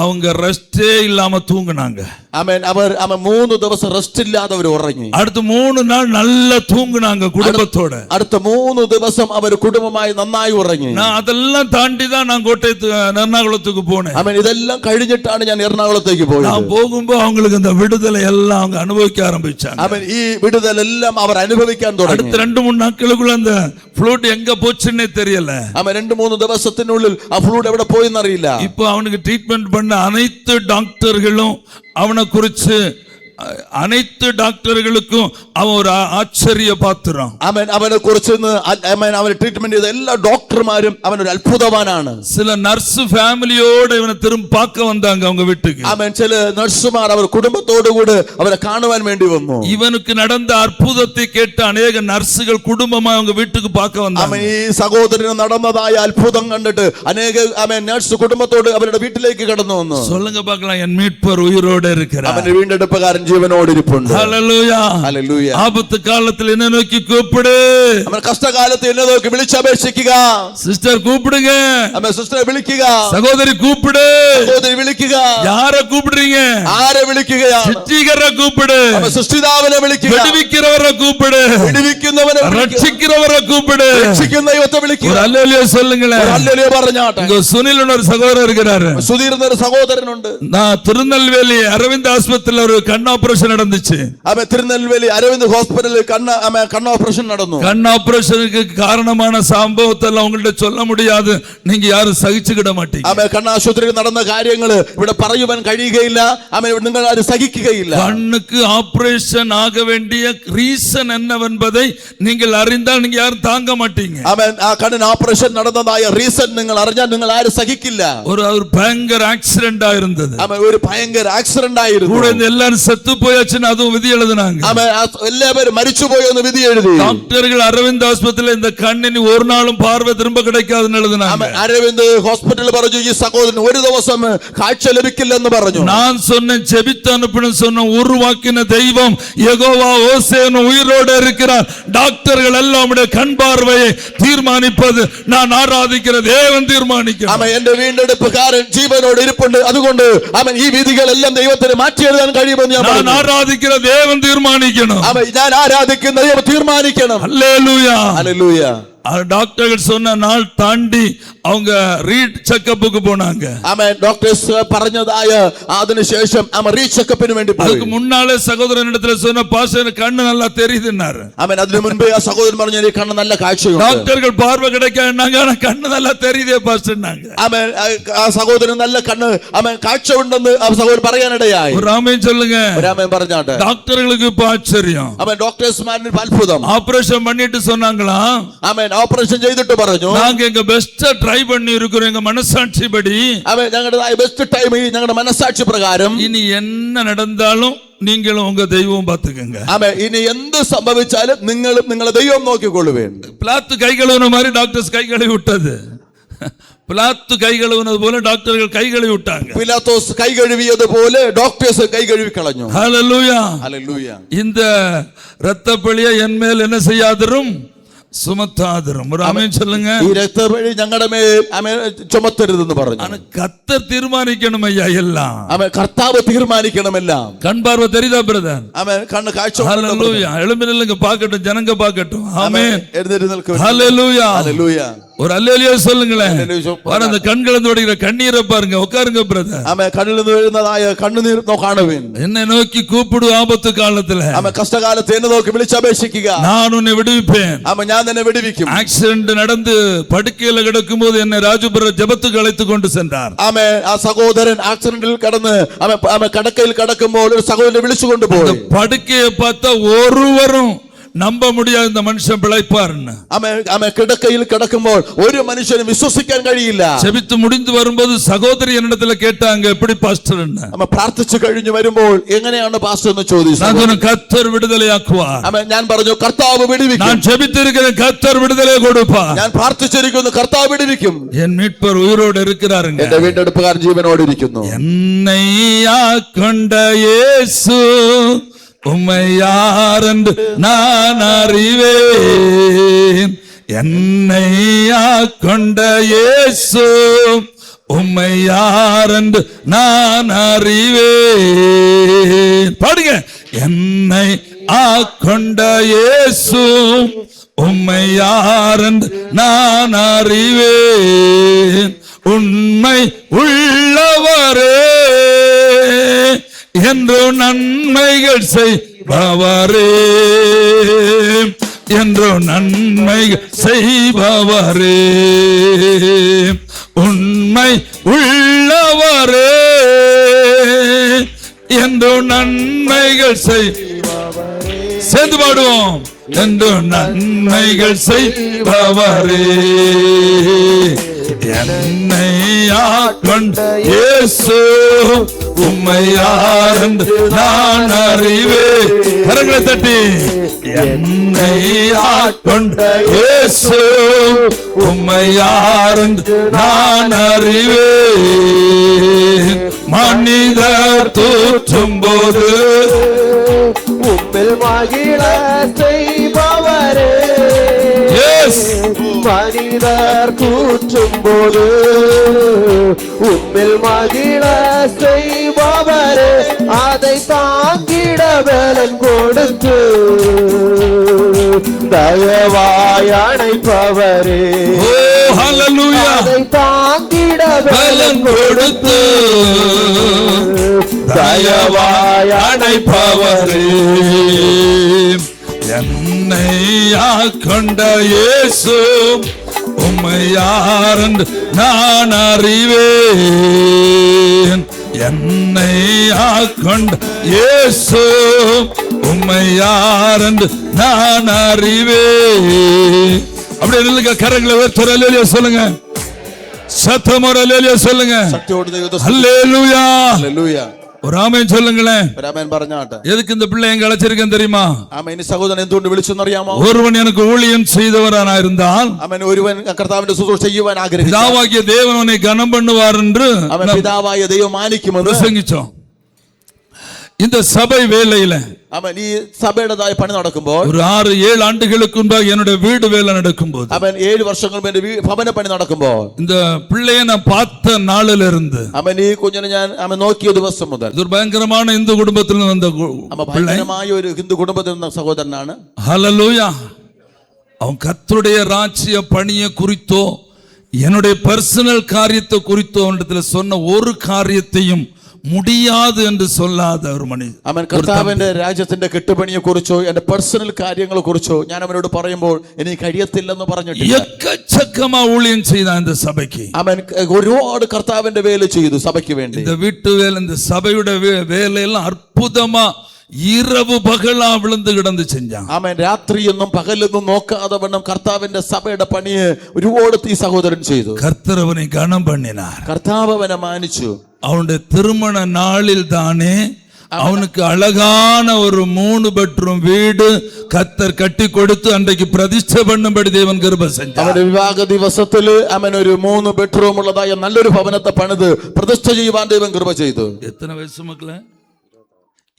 அவங்க ரெஸ்டே இல்லாம தூங்குனாங்க. ആമേൻ. അവർ 3 ദിവസം റെസ്റ്റ് ഇല്ലാതെ അവർ ഉറങ്ങി. அடுத்த 3 நாள் நல்லா தூங்குனாங்க குடும்பத்தோட. അടുത്ത 3 ദിവസം അവർ കുടുംബമായി നന്നായി ഉറങ്ങി. நான் அதெல்லாம் தாண்டி தான் நான் எர்ணாகுளத்துக்கு போனேன். ആമേൻ. ഇതെല്ലാം കഴിഞ്ഞിട്ടാണ് ഞാൻ എറണാകുളത്തേക്ക് പോയത്. நான் போகும்போது அவங்களுக்கு இந்த விடுதலை எல்லாம் அவங்க அனுபவிக்க ஆரம்பிச்சாங்க. ആമേൻ. ഈ വിടുതലെല്ലാം അവർ അനുഭവിക്കാൻ തുടങ്ങി. அடுத்த 2-3 நாட்களுக்குள்ள அந்த ஃப்ளூட் எங்க போச்சுன்னே தெரியல. ആമേൻ. 2-3 ദിവസത്തിനുള്ളിൽ ആ ഫ്ലൂഡ് എവിടെ പോയെന്ന് അറിയില്ല. இப்போ அவனுக்கு ட்ரீட்மெண்ட் பண்ண அனைத்து டாக்டர்களும் அவனை குறிச்சு அனைத்து டாக்டர்களுக்கும் அவன் ஒரு ஆச்சரிய பாத்திரம். ആമേൻ. അവനെ കുറിച്ച് അവനെ ട്രീറ്റ്മെന്റ് ചെയ്ത എല്ലാ ഡോക്ടർമാരും അവനൊരു അത്ഭുതവാനാണ്. சில நர்ஸ் ஃபேமிலியோட இவனை திரும்ப பார்க்க வந்தாங்க அவங்க வீட்டுக்கு. ആമേൻ. ചില നഴ്സുമാർ അവർ കുടുംബത്തോടുകൂടി അവരെ കാണുവാൻ വേണ്ടി വന്നു. இவனுக்கு நடந்த அற்புதத்தை கேட்ட அநேக நர்സുகள் குடும்பமா அவங்க வீட்டுக்கு பார்க்க வந்தாங்க. ആമേൻ. ഈ സഹോദരന് നടന്നതായ അത്ഭുതം കണ്ടിട്ട് അനേക ആമേൻ നഴ്സ് കുടുംബത്തോട് അവരുടെ വീട്ടിലേക്ക് കടന്നു വന്നു. சொல்லுங்க பார்க்கலாம், என் மீட்பர் உயிரோட இருக்கிறார். അവന്റെ വീണ്ടെടുപ്പുകാരൻ ജീവനോട് ഇരിപ്പുണ്ട്. ഹല്ലേലൂയ. ഹല്ലേലൂയ. ആപത്ത് കാലത്തിൽ എന്നെ നോക്കി കൂപ്പിട്. അവൻ കഷ്ടകാലത്ത് എന്നെ നോക്കി വിളിച്ചപേക്ഷിക്കുക. സിസ്റ്റർ കൂപ്പിടുங்க. അവൻ സിസ്റ്ററെ വിളിക്കുക. സഹോദരി കൂപ്പിട്. സഹോദരി വിളിക്കുക. யாரை கூப்பிடுறீங்க? ആരെ വിളിക്കുകയാണ്? சிருஷ்டிகரை கூப்பிடு. അവൻ സൃഷ്ടിതാവിനെ വിളിക്കുക. விடுவிக்கிறவரை கூப்பிடு. വിടുവിക്കുന്നവനെ ரட்சிக்கிறவரை கூப்பிடு. രക്ഷിക്കുന്ന ദൈവത്തെ വിളിക്കുക. ஒரு அல்லேலூயா சொல்லுங்களேன். ഹല്ലേലൂയ പറഞ്ഞാട്ടെ. இங்க சுனில்னு ஒரு சகோதரர் இருக்கிறாரு. സുധീർ എന്നൊരു സഹോദരനുണ്ട്. நான் திருநெல்வேலி அரவிந்த் ஆஸ்பத்திரியில ஒரு கண் ஆபரேஷன் நடந்துச்சு. അവൻ തിരുനെൽവേലി അരവിന്ദ് ഹോസ്പിറ്റലിൽ കണ്ണ് ഓപ്പറേഷൻ നടന്നു. கண் ஆபரேஷனுக்கு காரணமான சம்பவத்தை எல்லாம் உங்கள்ட்ட சொல்ல முடியாது. நீங்க யாரும் சகிச்சுக்கிட மாட்டீங்க. അവൻ കണ്ണാശുപത്രിയിൽ നടന്ന കാര്യങ്ങൾ ഇവിടെ പറയുവാൻ കഴിയുകയില്ല. അവൻ നിങ്ങൾ ആരും സഹിക്കുകയില്ല. கண்ணுக்கு ஆபரேஷன் ஆக வேண்டிய ரீசன் என்னவென்பதை நீங்கள் அறிந்தால் நீங்க யாரும் தாங்க மாட்டீங்க. അവൻ ആ കണ്ണിന് ഓപ്പറേഷൻ നടന്നതായ റീസൺ നിങ്ങൾ അറിഞ്ഞാൽ നിങ്ങൾ ആരും സഹിക്കില്ല. ஒரு பயங்கர ஆக்சிடென்ட் ஆயிருந்தது. അവൻ ഒരു ഭയങ്കര ആക്സിഡന്റ് ആയിരുന്നു. கூட இந்த எல்லாரும் செத்து போயாச்சுன்னு அதுவும் விதி எழுதினாங்க. അവൻ എല്ലാവരും മരിച്ചുപോയി എന്ന് വിധി എഴുതി. டாக்டர்கள் அரவிந்த் ஆஸ்பத்திரியில இந்த கண்ணிന് ஒரு நாளும் பார்வை திரும்ப கிடைக்காதுன்னு எழுதினாங்க. അരവിന്ദ് ഹോസ്പിറ്റലിൽ പറഞ്ഞു ഈ സഹോദരന് ഒരു ദിവസം കാഴ്ച ലഭിക്കില്ലെന്ന് പറഞ്ഞു. நான் சொன்னேன் ஜெபித்து அனுப்பினு சொன்ன உருவாக்கின தெய்வம் யெகோவா ஓசேன் உயிரோடு இருக்கிறார். டாக்டர்கள் எல்லாம் உடைய கண் பார்வையை தீர்மானிப்பது நான் ஆராதிக்கிற தேவன் தீர்மானிக்கிறார். അവൻ എന്റെ വീണ്ടെടുപ്പുകാരൻ ജീവനോട് ഇരിപ്പുണ്ട്. അതുകൊണ്ട് അവൻ ഈ വിധികളെല്ലാം ദൈവത്തിന് മാറ്റി എഴുതാൻ കഴിയുമെന്ന് ഞാൻ ஆராதிக்கிற தேவன் தீர்மானிக்கணும். അവൻ ഞാൻ ആരാധിക്കുന്ന ദൈവം തീരുമാനിക്കണം. அல்லேலூயா. ഹല്ലേലൂയ. டாக்டர்கள் சொன்ன நாள் தாண்டி அவங்க ரீட் செக்கப்புக்கு போனாங்க. ആമേൻ. ഡോക്ടേഴ്സ് പറഞ്ഞതായ അതിനുശേഷം അവൻ റീ ചെക്കപ്പിന് വേണ്ടി പോയി. அதுக்கு முன்னாலே சகோதரனிடத்துல சொன்ன பாஸ்டர் கண்ணு நல்லா தெரியுதுன்னாரு. ആമേൻ. അതിനു മുൻപേ ആ സഹോദരൻ പറഞ്ഞു ഈ കണ്ണ് നല്ല കാഴ്ചയുണ്ട്. டாக்டர்கள் பார்வை கிடைக்காதுன்னாங்க, ஆனா கண்ணு நல்லா தெரியுதே பாஸ்டர்னாங்க. ആമേൻ. ആ സഹോദരൻ നല്ല കണ്ണ് ആമേൻ കാഴ്ച ഉണ്ടെന്ന് ആ സഹോദരൻ പറയാനിടയായി. ஒரு ஆமென் சொல்லுங்க. ആമേൻ പറഞ്ഞാട്ടെ. டாக்டர்களுக்கு இப்ப ஆச்சரியம். ആമേൻ. ഡോക്ടേഴ്സ്മാരിന് അത്ഭുതം. ஆபரேஷன் பண்ணிட்டு சொன்னாங்களா, ആമേൻ. ഓപ്പറേഷൻ ചെയ്തിട്ട് പറഞ്ഞു நாங்க எங்க பெஸ்ட் ட்ரை பண்ணி இருக்கிறோம் எங்க மனசாட்சி படி. ആമേൻ. ഞങ്ങളുടെ ബെസ്റ്റ് ടൈം ഞങ്ങളുടെ മനസാക്ഷി പ്രകാരം இனி என்ன நடந்தாலும் நீங்களும் உங்க தெய்வம் பாத்துக்கங்க. ആമേൻ. ഇനി എന്ത് സംഭവിച്ചാലും നിങ്ങളും നിങ്ങളുടെ ദൈവം നോക്കിക്കൊള്ളുവേൻ. பிளாத்து கை கழுவுன மாதிரி டாக்டர்ஸ் கை கழுவி விட்டது. பிளாத்து கை கழுவுனது போல டாக்டர்கள் கை கழுவி விட்டாங்க. പിലാത്തോസ് കൈ കഴുകിയതുപോലെ ഡോക്ടേഴ്സ് കൈ കഴുകി കളഞ്ഞു. ஹல்லேலூயா. ഹല്ലേലൂയ. இந்த இரத்தப்பழியை என் மேல் என்ன செய்யாதரும் சுமத்தாதரும். ஒரு ஆமென் சொல்லுங்க. ഈ രക്തപഴി ഞങ്ങളുടെ മേൽ ആമേൻ ചുമത്തരുതെന്ന് പറഞ്ഞു. ஆனா கர்த்தர் தீர்மானிக்கணும் ஐயா எல்லாம். ആമേൻ. കർത്താവ് തീരുമാനിക്കണമെല്ലാം. கண் பார்வை தெரியுதா பிரதர்? ആമേൻ. കണ്ണ് കാഴ്ച ஹல்லேலூயா. எழும்பி நில்லுங்க பார்க்கட்டும், ஜனங்க பார்க்கட்டும். ஆமென். എഴുന്നേറ്റ് നിൽക്കുക. ஹல்லேலூயா. ഹല്ലേലൂയ. ஒரு அல்லேலூயா சொல்லுங்களேன். ഹല്ലേലൂയ. பாருங்க அந்த கண்களில் ஓடுகிற கண்ணீரை பாருங்க. உட்காருங்க பிரதர். ആമേൻ. കണ്ണിൽ നിന്ന് വീഴുന്നതായ കണ്ണുനീർ കാണുവേൻ. என்னை நோக்கி கூப்பிடு ஆபத்து காலத்துல. ആമേൻ. കഷ്ടകാലത്ത് എന്നെ നോക്കി വിളിച്ചപേക്ഷിക്കുക. நான் உன்னை விடுவிப்பேன். ആമേൻ. ഞാൻ നിന്നെ വിടുവിക്കും. ஆக்சிடென்ட் நடந்து படுக்கையில கிடக்கும் போது என்னை ராஜபுர ஜெபத்துக்கு அழைத்து கொண்டு சென்றார். ആമേൻ. ആ സഹോദരൻ ആക്സിഡന്റിൽ കടന്ന് ആമേൻ കടക്കയിൽ കടക്കുമ്പോൾ ഒരു സഹോദരനെ വിളിച്ചുകൊണ്ട് പോയി. படுக்கையை பார்த்தா ஒருவரும் நம்ப முடியாது இந்த மனுஷன் பிழைப்பார்னு. ആമേൻ. കിടക്കയിൽ കിടക്കുമ്പോൾ ഒരു മനുഷ്യനും വിശ്വസിക്കാൻ കഴിയില്ല. ஜெபித்து முடிந்து வரும்போது சகோதரி என்னிடத்துல கேட்டாங்க, எப்படி பாஸ்டர்ன்னு. ആമേൻ. പ്രാർത്ഥിച്ചു കഴിഞ്ഞു വരുമ്പോൾ എങ്ങനെയാണ് പാസ്റ്റർ എന്ന് ചോദിച്ചു. நான் சொன்னேன், கர்த்தர் விடுதலையாக்குவார். ആമേൻ. ഞാൻ പറഞ്ഞു കർത്താവ് വിടുവിക്കും. நான் ஜெபித்திருக்கிறேன், கர்த்தர் விடுதலை கொடுப்பார். ഞാൻ പ്രാർത്ഥിച്ചിരിക്കുന്നു, കർത്താവ് വിടുവിക്കും. என் மீட்பர் உயிரோடு இருக்கிறாருங்க. എന്റെ വീണ്ടെടുപ്പുകാരൻ ജീവനോട് ഇരിക്കുന്നു. என்னை ஆட்கொண்ட இயேசு உம்மை யார் என்று நான் அறிவேன். என்னை ஆட்கொண்ட இயேசு உம்மை யாரென்று நான் அறிவேன். பாடுங்க. என்னை ஆட்கொண்ட இயேசு உம்மை யாரென்று நான் அறிவேன். உண்மை உள்ளவரே என்று நன்மைகள் செய்பவரே, என்று நன்மைகள் செய்பவரே, உண்மை உள்ளவரே என்று நன்மைகள் செய்பவரே. சேர்ந்து பாடுவோம். என்று நன்மைகள் செய்பவரே, என்னை ஆட்கொண்ட இயேசு உம்மை யாரென்று நான் அறிவேன். கரங்களை தட்டி. என்னை ஆட்கொண்ட இயேசு உம்மை யாரென்று நான் அறிவேன். மனிதர் தூற்றும் போது உம்மில் மகிழ செய்பவரே, மனிதர் கூற்றும் போது உம்மில் மகிழ செய்பவரே, அதை தாங்கிட பலன் கொடுத்து தயவாய் அணைப்பவரே. அதை தாங்கிட பலன் கொடுத்து தயவாய் அணைப்பவரே, என்னை ஆட்கொண்ட இயேசு உம்மை யாரென்று நான் அறிவேன். என்னை ஆட்கொண்ட இயேசு உம்மை யாரென்று நான் அறிவேன். அப்படியே நில்லுங்க. கரங்களை உயர்த்தி அல்லேலூயா சொல்லுங்க. சத்தமோட அல்லேலூயா சொல்லுங்க. அல்லேலூயா. ഹല്ലേലൂയ. ஒரு ஆமென் சொல்லுங்களேன். ഒരു ആമേൻ പറഞ്ഞാട്ടെ. எதுக்கு இந்த பிள்ளை எங்க அழைச்சிருக்கேன் தெரியுமா? ആമേൻ. ഈ സഹോദരൻ എന്തുകൊണ്ട് വിളിച്ചെന്നറിയാമോ? ஒருவன் எனக்கு ஊழியம் செய்தவரானா இருந்தால் ആമേൻ, ഒരുവൻ കർത്താവിന്റെ ശുശ്രൂഷ ചെയ്യുവാൻ ആഗ്രഹിച്ചു, பிதாவாகிய தேவன் அவனை கனம் பண்ணுவார் என்று അവൻ പിതാവായ ദൈവം മാനിക്കുമെന്ന് பிரசங்கிச்சோம். இந்த சபை வேலையில അവൻ ഈ സഭയുടേതായ പണി നടക്കുമ്പോൾ, ஒரு 6-7 ஆண்டுகளுக்கு முன்பாக என்னுடைய வீடு வேலை நடக்கும்போது, അവൻ 7 വർഷങ്ങൾ മുമ്പ് എന്റെ ഭവന പണി നടക്കുമ്പോൾ, இந்த பிள்ளையை நான் பார்த்த நாளில இருந்து അവൻ ഈ കുഞ്ഞിനെ ഞാൻ നോക്കിയ ദിവസം മുതൽ, இது ஒரு பயங்கரமான இந்து குடும்பத்தில் வந்த பிள்ளை, ഭയങ്കരമായ ഒരു ഹിന്ദു കുടുംബത്തിൽ നിന്ന സഹോദരനാണ്. ஹல்லேலூயா. அவன் கர்த்தருடைய ராஜ்ய பணியை குறித்தோ என்னுடைய பர்சனல் காரியத்தை குறித்தோ அவனிடத்தில் சொன்ன ஒரு காரியத்தையும் முடியாது என்று சொல்லாத ஒரு மனிதன். അവൻ കർത്താവിന്റെ രാജ്യത്തിന്റെ കെട്ടുപണിയെ കുറിച്ചോ എന്റെ പേഴ്സണൽ കാര്യങ്ങളെ കുറിച്ചോ ഞാൻ അവനോട് പറയുമ്പോൾ എനിക്ക് കഴിയത്തില്ലെന്ന് പറഞ്ഞിട്ടില്ല. எக்கச்சக்கமா ஊழியம் செய்தான் இந்த சபைக்கு. അവൻ ഒരുപാട് കർത്താവിന്റെ വേല ചെയ്തു സഭയ്ക്ക് വേണ്ടി. இந்த வீட்டு வேலை, இந்த சபையோட வேலையெல்லாம் அற்புதமா இரவு பகலா விழுந்து கிடந்து செஞ்சான். അവൻ രാത്രിയൊന്നും പകലൊന്നും നോക്കാതെ വണ്ണം കർത്താവിന്റെ സഭയുടെ പണിയെ ഒരുപാട് ഈ സഹോദരൻ ചെയ്തു. கர்த்தர் அவனை கனம் பண்ணினார். കർത്താവ് അവനെ മാനിച്ചു. அவனுடைய திருமண நாளில் தானே அவனுக்கு அழகான ஒரு 3 பெட்ரூம் வீடு கர்த்தர் கட்டி கொடுத்து அன்றைக்கு பிரதிஷ்டை பண்ணும்படி தேவன் கிருபை செஞ்சார். അവന്റെ വിവാഹ ദിവസത്തില് അവൻ ഒരു 3 ബെഡ്റൂം ഉള്ളതായ നല്ലൊരു ഭവനത്തെ പണിത് പ്രതിഷ്ഠ ചെയ്യുവാൻ ദൈവം കൃപ ചെയ്തു. எத்தனை வயசு மக்களே?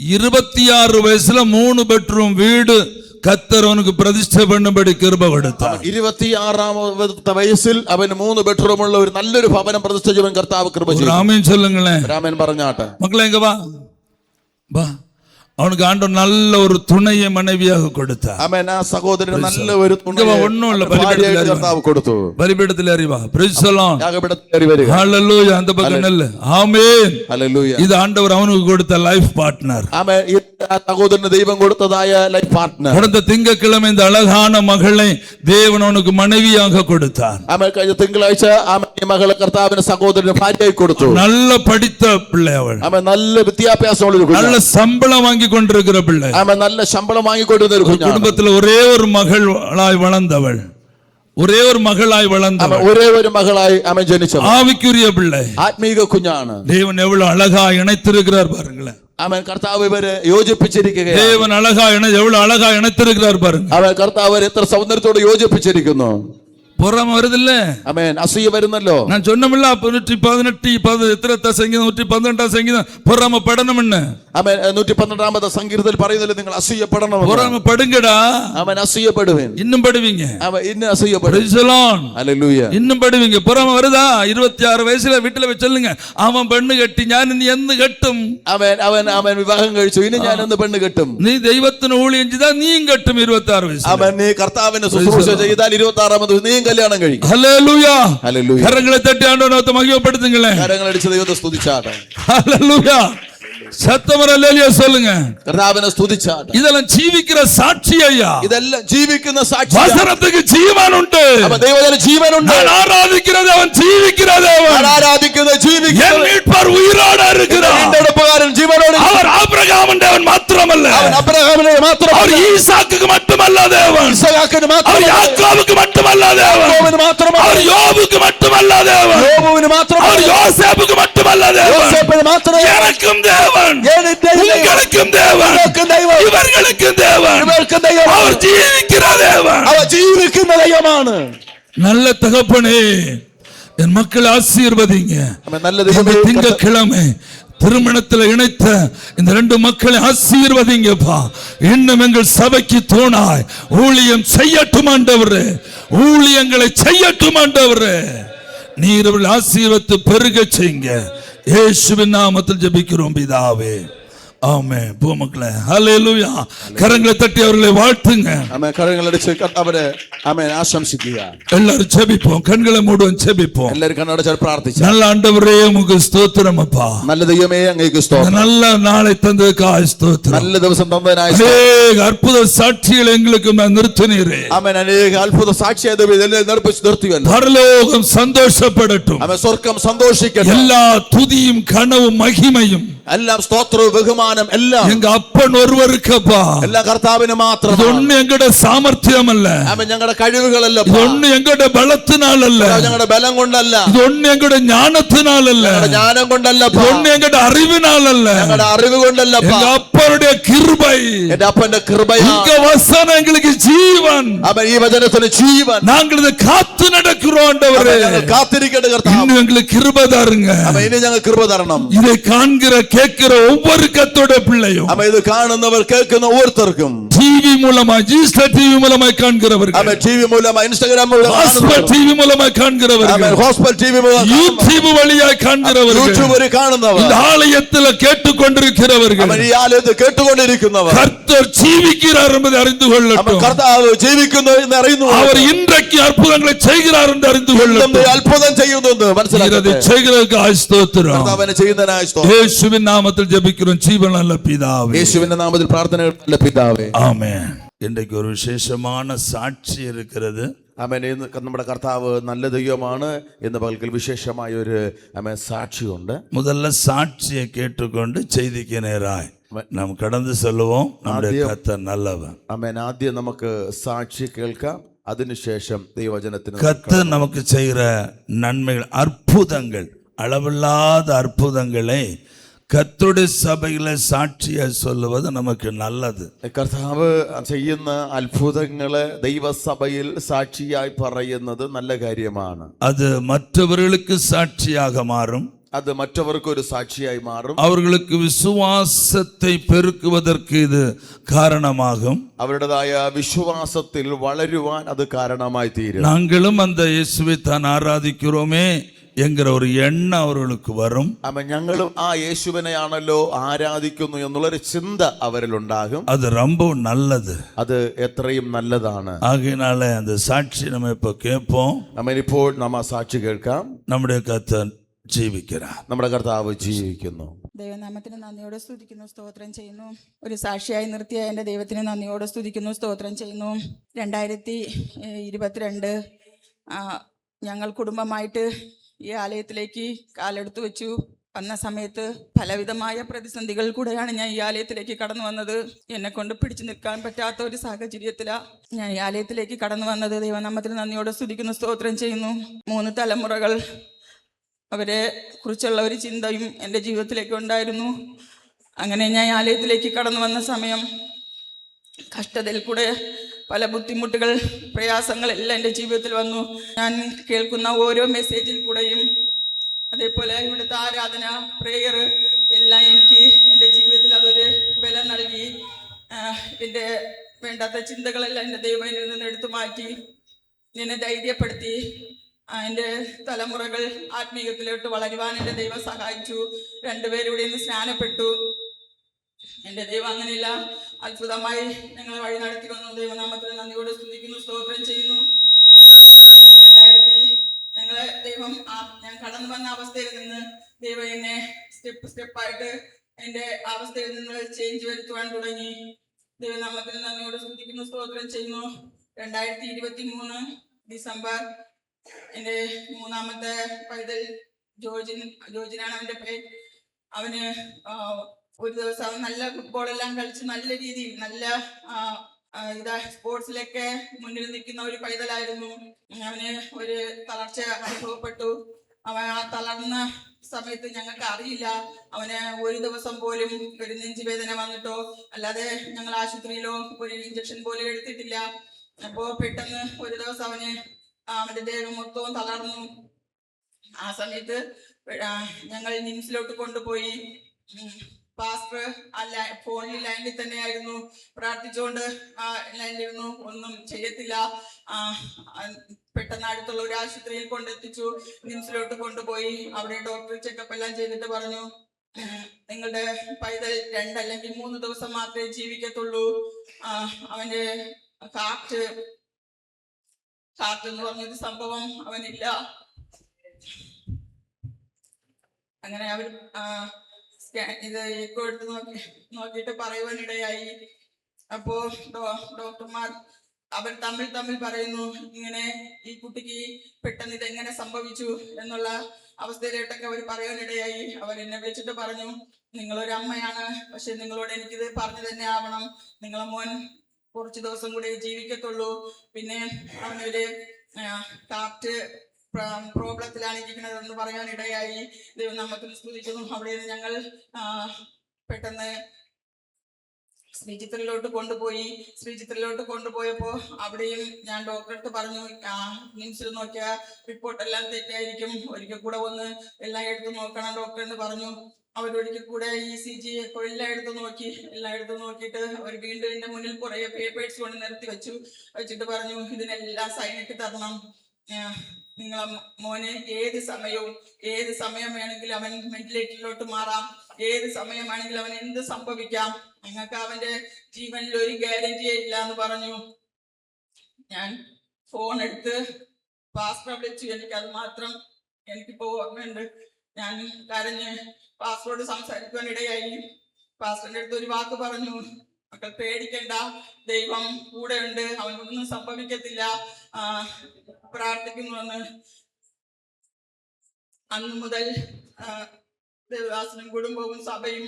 26 வயசுல 3 பெட்ரூம் வீடு கர்த்தர் அவனுக்கு பிரதிஷ்டை பண்ணும்படி கிருபை கொடுத்தார். 26ാമത്തെ വയസ്സിൽ അവന് 3 ബെഡ്റൂം ഉള്ള ഒരു നല്ലൊരു ഭവനം പ്രതിഷ്ഠ ചെയ്യുവാൻ കർത്താവ് കൃപ ചെയ്തു. ஆமென் சொல்லுங்களேன். രാമൻ പറഞ്ഞാട്ടെ. மக்களே இங்க வா. வா. அவனுக்கு ஆண்டவர் நல்ல ஒரு துணையை மனைவியாக கொடுத்தார். ആമേൻ. ആ സഹോദരന് നല്ല ഒരു ஒண்ணுமில்ல, കർത്താവ് കൊടുത്തു. பலிபீடத்தில் அறிவா. Price the Lord. യാഗപീഠത്തിൽ വരിക. ஹல்லேலூயா. அந்த பக்கம் நல்ல ஆமென். ഹല്ലേലൂയ. இது ஆண்டவர் அவனுக்கு கொடுத்த லைஃப் பார்ட்னர். ആമേൻ. ഈ സഹോദരന് ദൈവം കൊടുത്തതായ ലൈഫ് പാർട്ട്ണർ. கடந்த திங்கட்கிழமை இந்த அழகான மகளை தேவன் அவனுக்கு மனைவியாக கொடுத்தார். ആമേൻ. കഴിഞ്ഞ തിങ്കളാഴ്ച ആമേൻ ഈ മകളെ കർത്താവിന് സഹോദരന് ഭാര്യയായി കൊടുത്തു. நல்ல படித்த பிள்ளை அவள். ആമേൻ. നല്ല വിദ്യാഭ്യാസമുള്ള ഒരു நல்ல കുഞ്ഞ്. சம்பளம் வாங்கி கொண்டிருக்கிற பிள்ளை. ആമേൻ. നല്ല ശമ്പളം വാങ്ങിക്കൊണ്ടിരുന്ന ഒരു കുഞ്ഞാണ്. குடும்பத்தில் ஒரே ஒரு மகளாய் வளர்ந்தவள். ஒரே ஒரு மகளாய் வளர்ந்தவள். ഒരേ ഒരു മകളായി ആമേൻ ജനിച്ചവൾ. ஆவிக்குரிய பிள்ளை. ആത്മീക കുഞ്ഞാണ്. தேவன் எவ்வளவு அழகா இணைத்திருக்கிறார் பாருங்களேன். അവൻ കർത്താവ് ഇവരെ യോജിപ്പിച്ചിരിക്കുകയാണ്. தேவன் அழகா எவ்வளவு அழகா இணைத்திருக்கிறார் பாருங்க. അവൻ കർത്താവ് എത്ര സൗന്ദര്യത്തോടെ യോജിപ്പിച്ചിരിക്കുന്നു. பொறாம வருது இல்ல? ആമേൻ. അസൂയ വരുന്നല്ലോ. நான் சொன்னமில்ல 118 എത്രത്തെ സംഗീതം 112 സംഗീതം പൊറാമപ്പെടണമെന്ന്. ആമേൻ. 112 സങ്കീർത്തനത്തിൽ പറയുന്നില്ല നിങ്ങൾ അസൂയപ്പെടണം. பொறாமப்படுங்கடா. ആമേൻ. അസൂയപ്പെടുവീൻ. இன்னும் படுவீங்க. ആമേൻ. ഇന്ന് അസൂയപ്പെടും. Praise the Lord. ഹല്ലേലൂയ. இன்னும் படுவீங்க. பொறாம வருதா? 26 வயசுல வீட்டுல போய் சொல்லுங்க, அவன் பெண்ணு கட்டி ഞാൻ ഇനി എന്ന് കെട്ടും. ആമേൻ. അവൻ വിവാഹം കഴിച്ചു, ഇനി ഞാൻ എന്ന് പെണ്ണ് കെട്ടും. നീ ദൈവത്തിന് ഊഴിയം ചെയ്താൽ നീയും കെട്ടും 26 വയസ്സിൽ. ആമേൻ. നീ കർത്താവിനെ ശുശ്രൂഷ ചെയ്താൽ 26 നീയും കല്യാണം കഴിക്കും. ഹല്ലേലൂയ. ഹല്ലേലൂയ. കരങ്ങളെ തട്ടി ആണ്ടവനെ മഹിമപ്പെടുത്തുങ്ങളെ. കരങ്ങളടിച്ച് ദൈവത്തെ സ്തുതിച്ചാട്ടെ. ഹല്ലേലൂയ. സത്തമരല്ലേലിയ சொல்லுங்க. കർത്താവിനെ സ്തുതിച്ചാട്ടെ. ഇതെല്ലാം ജീവിക്കുന്ന സാക്ഷിയാ. ഇതെല്ലാം ജീവിക്കുന്ന സാക്ഷി. വചനത്തിക്ക് ജീവനുണ്ട്. അപ്പോൾ ദൈവത്തിന് ജീവനുണ്ട്. ഞാൻ ആരാധിക്കുന്നത് അവൻ ജീവിക്കുന്നത് അവൻ. ആരാധിക്കുന്നത് ജീവിക്കുന്നത്. എൻ மீட்பர் உயிரோடு இருக்கிறார். വീണ്ടെടുപ്പുകാരൻ ജീവനോടെ. அவர் ஆபிரகாமிന്റെ അവൻ മാത്രമല്ല. അവൻ അബ്രഹാമിനെ മാത്രമല്ല. அவர் ஈசாக்குக்கு மட்டுமല്ല தேவன். ഇസഹാക്കിന് அவர் മാത്രമല്ല. யாக்கோபுக்கு மட்டுமല്ല தேவன். യാക്കോബിന് മാത്രമല്ല. அவர் யோபுக்கு மட்டுமല്ല தேவൻ. യോബുവിന് മാത്രമല്ല. அவர் யோசேப்புக்கு மட்டுமല്ല தேவன். യോസേപ്പിന് മാത്രമല്ല. எனக்கும் தேவன். ഉங்களுക്കും தேவன். ദൈവം. இவர்களுக்கும் தேவன். ഇവർക്കും ദൈവം. அவர் ஜீவிக்கிற தேவன். അവർ ജീവിക്കുന്ന ദൈവമാണ്. நல்ல தகப்பனே, என் மக்களை ஆசீர்வதிங்க. நல்ல இந்த ദൈവമേ, திங்கட்கிழமை திருமணத்தில் இணைத்த இந்த 2 மக்களை ஆசீர்வதிங்கப்பா. இன்னும் எங்கள் சபைக்கு தோணாய் ஊழியம் செய்யட்டும் ஆண்டவரே. ஊழியங்களை செய்யட்டும் ஆண்டவரே. நீர் அவர்கள் ஆசீர்வதித்து பெருக செய்யுங்க. இயேசுவின் நாமத்தில் ஜெபிக்கிறோம் பிதாவே. ஆமென். பூமக்களே ஹல்லேலூயா. கரங்களை தட்டி அவர்களை வாழ்த்துங்க. ആമേൻ. കരങ്ങളടിച്ച് കർത്താവിനെ ആമേൻ ആശംസിക്കുക. எல்லாரும் ஜெபிப்போம். கண்களை மூடுவோம், ஜெபிப்போம். എല്ലാവരും കണ്ണടച്ച് പ്രാർത്ഥിച്ചു. நல்ல ஆண்டவரே உமக்கு ஸ்தோத்திரம் அப்பா. നല്ല ദൈവമേ അങ്ങേക്ക് സ്തോത്രം. நல்ல நாளை தந்ததுக்காக ஸ்தோத்திரம். നല്ല ദിവസം തന്നതിനായി அநேக அற்புத சாட்சிகள் எங்களுக்கு நிறுத்தினீரே. ആമേൻ. അനേക അത്ഭുത സാക്ഷിയായ നിർത്തിയല്ലോ. பரலோகம் சந்தோஷப்படட்டும். ആമേൻ. സ്വർഗ്ഗം സന്തോഷിക്കട്ടെ. எல்லா துதியும் கனவும் மகிமையும் എല്ലാം സ്തോത്രവും ബഹുമാനം എല്ലാം எங்க அப்பன் ஒருவருக்கப்பா. എല്ലാം കർത്താവിന് മാത്രം. ഇതൊന്നും എങ്ങളുടെ സാമർത്ഥ്യമല്ല. ആമേൻ. ഞങ്ങളുടെ കഴിവുകളല്ല. ഇതൊന്നും എങ്ങളുടെ ബലത്തിനാലല്ല. ഞങ്ങളുടെ ബലം കൊണ്ടല്ല. ഇതൊന്നും എങ്ങളുടെ ஞானத்தினாலല്ല. ഞങ്ങളുടെ ജ്ഞാനം കൊണ്ടല്ല. ഇതൊന്നും എങ്ങളുടെ അറിവിനാലല്ല. ഞങ്ങളുടെ അറിവ് കൊണ്ടല്ല. எங்க அப்பனுடைய கிருபை. എന്റെ അപ്പന്റെ കൃപയാണ്. உங்க வசனம் எங்களுக்கு ஜீவன். ആമേൻ. ഈ വചനത്തിന് ജീവൻ. நாங்கள் இதை காத்து நடக்கிறோம் ஆண்டவரே. ഞങ്ങൾ കാത്തിരിക്കേണ്ട കർത്താവ്. இன்னும் எங்களுக்கு கிருபை தாருங்க. ആമേൻ. ഇനി ഞങ്ങൾ കൃപ തരണം. இதை காண்கிற கேட்கிற ஒவ்வொரு கத்தோட பிள்ளையும் ആമേൻ. ഇത് കാണുന്നവർ കേൾക്കുന്ന ഓരോരുത്തർക്കും டிவி மூலமா ஜீஸ்டர் டிவி மூலமாய் காண்கிறவர்கள், ആമേൻ. ടിവി മൂലം ഇൻസ്റ്റാഗ്രാം മൂലം ஹாஸ்பல் டிவி மூலமாய் காண்கிறவர்கள், ആമേൻ. ഹോസ്പിറ്റൽ ടിവി മൂലം யூடியூப் வழியாய் காண்கிறவர்கள், യൂട്യൂബ് വഴി കാണുന്നവർ, இந்த ஆலயத்தில் கேட்டுக்கொண்டிருக்கிறவர்கள், ആമേൻ. ഈ ആലയത്തിൽ കേട്ടുകൊണ്ടിരിക്കുന്നവർ கர்த்தர் ஜீவிக்கிறார் என்பதை அறிந்து ആമേൻ. கொள்ளட்டும். കർത്താവ് ജീവിക്കുന്നു എന്ന് അറിയുന്നു. அவர் இன்றைக்கு അത്ഭുതங்களை செய்கிறார் என்று அறிந்து கொள்ளட்டும். അത്ഭുതം ചെയ്യുന്നു എന്ന് இதை മനസ്സിലാക്കി செய்கிறதுக்கு ஸ்தோத்திரம். കർത്താവിനെ ചെയ്യുന്നതിനായി സ്തോത്രം. இயேசுவின் நாமத்தில் ஜெபிக்கிறோம் ஜீவன் நல்ல பிதாவே. യേശുവിന്റെ നാമത്തിൽ പ്രാർത്ഥന പിതാവേ. ஆமென். இன்றைக்கு ஒரு விசேஷமான சாட்சி இருக்கிறது. ആമേൻ. ഇന്ന് നമ്മുടെ കർത്താവ് നല്ല ദൈവമാണ് എന്ന് പകൽ വിശേഷമായ ഒരു ആമേൻ സാക്ഷിയുണ്ട്. முதல்ல சாட்சியை கேட்டுக்கொண்டு செய்திக்கு நேராய் நாம் கடந்து செல்வோம். நம்முடைய கர்த்தர் நல்லவன். ആമേൻ. ആദ്യം നമുക്ക് സാക്ഷി കേൾക്കാം, അതിനുശേഷം ദൈവവചനത്തിന് கர்த்தர் நமக்கு செய்கிற நன்மைகள், அற்புதங்கள், அளவில்லாத அற்புதங்களை கர்த்தருடைய சபையில சாட்சியா சொல்லுவது நமக்கு நல்லது. കർത്താവ് ചെയ്യുന്ന അത്ഭുതങ്ങളെ ദൈവസഭയിൽ സാക്ഷിയായി പറയുന്നത് നല്ല കാര്യമാണ്. அது மற்றவர்களுக்கு சாட்சியாக மாறும். അത് മറ്റവർക്ക് ഒരു സാക്ഷിയായി മാറും. அவர்களுக்கு விசுவாசத்தை பெருக்குவதற்கு இது காரணமாகும். അവരുടേതായ വിശ്വാസത്തിൽ വളരുവാൻ അത് കാരണമായി തീരും. நாங்களும் அந்த இயேசுவை தான் ஆராதிக்கிறோமே என்கிற ஒரு எண்ணம் அவர்களுக்கு வரும். ആമേൻ. ഞങ്ങളും ആ യേശുവിനെയാണല്ലോ ആരാധിക്കുന്നു എന്നുള്ളൊരു ചിന്ത അവരിലുണ്ടാകും. அது ரொம்ப நல்லது. അത് എത്രയും നല്ലതാണ്. ஆகையினால அந்த சாட்சி நம்ம இப்ப கேட்போம். ആമേൻ. ഇപ്പോൾ നാം ആ സാക്ഷി കേൾക്കാം. நம்முடைய கர்த்தர் ജീവിக்கிறார். നമ്മുടെ കർത്താവ് ജീവിക്കുന്നു. ദൈവനാമത്തിന് നന്ദിയോടെ സ്തുതിക്കുന്നു, സ്തോത്രം ചെയ്യുന്നു. ഒരു സാക്ഷിയായി നിർത്തിയ എൻ്റെ ദൈവത്തിന് നന്ദിയോടെ സ്തുതിക്കുന്നു, സ്തോത്രം ചെയ്യുന്നു. 2022 ഞങ്ങൾ കുടുംബമായിട്ട് ഈ ആലയത്തിലേക്ക് കാലെടുത്ത് വെച്ചു. വന്ന സമയത്ത് പലവിധമായ പ്രതിസന്ധികൾ കൂടെയാണ് ഞാൻ ഈ ആലയത്തിലേക്ക് കടന്നു വന്നത്. എന്നെ കൊണ്ട് പിടിച്ചു നിൽക്കാൻ പറ്റാത്ത ഒരു സാഹചര്യത്തിലാണ് ഞാൻ ഈ ആലയത്തിലേക്ക് കടന്നു വന്നത്. ദൈവനാമത്തിന് നന്ദിയോടെ സ്തുതിക്കുന്നു, സ്തോത്രം ചെയ്യുന്നു. 3 തലമുറകൾ അവരെ കുറിച്ചുള്ള ഒരു ചിന്തയും എൻ്റെ ജീവിതത്തിലേക്ക് ഉണ്ടായിരുന്നു. അങ്ങനെ ഞാൻ ആലയത്തിലേക്ക് കടന്നു വന്ന സമയം കഷ്ടതയിൽ കൂടെ പല ബുദ്ധിമുട്ടുകൾ, പ്രയാസങ്ങൾ എല്ലാം എൻ്റെ ജീവിതത്തിൽ വന്നു. ഞാൻ കേൾക്കുന്ന ഓരോ മെസ്സേജിൽ കൂടെയും അതേപോലെ ഇവിടുത്തെ ആരാധന, പ്രെയർ എല്ലാം എനിക്ക് എൻ്റെ ജീവിതത്തിൽ അതൊരു ബലം നൽകി. എൻ്റെ വേണ്ടാത്ത ചിന്തകളെല്ലാം എൻ്റെ ദൈവം എന്നിൽ നിന്ന് എടുത്തു മാറ്റി എന്നെ ധൈര്യപ്പെടുത്തി. എൻ്റെ തലമുറകൾ ആത്മീയത്തിലോട്ട് വളരുവാൻ എൻ്റെ ദൈവം സഹായിച്ചു. രണ്ടുപേരുടെ നിന്ന് സ്നാനപ്പെട്ടു. എൻ്റെ ദൈവം അങ്ങനെയില്ല അത്ഭുതമായി ഞങ്ങളെ വഴി നടത്തി വന്നു. ദൈവനാമത്തിന് നന്ദിയോട് സ്തുതിക്കുന്നു, സ്തോത്രം ചെയ്യുന്നു. ഞങ്ങളെ ദൈവം ഞാൻ കടന്നു വന്ന അവസ്ഥയിൽ നിന്ന് ദൈവം എന്നെ സ്റ്റെപ്പായിട്ട് എൻ്റെ അവസ്ഥയിൽ നിന്ന് ചേഞ്ച് വരുത്തുവാൻ തുടങ്ങി. ദൈവനാമത്തിന് നന്ദിയോട് സ്തുതിക്കുന്നു, സ്തോത്രം ചെയ്യുന്നു. 2023 ഡിസംബർ എൻ്റെ മൂന്നാമത്തെ പൈതൽ ജോർജിനാണ് അവൻ്റെ പേര്. അവന് ഒരു ദിവസം അവൻ നല്ല ഫുട്ബോളെല്ലാം കളിച്ച് നല്ല രീതിയിൽ നല്ല സ്പോർട്സിലൊക്കെ മുന്നിൽ നിൽക്കുന്ന ഒരു പൈതലായിരുന്നു. അവന് ഒരു തളർച്ച അനുഭവപ്പെട്ടു. അവൻ ആ തളർന്ന സമയത്ത് ഞങ്ങൾക്ക് അറിയില്ല. അവന് ഒരു ദിവസം പോലും ഒരു നെഞ്ചുവേദന വന്നിട്ടോ അല്ലാതെ ഞങ്ങൾ ആശുപത്രിയിലോ ഒരു ഇഞ്ചക്ഷൻ പോലും എടുത്തിട്ടില്ല. അപ്പോ പെട്ടെന്ന് ഒരു ദിവസം അവന്റെ ദേഹം മൊത്തവും തളർന്നു. ആ സമയത്ത് ഞങ്ങൾ നിംസിലോട്ട് കൊണ്ടുപോയി. പാസ്റ്റർ ഫോണിൽ ലൈനിൽ തന്നെയായിരുന്നു, പ്രാർത്ഥിച്ചുകൊണ്ട് ലൈനിലിരുന്നു. ഒന്നും ചെയ്യത്തില്ല. പെട്ടെന്ന് അടുത്തുള്ള ഒരു ആശുപത്രിയിൽ കൊണ്ടെത്തിച്ചു. നിംസിലോട്ട് കൊണ്ടുപോയി. അവിടെ ഡോക്ടർ ചെക്കപ്പ് എല്ലാം ചെയ്തിട്ട് പറഞ്ഞു, നിങ്ങളുടെ പൈതൽ 2 അല്ലെങ്കിൽ 3 ദിവസം മാത്രമേ ജീവിക്കത്തുള്ളൂ. അവന്റെ ഹാർട്ട് എന്ന് പറഞ്ഞൊരു സംഭവം അവനില്ല. അങ്ങനെ അവർ ഇത് എക്കോ എടുത്ത് നോക്കിയിട്ട് പറയുവാനിടയായി. അപ്പോ ഡോക്ടർമാർ അവർ തമ്മിൽ പറയുന്നു, ഇങ്ങനെ ഈ കുട്ടിക്ക് പെട്ടെന്ന് ഇതെങ്ങനെ സംഭവിച്ചു എന്നുള്ള അവസ്ഥയിലോട്ടൊക്കെ അവർ പറയാനിടയായി. അവർ എന്നെ വിളിച്ചിട്ട് പറഞ്ഞു, നിങ്ങളൊരു അമ്മയാണ്, പക്ഷെ നിങ്ങളോട് എനിക്കിത് പറഞ്ഞു തന്നെ ആവണം. നിങ്ങളെ മോൻ കുറച്ച് ദിവസം കൂടി ജീവിക്കത്തുള്ളൂ. പിന്നെ അവനൊരു ഹാർട്ട് പ്രോബ്ലത്തിലാണ് ഇരിക്കുന്നതെന്ന് പറയാനിടയായി. ദൈവം നമുക്ക് സ്തുതിക്കുന്നു. അവിടെ നിന്ന് ഞങ്ങൾ പെട്ടെന്ന് ശ്രീചിത്രയിലോട്ട് കൊണ്ടുപോയപ്പോ അവിടെയും ഞാൻ ഡോക്ടറെ അടുത്ത് പറഞ്ഞു, നിംസിൽ നോക്കിയ റിപ്പോർട്ടെല്ലാം തെറ്റായിരിക്കും, ഒരിക്കൽ കൂടെ വന്ന് എല്ലാം എടുത്ത് നോക്കണം ഡോക്ടർ എന്ന് പറഞ്ഞു. അവരൊരിക്കൽ കൂടെ ECG എല്ലാം എടുത്ത് നോക്കിയിട്ട് അവർ വീണ്ടും എന്റെ മുന്നിൽ കുറെ പേപ്പേഴ്സ് കൊണ്ട് നിരത്തി വെച്ചിട്ട് പറഞ്ഞു, ഇതിനെല്ലാം സൈൻ ഇട്ട് തരണം. നിങ്ങളെ മോനെ ഏത് സമയം വേണമെങ്കിലും അവൻ വെന്റിലേറ്ററിലോട്ട് മാറാം, ഏത് സമയം വേണമെങ്കിലും അവൻ എന്ത് സംഭവിക്കാം, നിങ്ങൾക്ക് അവന്റെ ജീവനിൽ ഒരു ഗ്യാരണ്ടിയേ ഇല്ല എന്ന് പറഞ്ഞു. ഞാൻ ഫോൺ എടുത്ത് പാസ്റ്ററെ വിളിച്ചു. എനിക്കത് മാത്രം എനിക്കിപ്പോ ഓർമ്മയുണ്ട്. ഞാൻ കരഞ്ഞ് പാസ്റ്ററോട് സംസാരിക്കുവാൻ ഇടയായി. പാസ്റ്ററിന്റെ അടുത്ത് ഒരു വാക്ക് പറഞ്ഞു, മക്കൾ പേടിക്കണ്ട, ദൈവം കൂടെ ഉണ്ട്, അവനൊന്നും സംഭവിക്കത്തില്ല, പ്രാർത്ഥിക്കുന്നുവെന്ന്. അന്നു മുതൽ ദേവദാസനും കുടുംബവും സഭയും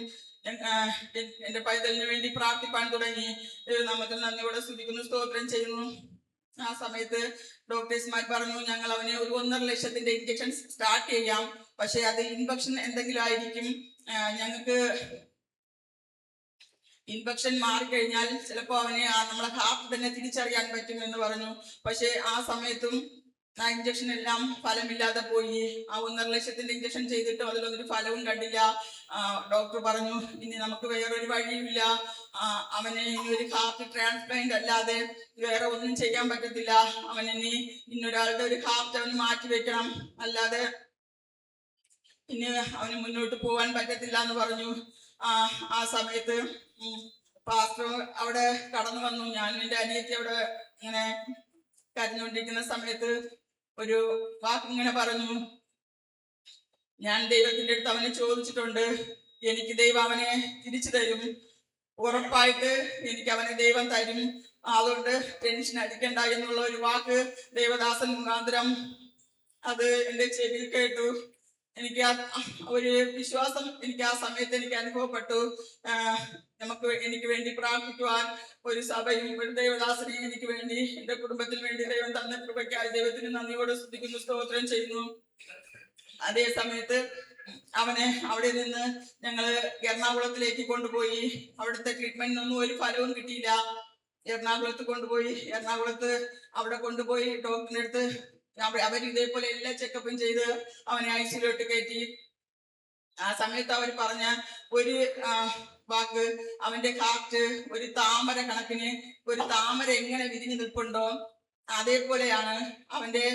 എന്റെ പൈതലിന് വേണ്ടി പ്രാർത്ഥിപ്പാൻ തുടങ്ങി. നമുക്ക് നന്ദിയോടെ സ്തുതിക്കുന്നു, സ്തോത്രം ചെയ്യുന്നു. ആ സമയത്ത് ഡോക്ടേഴ്സ്മാർ പറഞ്ഞു, ഞങ്ങൾ അവനെ ഒരു 1.5 ലക്ഷത്തിന്റെ ഇഞ്ചക്ഷൻ സ്റ്റാർട്ട് ചെയ്യാം, പക്ഷെ അത് ഇൻഫെക്ഷൻ എന്തെങ്കിലും ആയിരിക്കും, ഞങ്ങൾക്ക് ഇൻഫെക്ഷൻ മാറിക്കഴിഞ്ഞാൽ ചിലപ്പോ അവനെ നമ്മളെ ഹാർട്ട് തന്നെ തിരിച്ചറിയാൻ പറ്റും എന്ന് പറഞ്ഞു. പക്ഷെ ആ സമയത്തും ആ ഇഞ്ചക്ഷൻ എല്ലാം ഫലമില്ലാതെ പോയി. ആ 1.5 ലക്ഷത്തിന്റെ ഇഞ്ചക്ഷൻ ചെയ്തിട്ടും അതിലൊന്നൊരു ഫലവും കണ്ടില്ല. ഡോക്ടർ പറഞ്ഞു, ഇനി നമുക്ക് വേറൊരു വഴിയുമില്ല, അവനെ ഇനി ഒരു ഹാർട്ട് ട്രാൻസ്പ്ലാന്റ് അല്ലാതെ വേറെ ഒന്നും ചെയ്യാൻ പറ്റത്തില്ല, അവനിനി ഇന്നൊരാളുടെ ഒരു ഹാർട്ട് അവന് മാറ്റി വെക്കണം, അല്ലാതെ ഇനി അവന് മുന്നോട്ട് പോകാൻ പറ്റത്തില്ല എന്ന് പറഞ്ഞു. ആ സമയത്ത് പാസ്റ്റർ അവിടെ കടന്നു വന്നു. ഞാൻ എന്റെ അനിയത്തി അവിടെ ഇങ്ങനെ കരഞ്ഞുകൊണ്ടിരിക്കുന്ന സമയത്ത് ഒരു വാക്ക് ഇങ്ങനെ പറഞ്ഞു, ഞാൻ ദൈവത്തിന്റെ അടുത്ത് അവനെ ചോദിച്ചിട്ടുണ്ട്, എനിക്ക് ദൈവം അവനെ തിരിച്ചു തരും, ഉറപ്പായിട്ട് എനിക്ക് അവനെ ദൈവം തരും, അതുകൊണ്ട് ടെൻഷൻ അടിക്കണ്ട എന്നുള്ള ഒരു വാക്ക് ദേവദാസൻ മുഖാന്തരം അത് എന്റെ ചെവിയിൽ കേട്ടു. എനിക്ക് ഒരു വിശ്വാസം എനിക്ക് ആ സമയത്ത് എനിക്ക് അനുഭവപ്പെട്ടു. എനിക്ക് വേണ്ടി പ്രാർത്ഥിക്കുവാൻ ഒരു സഭയും ഒരു ദേവദാസനെയും എനിക്ക് വേണ്ടി എന്റെ കുടുംബത്തിന് വേണ്ടി ദൈവം തന്ന കൃപയ്ക്കായി ദൈവത്തിന് നന്ദിയോടെ സ്തുതിക്കുന്നു, സ്തോത്രം ചെയ്യുന്നു. അതേ സമയത്ത് അവനെ അവിടെ നിന്ന് ഞങ്ങള് എറണാകുളത്തിലേക്ക് കൊണ്ടുപോയി. അവിടുത്തെ ട്രീറ്റ്മെന്റിനൊന്നും ഒരു ഫലവും കിട്ടിയില്ല. എറണാകുളത്ത് കൊണ്ടുപോയി. അവിടെ കൊണ്ടുപോയി ഡോക്ടറിന്റെ അടുത്ത് അവർ ഇതേപോലെ എല്ലാ ചെക്കപ്പും ചെയ്ത് അവനെ ഐസിയിലോട്ട് കയറ്റി. ആ സമയത്ത് അവർ പറഞ്ഞ ഒരു വാക്ക്, അവന്റെ ഹാർട്ട് ഒരു താമര കണക്കിന്, ഒരു താമര എങ്ങനെ വിരിഞ്ഞു നിൽപ്പുണ്ടോ അതേപോലെയാണ് അവന്റെ.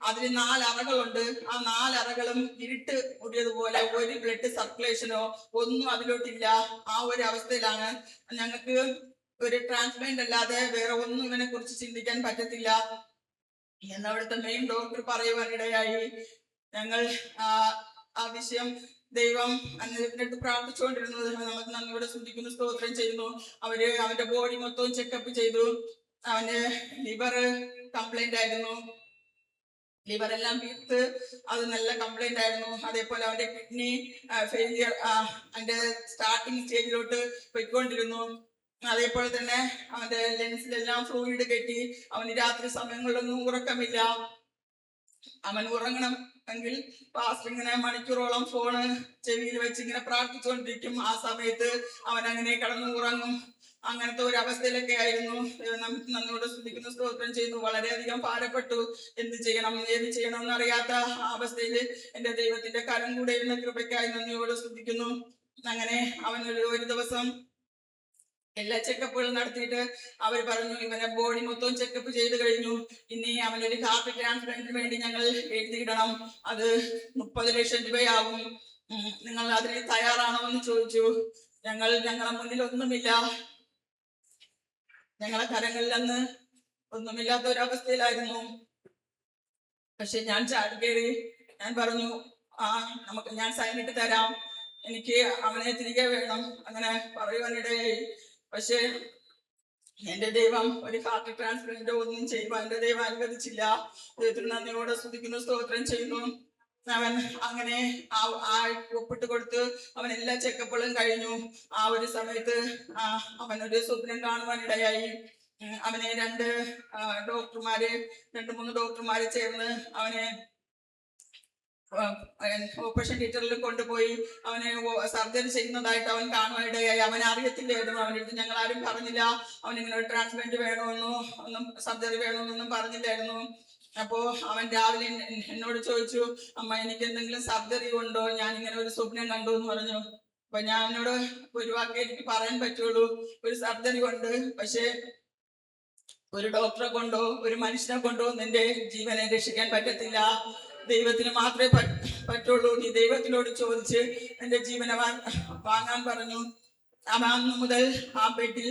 അതിൽ 4 അറകളുണ്ട്. ആ 4 അറകളും ഇരുട്ട് കൂടിയതുപോലെ, ഒരു ബ്ലഡ് സർക്കുലേഷനോ ഒന്നും അതിലോട്ടില്ല. ആ ഒരു അവസ്ഥയിലാണ്. ഞങ്ങൾക്ക് ഒരു ട്രാൻസ്പ്ലാന്റ് അല്ലാതെ വേറെ ഒന്നും ഇവനെ കുറിച്ച് ചിന്തിക്കാൻ പറ്റത്തില്ല എന്ന് അവിടുത്തെ മെയിൻ ഡോക്ടർ പറയുവാനിടയായി. ഞങ്ങൾ ആ വിഷയം ദൈവം എന്നിട്ട് പ്രാർത്ഥിച്ചുകൊണ്ടിരുന്നത് നമുക്ക് നന്ദിയോടെ സ്തുതിക്കുന്നു, സ്തോത്രം ചെയ്യുന്നു. അവന്റെ ബോഡി മൊത്തവും ചെക്കപ്പ് ചെയ്തു. അവന് ലിവർ കംപ്ലൈന്റ് ആയിരുന്നു. ലിവർ എല്ലാം വീർത്ത് അത് നല്ല കംപ്ലൈന്റ് ആയിരുന്നു. അതേപോലെ അവന്റെ കിഡ്നി ഫെയിലിയർ, അതിന്റെ സ്റ്റാർട്ടിങ് സ്റ്റേജിലോട്ട് പോയിക്കൊണ്ടിരുന്നു. അതേപോലെ തന്നെ അവന്റെ ലെൻസിലെല്ലാം ഫ്ലൂയിഡ് കെട്ടി. അവന് രാത്രി സമയങ്ങളിലൊന്നും ഉറക്കമില്ല. അവൻ ഉറങ്ങണം എങ്കിൽ പാസ്റ്റർ ഇങ്ങനെ മണിക്കൂറോളം ഫോണ് ചെവിയിൽ വെച്ച് ഇങ്ങനെ പ്രാർത്ഥിച്ചുകൊണ്ടിരിക്കും. ആ സമയത്ത് അവൻ അങ്ങനെ കിടന്നു ഉറങ്ങും. അങ്ങനത്തെ ഒരു അവസ്ഥയിലൊക്കെ ആയിരുന്നു. നമുക്ക് നന്ദിയോടെ സ്തുതിക്കുന്നു, സ്തോത്രം ചെയ്യുന്നു. വളരെയധികം ഭാരപ്പെട്ടു. എന്ത് ചെയ്യണം ഏത് ചെയ്യണമെന്ന് അറിയാത്ത അവസ്ഥയിൽ എന്റെ ദൈവത്തിന്റെ കരം കൂടെ ഇരുന്ന കൃപയ്ക്കായി നന്ദിയോടെ സ്തുതിക്കുന്നു. അങ്ങനെ അവൻ ഒരു ദിവസം എല്ലാ ചെക്കപ്പുകളും നടത്തിയിട്ട് അവർ പറഞ്ഞു, ഇവനെ ബോഡി മൊത്തവും ചെക്കപ്പ് ചെയ്ത് കഴിഞ്ഞു. ഇനി അവനൊരു ഹാർട്ട് ട്രാൻസ്പ്ലാന്റിന് വേണ്ടി ഞങ്ങൾ എഴുതിയിടണം. അത് 30 ലക്ഷം രൂപയാവും. നിങ്ങൾ അതിന് തയ്യാറാണോ എന്ന് ചോദിച്ചു. ഞങ്ങളെ മുന്നിൽ ഒന്നുമില്ല. ഞങ്ങളെ കരങ്ങളിലന്ന് ഒന്നുമില്ലാത്ത ഒരവസ്ഥയിലായിരുന്നു. പക്ഷെ ഞാൻ ചാടി കയറി. ഞാൻ പറഞ്ഞു, ഞാൻ സൈനിട്ട് തരാം, എനിക്ക് അവനെ തിരികെ വേണം. അങ്ങനെ പറയുവാനിടയായി. പക്ഷെ എന്റെ ദൈവം ഒരു ഹാർട്ട് ട്രാൻസ്പ്ലാന്റ് ഒന്നും ചെയ്യുവാൻ എന്റെ ദൈവം അനുവദിച്ചില്ല. ദൈവത്തിന് നന്ദിയോടെ സ്തുതിക്കുന്നു, സ്തോത്രം ചെയ്യുന്നു. അവൻ അങ്ങനെ ഒപ്പിട്ട് കൊടുത്ത് അവൻ എല്ലാ ചെക്കപ്പുകളും കഴിഞ്ഞു. ആ ഒരു സമയത്ത് അവനൊരു സ്വപ്നം കാണുവാനിടയായി. അവനെ 2-3 ഡോക്ടർമാര് ചേർന്ന് അവനെ ഓപ്പറേഷൻ തിയേറ്ററിൽ കൊണ്ടുപോയി അവനെ സർജറി ചെയ്യുന്നതായിട്ട് അവൻ കാണുവാനിടയായി. അവൻ അറിയത്തില്ലായിരുന്നു. അവനടുത്ത് ഞങ്ങൾ ആരും പറഞ്ഞില്ല അവനിങ്ങനെ ഒരു ട്രാൻസ്പ്ലാന്റ് വേണമെന്നോ ഒന്നും സർജറി വേണമെന്നൊന്നും പറഞ്ഞില്ലായിരുന്നു. അപ്പോ അവൻ രാവിലെ എന്നോട് ചോദിച്ചു, അമ്മ എനിക്ക് എന്തെങ്കിലും സർജറി ഉണ്ടോ, ഞാൻ ഇങ്ങനെ ഒരു സ്വപ്നം കണ്ടു എന്ന് പറഞ്ഞു. അപ്പൊ ഞാൻ എന്നോട് ഒരു വാക്ക് എനിക്ക് പറയാൻ പറ്റുള്ളൂ, ഒരു സർജറി ഉണ്ട്. പക്ഷെ ഒരു ഡോക്ടറെ കൊണ്ടോ ഒരു മനുഷ്യനെ കൊണ്ടോ നിന്റെ ജീവനെ രക്ഷിക്കാൻ പറ്റത്തില്ല. ദൈവത്തിന് മാത്രമേ പറ്റുള്ളൂ. നീ ദൈവത്തിനോട് ചോദിച്ച് നിന്റെ ജീവനെ വാങ്ങാൻ പറഞ്ഞു. അവൻ അന്ന് മുതൽ ആ ബെഡിൽ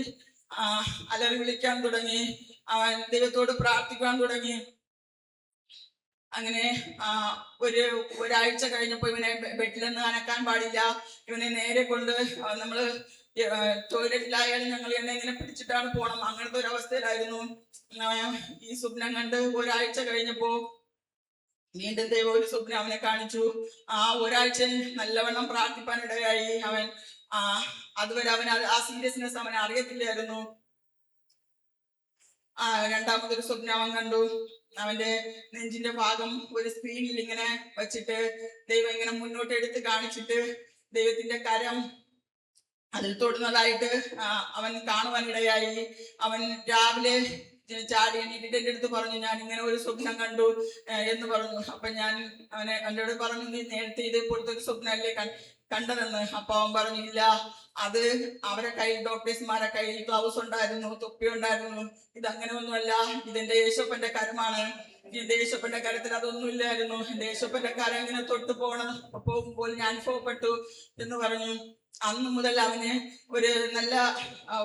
അലറി വിളിക്കാൻ തുടങ്ങി. അവൻ ദൈവത്തോട് പ്രാർത്ഥിക്കാൻ തുടങ്ങി. അങ്ങനെ ഒരാഴ്ച കഴിഞ്ഞപ്പോ ഇവനെ ബെഡിൽ നിന്ന് അനക്കാൻ പാടില്ല. ഇവനെ നേരെ കൊണ്ട് നമ്മള് ടോയ്ലറ്റിലായാലും ഞങ്ങൾ ഇങ്ങനെ പിടിച്ചിട്ടാണ് പോണം. അങ്ങനത്തെ ഒരു അവസ്ഥയിലായിരുന്നു. ഈ സ്വപ്നം കണ്ട് ഒരാഴ്ച കഴിഞ്ഞപ്പോ വീണ്ടും ദൈവം ഒരു സ്വപ്നം അവനെ കാണിച്ചു. ആ ഒരാഴ്ച നല്ലവണ്ണം പ്രാർത്ഥിപ്പാനിടയായി. അവൻ അതുവരെ അവൻ ആ സീരിയസ്നെസ് അവൻ അറിയത്തില്ലായിരുന്നു. രണ്ടാമതൊരു സ്വപ്നം അവൻ കണ്ടു. അവന്റെ നെഞ്ചിന്റെ ഭാഗം ഒരു സ്ക്രീനിൽ ഇങ്ങനെ വെച്ചിട്ട് ദൈവം ഇങ്ങനെ മുന്നോട്ട് എടുത്ത് കാണിച്ചിട്ട് ദൈവത്തിന്റെ കരം അതിൽ തൊടുന്നതായിട്ട് അവൻ കാണുവാനിടയായി. അവൻ രാവിലെ ചാടി എണീറ്റിട്ട് എൻ്റെ അടുത്ത് പറഞ്ഞു, ഞാൻ ഇങ്ങനെ ഒരു സ്വപ്നം കണ്ടു എന്ന് പറഞ്ഞു. അപ്പൊ ഞാൻ എന്നോട് പറഞ്ഞു, നീ നേരത്തെ ഇതേപോലത്തെ ഒരു സ്വപ്നമല്ലേ കണ്ടതെന്ന്. അപ്പൊ അവൻ പറഞ്ഞു, ഇല്ല, അത് അവരെ കയ്യിൽ ഡോക്ടേഴ്സ്മാരെ കയ്യിൽ ഗ്ലൗസ് ഉണ്ടായിരുന്നു, തൊപ്പി ഉണ്ടായിരുന്നു. ഇതങ്ങനെ ഒന്നുമല്ല, ഇതെന്റെ യേശപ്പന്റെ കരമാണ്. എന്റെ യേശപ്പന്റെ കരത്തിൽ അതൊന്നും ഇല്ലായിരുന്നു. എന്റെ യേശപ്പന്റെ കരം ഇങ്ങനെ തൊട്ട് പോകുമ്പോൾ ഞാൻ അനുഭവപ്പെട്ടു എന്ന് പറഞ്ഞു. അന്നു മുതൽ അവന് ഒരു നല്ല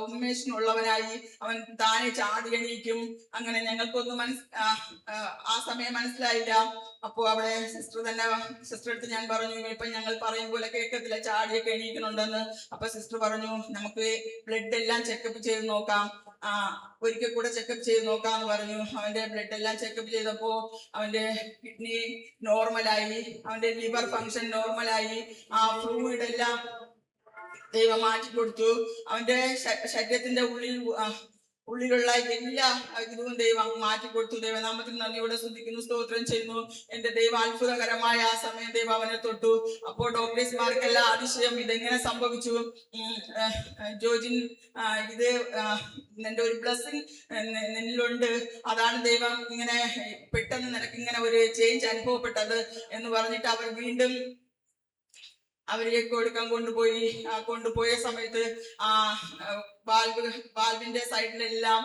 ഉന്മേഷമുള്ളവനായി. അവൻ താനെ ചാടി എണീക്കും. അങ്ങനെ ഞങ്ങൾക്കൊന്നും ആ സമയം മനസ്സിലായില്ല. അപ്പോ അവിടെ സിസ്റ്റർ അടുത്ത് ഞാൻ പറഞ്ഞു, ഇപ്പൊ ഞങ്ങൾ പറയും പോലെ കേൾക്കത്തില്ല, ചാടിയൊക്കെ എണീക്കുന്നുണ്ടെന്ന്. അപ്പൊ സിസ്റ്റർ പറഞ്ഞു, നമുക്ക് ബ്ലഡ് എല്ലാം ചെക്കപ്പ് ചെയ്ത് നോക്കാം, ഒരിക്കൽ കൂടെ ചെക്കപ്പ് ചെയ്ത് നോക്കാന്ന് പറഞ്ഞു. അവന്റെ ബ്ലഡ് എല്ലാം ചെക്കപ്പ് ചെയ്തപ്പോ അവന്റെ കിഡ്നി നോർമലായി, അവന്റെ ലിവർ ഫങ്ഷൻ നോർമലായി, ആ ഫ്ലൂയിഡ് എല്ലാം ദൈവം മാറ്റി കൊടുത്തു. അവന്റെ ശരീരത്തിന്റെ ഉള്ളിൽ ഉള്ളിലുള്ള എല്ലാ ഇതും ദൈവം മാറ്റിക്കൊടുത്തു. ദൈവനാമത്തിൽ നന്ദിയോടെ സ്തുതിക്കുന്നു, സ്തോത്രം ചെയ്യുന്നു. എന്റെ ദൈവം അത്ഭുതകരമായ ആ സമയം ദൈവം അവനെ തൊട്ടു. അപ്പോൾ ഡോക്ടേഴ്സ്മാർക്കെല്ലാം അതിശയം, ഇതെങ്ങനെ സംഭവിച്ചു? ജോജിൻ, ഇത് നിന്റെ ഒരു ബ്ലെസ്സിങ് നിന്നിലുണ്ട്, അതാണ് ദൈവം ഇങ്ങനെ പെട്ടെന്ന് നിനക്ക് ഇങ്ങനെ ഒരു ചേഞ്ച് അനുഭവപ്പെട്ടത് എന്ന് പറഞ്ഞിട്ട് അവർ വീണ്ടും അവരിലേക്ക് കൊടുക്കാൻ കൊണ്ടുപോയ സമയത്ത് ആ വാൽവിന്റെ സൈഡിലെല്ലാം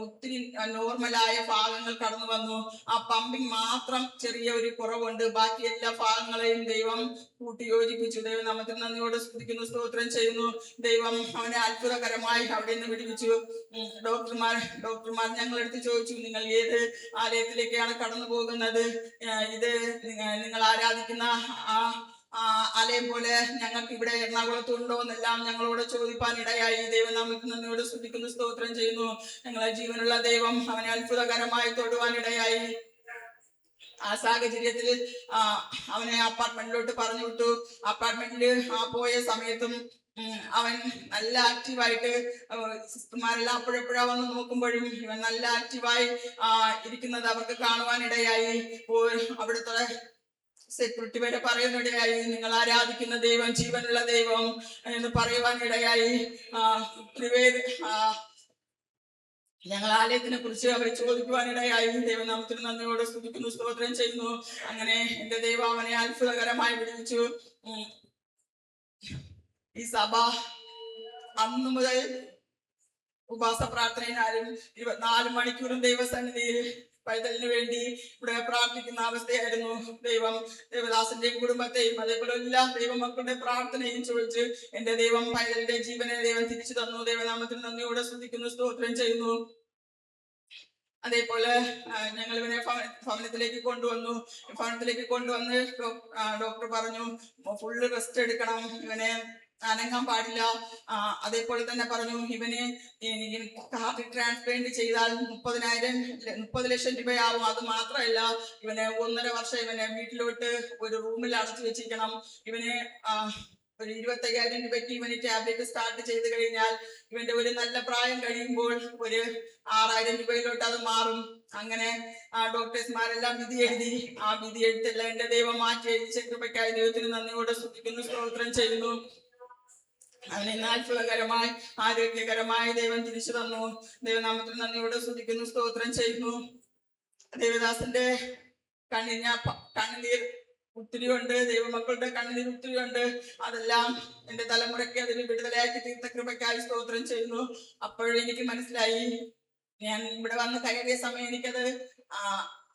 ഒത്തിരി നോർമലായ ഭാഗങ്ങൾ കടന്നു വന്നു. ആ പമ്പിങ് മാത്രം ചെറിയ ഒരു കുറവുണ്ട്, ബാക്കി എല്ലാ ഭാഗങ്ങളെയും ദൈവം കൂട്ടി യോജിപ്പിച്ചു. ദൈവം നമുക്ക് നന്ദിയോടെ സ്തുതിക്കുന്നു, സ്തോത്രം ചെയ്യുന്നു. ദൈവം അവനെ അത്ഭുതകരമായി അവിടെ നിന്ന് വിടുവിച്ചു. ഡോക്ടർമാർ ഞങ്ങളെടുത്ത് ചോദിച്ചു, നിങ്ങൾ ഏത് ആലയത്തിലേക്കാണ് കടന്നു പോകുന്നത്? ഇത് നിങ്ങൾ ആരാധിക്കുന്ന ആലയം പോലെ ഞങ്ങൾക്ക് ഇവിടെ എറണാകുളത്തുണ്ടോ എന്നെല്ലാം ഞങ്ങളോട് ചോദിപ്പാൻ ഇടയായി. ദൈവം നമുക്ക് നന്ദിയോട് സ്തുതിക്കുന്നു, സ്തോത്രം ചെയ്യുന്നു. ഞങ്ങളെ ജീവനുള്ള ദൈവം അവനെ അത്ഭുതകരമായി തൊടുവാൻ ഇടയായി. ആ സാഹചര്യത്തിൽ അവനെ അപ്പാർട്ട്മെന്റിലോട്ട് പറഞ്ഞു വിട്ടു. അപ്പാർട്ട്മെന്റിൽ പോയ സമയത്തും അവൻ നല്ല ആക്റ്റീവായിട്ട്, സിസ്റ്റർമാരെല്ലാം അപ്പോഴെപ്പോഴാ വന്ന് നോക്കുമ്പോഴും ഇവൻ നല്ല ആക്റ്റീവായി ഇരിക്കുന്നത് അവർക്ക് കാണുവാനിടയായി. അവിടുത്തെ സെക്യൂരിറ്റി വരെ പറയുന്നിടയായി, നിങ്ങൾ ആരാധിക്കുന്ന ദൈവം ജീവനുള്ള ദൈവം എന്ന് പറയുവാനിടയായി. ഞങ്ങൾ ആലയത്തിനെ കുറിച്ച് അവർ ചോദിക്കുവാനിടയായി. ദൈവനാമത്തിന് നന്ദിയോടെ സ്തുതിക്കുന്നു, സ്തോത്രം ചെയ്യുന്നു. അങ്ങനെ എന്റെ ദൈവം അവനെ അത്ഭുതകരമായി വിടുവിച്ചു. ഈ സഭ അന്നു മുതൽ ഉപവാസ പ്രാർത്ഥനയിനാലും 24 മണിക്കൂറും ദൈവസന്നിധിയിൽ പൈതലിന് വേണ്ടി ഇവിടെ പ്രാർത്ഥിക്കുന്ന അവസ്ഥയായിരുന്നു. ദേവദാസന്റെയും കുടുംബത്തെയും അതേപോലെ എല്ലാ ദൈവമക്കളുടെ പ്രാർത്ഥനയും ചോദിച്ച് എന്റെ ദൈവം പൈതലിന്റെ ജീവനെ ദൈവം തിരിച്ചു തന്നു. ദൈവനാമത്തിന് നന്ദിയോടെ സ്തുതിക്കുന്നു, സ്തോത്രം ചെയ്യുന്നു. അതേപോലെ ഞങ്ങൾ ഇവനെ ഭവനത്തിലേക്ക് കൊണ്ടുവന്നു. ഭവനത്തിലേക്ക് കൊണ്ടുവന്ന് ഡോക്ടർ പറഞ്ഞു ഫുള്ള് റെസ്റ്റ് എടുക്കണം, ഇവനെ അനങ്ങാൻ പാടില്ല. അതേപോലെ തന്നെ പറഞ്ഞു ഇവന് ഹാർട്ട് ട്രാൻസ്പ്ലാന്റ് ചെയ്താൽ 30 ലക്ഷം രൂപയാവും. അത് മാത്രമല്ല, ഇവന് 1.5 വർഷം ഇവനെ വീട്ടിലോട്ട് ഒരു റൂമിൽ അടച്ചു വെച്ചിരിക്കണം. ഇവന് ഒരു 25,000 രൂപയ്ക്ക് ഇവന് ടാബ്ലറ്റ് സ്റ്റാർട്ട് ചെയ്ത് കഴിഞ്ഞാൽ ഇവന്റെ ഒരു നല്ല പ്രായം കഴിയുമ്പോൾ ഒരു 6,000 രൂപയിലോട്ട് അത് മാറും. അങ്ങനെ ഡോക്ടേഴ്സ്മാരെല്ലാം വിധി എഴുതി. ആ വിധി എഴുത്തല്ല എന്റെ ദൈവം മാറ്റി എഴുതിച്ച കൃപയ്ക്കായി ദൈവത്തിന് നന്ദിയോടെ സ്തുതിക്കുന്നു, സ്തോത്രം ചെയ്യുന്നു. അവനെ അത്ഭുതകരമായി ആരോഗ്യകരമായി ദൈവം തിരിച്ചു തന്നു. ദൈവനാമത്തിന് നന്ദിയോടെ സ്തുതിക്കുന്നു, സ്തോത്രം ചെയ്യുന്നു. ദേവദാസന്റെ കണ്ണുനീർ ഒത്തിരിയുണ്ട്, ദൈവമക്കളുടെ കണ്ണുനീർ ഒത്തിരിയുണ്ട്. അതെല്ലാം എന്റെ തലമുറയ്ക്ക് അതിന് വിടുതലാക്കി തീർത്ത കൃപയ്ക്കായി സ്തോത്രം ചെയ്യുന്നു. അപ്പോഴെനിക്ക് മനസ്സിലായി, ഞാൻ ഇവിടെ വന്ന് കയറിയ സമയം എനിക്കത്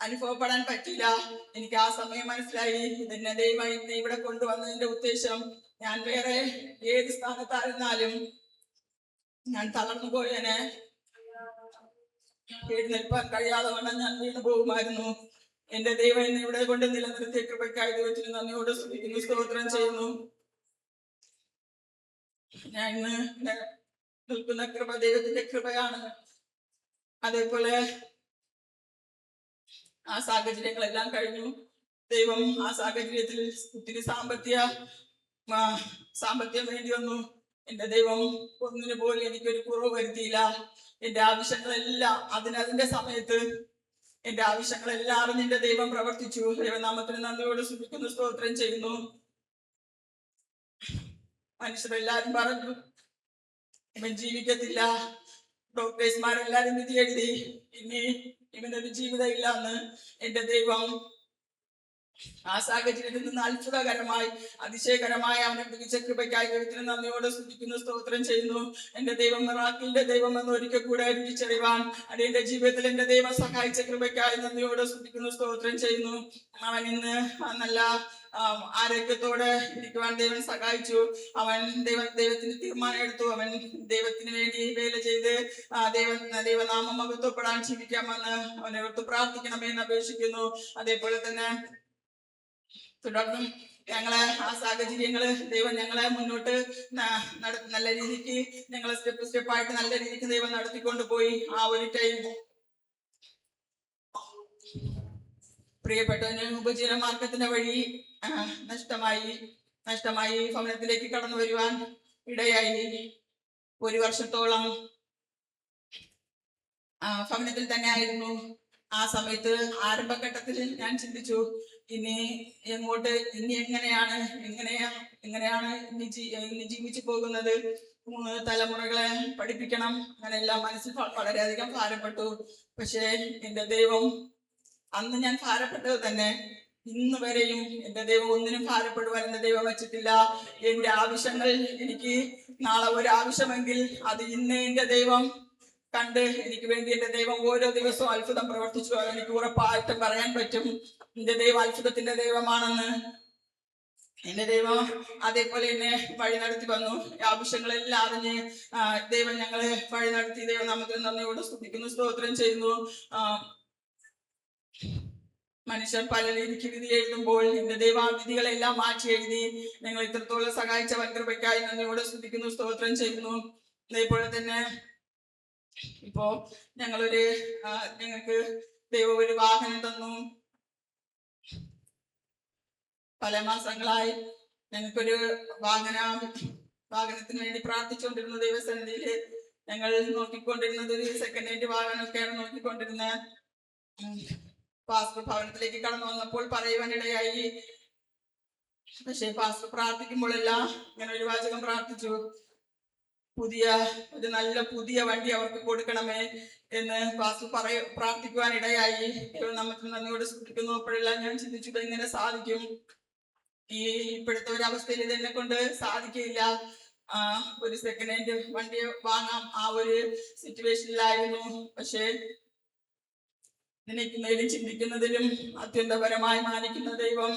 അനുഭവപ്പെടാൻ പറ്റില്ല. എനിക്ക് ആ സമയം മനസ്സിലായി, ഇതെന്നെ ദൈവം ഇന്ന് ഇവിടെ കൊണ്ടുവന്നതിന്റെ ഉദ്ദേശം ഞാൻ വേറെ ഏത് സ്ഥാനത്തായിരുന്നാലും ഞാൻ തളർന്നു പോയനെ, എഴുന്നേൽപ്പാൻ കഴിയാതെ വണ്ണം ഞാൻ വീണു പോകുമായിരുന്നു. എന്റെ ദൈവം എന്നെ ഇവിടെ കൊണ്ട് നിലനിർത്തിയ കൃപയ്ക്കായി ദൈവത്തിന് നന്ദിയോടെ സ്തുതിക്കുന്നു, സ്തോത്രം ചെയ്യുന്നു. ഞാൻ ഇന്ന് നിൽക്കുന്ന കൃപ ദൈവത്തിന്റെ കൃപയാണ്. അതേപോലെ ആ സാഹചര്യങ്ങളെല്ലാം കഴിഞ്ഞു. ദൈവം ആ സാഹചര്യത്തിൽ ഒത്തിരി സാമ്പത്തികം വേണ്ടി വന്നു. എന്റെ ദൈവം ഒന്നിനു പോലും എനിക്കൊരു കുറവ് വരുത്തിയില്ല. എന്റെ ആവശ്യങ്ങളെല്ലാം അതിന്റെ സമയത്ത് എന്റെ ആവശ്യങ്ങളെല്ലാം അറിഞ്ഞ് എന്റെ ദൈവം പ്രവർത്തിച്ചു. ദൈവനാമത്തിന് നന്ദിയോടെ സ്തുതിക്കുന്നു, സ്തോത്രം ചെയ്യുന്നു. മനുഷ്യരെല്ലാരും പറഞ്ഞു ഇവൻ ജീവിക്കത്തില്ല. ഡോക്ടേഴ്സ്മാരെല്ലാരും വിധി എഴുതി ഇനി ഇവനൊരു ജീവിതം ഇല്ലാന്ന്. എന്റെ ദൈവം ആ സാഹചര്യത്തിൽ നിന്ന് അത്ഭുതകരമായി അതിശയകരമായി അവനെ വിളിച്ച കൃപയ്ക്കായി ദൈവത്തിന് നന്ദിയോടെ സ്തുതിക്കുന്നു, സ്തോത്രം ചെയ്യുന്നു. എന്റെ ദൈവം മിറാക്കിളിന്റെ ദൈവം എന്ന് ഒരിക്കൽ കൂടെ രുചിച്ചറിവാൻ എന്റെ ജീവിതത്തിൽ എന്റെ ദൈവം സഹായിച്ച കൃപയ്ക്കായി നന്ദിയോടെ സ്തുതിക്കുന്നു, സ്തോത്രം ചെയ്യുന്നു. അവൻ ഇന്ന് നല്ല ആരോഗ്യത്തോടെ ഇരിക്കുവാൻ ദൈവം സഹായിച്ചു. അവൻ ദൈവത്തിന് തീരുമാനം എടുത്തു. അവൻ ദൈവത്തിന് വേണ്ടി വേല ചെയ്ത് ദൈവനാമം മഹത്വപ്പെടാൻ ജീവിക്കാമെന്ന് അവനെ ഓർത്ത് പ്രാർത്ഥിക്കണമെന്ന് അപേക്ഷിക്കുന്നു. അതേപോലെ തന്നെ തുടർന്നും ഞങ്ങളെ ആ സാഹചര്യങ്ങള് ദൈവം ഞങ്ങളെ മുന്നോട്ട് നല്ല രീതിക്ക് ഞങ്ങളെ സ്റ്റെപ്പായിട്ട് നല്ല രീതിക്ക് ദൈവം നടത്തിക്കൊണ്ട് പോയി. ആ ഒരു ടൈം പ്രിയപ്പെട്ടവന് ഉപജീവന മാർഗത്തിന്റെ വഴി നഷ്ടമായി ഭവനത്തിലേക്ക് കടന്നു വരുവാൻ ഇടയായി. 1 വർഷത്തോളം ഭവനത്തിൽ തന്നെ ആയിരുന്നു. ആ സമയത്ത് ആരംഭഘട്ടത്തിൽ ഞാൻ ചിന്തിച്ചു, ഇനി എങ്ങോട്ട്, ഇനി എങ്ങനെയാണ് ഇനി ജീവിച്ചു പോകുന്നത്, 3 തലമുറകളെ പഠിപ്പിക്കണം, അങ്ങനെയെല്ലാം മനസ്സിൽ വളരെയധികം ഭാരപ്പെട്ടു. പക്ഷേ എൻ്റെ ദൈവം, അന്ന് ഞാൻ ഭാരപ്പെട്ടത് തന്നെ ഇന്ന് വരെയും എൻ്റെ ദൈവം ഒന്നിനും ഭാരപ്പെടുവാൻ എൻ്റെ ദൈവം വച്ചിട്ടില്ല. എൻ്റെ ആവശ്യങ്ങൾ, എനിക്ക് നാളെ ഒരു ആവശ്യമെങ്കിൽ അത് ഇന്ന് എൻ്റെ ദൈവം കണ്ട് എനിക്ക് വേണ്ടി എൻ്റെ ദൈവം ഓരോ ദിവസവും അത്ഭുതം പ്രവർത്തിച്ചു. എനിക്ക് ഉറപ്പായിട്ടും പറയാൻ പറ്റും, എൻ്റെ ദൈവം അത്ഭുതത്തിന്റെ ദൈവമാണെന്ന്. എൻ്റെ ദൈവം അതേപോലെ എന്നെ വഴി നടത്തി വന്നു. ആവശ്യങ്ങളെല്ലാം അറിഞ്ഞ് ദൈവം ഞങ്ങളെ വഴി നടത്തി. ദൈവം നമുക്ക് നന്ദിയോട് സ്തുതിക്കുന്നു, സ്തോത്രം ചെയ്യുന്നു. മനുഷ്യർ പല രീതിക്ക് വിധി എഴുതുമ്പോൾ എൻ്റെ ദൈവം ആ വിധികളെല്ലാം മാറ്റി എഴുതി ഞങ്ങൾ ഇത്രത്തോളം സഹായിച്ച വൻകൃപയ്ക്കായി നന്ദിയോടെ സ്തുതിക്കുന്നു, സ്തോത്രം ചെയ്യുന്നു. അതേപോലെ തന്നെ ഇപ്പോ ഞങ്ങൾക്ക് ദൈവം ഒരു വാഹനം തന്നു. പല മാസങ്ങളായി ഞങ്ങൾക്കൊരു വാഹനത്തിന് വേണ്ടി പ്രാർത്ഥിച്ചുകൊണ്ടിരുന്ന ദൈവസന്നിധിയില് ഞങ്ങൾ നോക്കിക്കൊണ്ടിരുന്നത് ഒരു സെക്കൻഡ് ഹാൻഡ് വാഹനമൊക്കെയാണ് നോക്കിക്കൊണ്ടിരുന്നത്. പാസ്റ്റർ ഭവനത്തിലേക്ക് കടന്നു വന്നപ്പോൾ പറയുവാനിടയായി. പക്ഷെ പാസ്റ്റർ പ്രാർത്ഥിക്കുമ്പോഴെല്ലാം ഇങ്ങനെ ഒരു വാചകം പ്രാർത്ഥിച്ചു, ഒരു നല്ല പുതിയ വണ്ടി അവർക്ക് കൊടുക്കണമേ എന്ന് പാസ്റ്റർ പ്രാർത്ഥിക്കുവാനിടയായി. നമുക്ക് നന്ദിയോട് സ്തുതിക്കുന്നു. അപ്പോഴെല്ലാം ഞാൻ ചിന്തിച്ചു, എങ്ങനെ സാധിക്കും, ഈ ഇപ്പോഴത്തെ ഒരു അവസ്ഥയിൽ ഇതെന്നെ കൊണ്ട് സാധിക്കില്ല. ഒരു സെക്കൻഡ് ഹാൻഡ് വണ്ടി വാങ്ങാം, ആ ഒരു സിറ്റുവേഷനിലായിരുന്നു. പക്ഷേ നനയ്ക്കുന്നതിലും ചിന്തിക്കുന്നതിലും അത്യന്തപരമായി മാനിക്കുന്ന ദൈവം,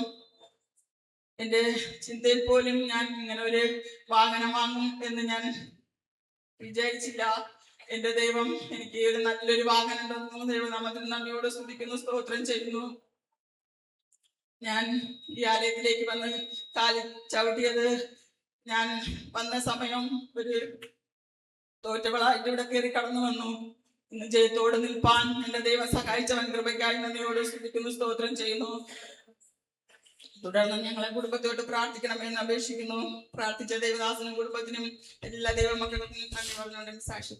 എൻ്റെ ചിന്തയിൽ പോലും ഞാൻ ഇങ്ങനെ ഒരു വാഹനം വാങ്ങും എന്ന് ഞാൻ വിചാരിച്ചില്ല. എൻ്റെ ദൈവം എനിക്ക് ഒരു നല്ലൊരു വാഹനം തന്നു. ദൈവം നമുക്ക് നന്ദിയോട് സ്തുതിക്കുന്നു, സ്തോത്രം ചെയ്യുന്നു. ഞാൻ ഈ ആലയത്തിലേക്ക് വന്ന് കാലിൽ ചവിട്ടിയത്, ഞാൻ വന്ന സമയം ഒരു തോറ്റവളായിട്ട് ഇവിടെ കയറി കടന്നു വന്നു. ഇന്ന് ജയത്തോട് നിൽപ്പാൻ എൻ്റെ ദൈവം സഹായിച്ച വൻകൃപയ്ക്കായി നന്ദിയോട് സ്തുതിക്കുന്നു, സ്തോത്രം ചെയ്യുന്നു. തുടർന്ന് ഞങ്ങളെ കുടുംബത്തോട്ട് പ്രാർത്ഥിക്കണമെന്ന് അപേക്ഷിക്കുന്നു. പ്രാർത്ഥിച്ച ദൈവദാസനും കുടുംബത്തിനും എല്ലാ ദൈവമക്കൾക്കും നന്ദി പറഞ്ഞുകൊണ്ട് സാക്ഷി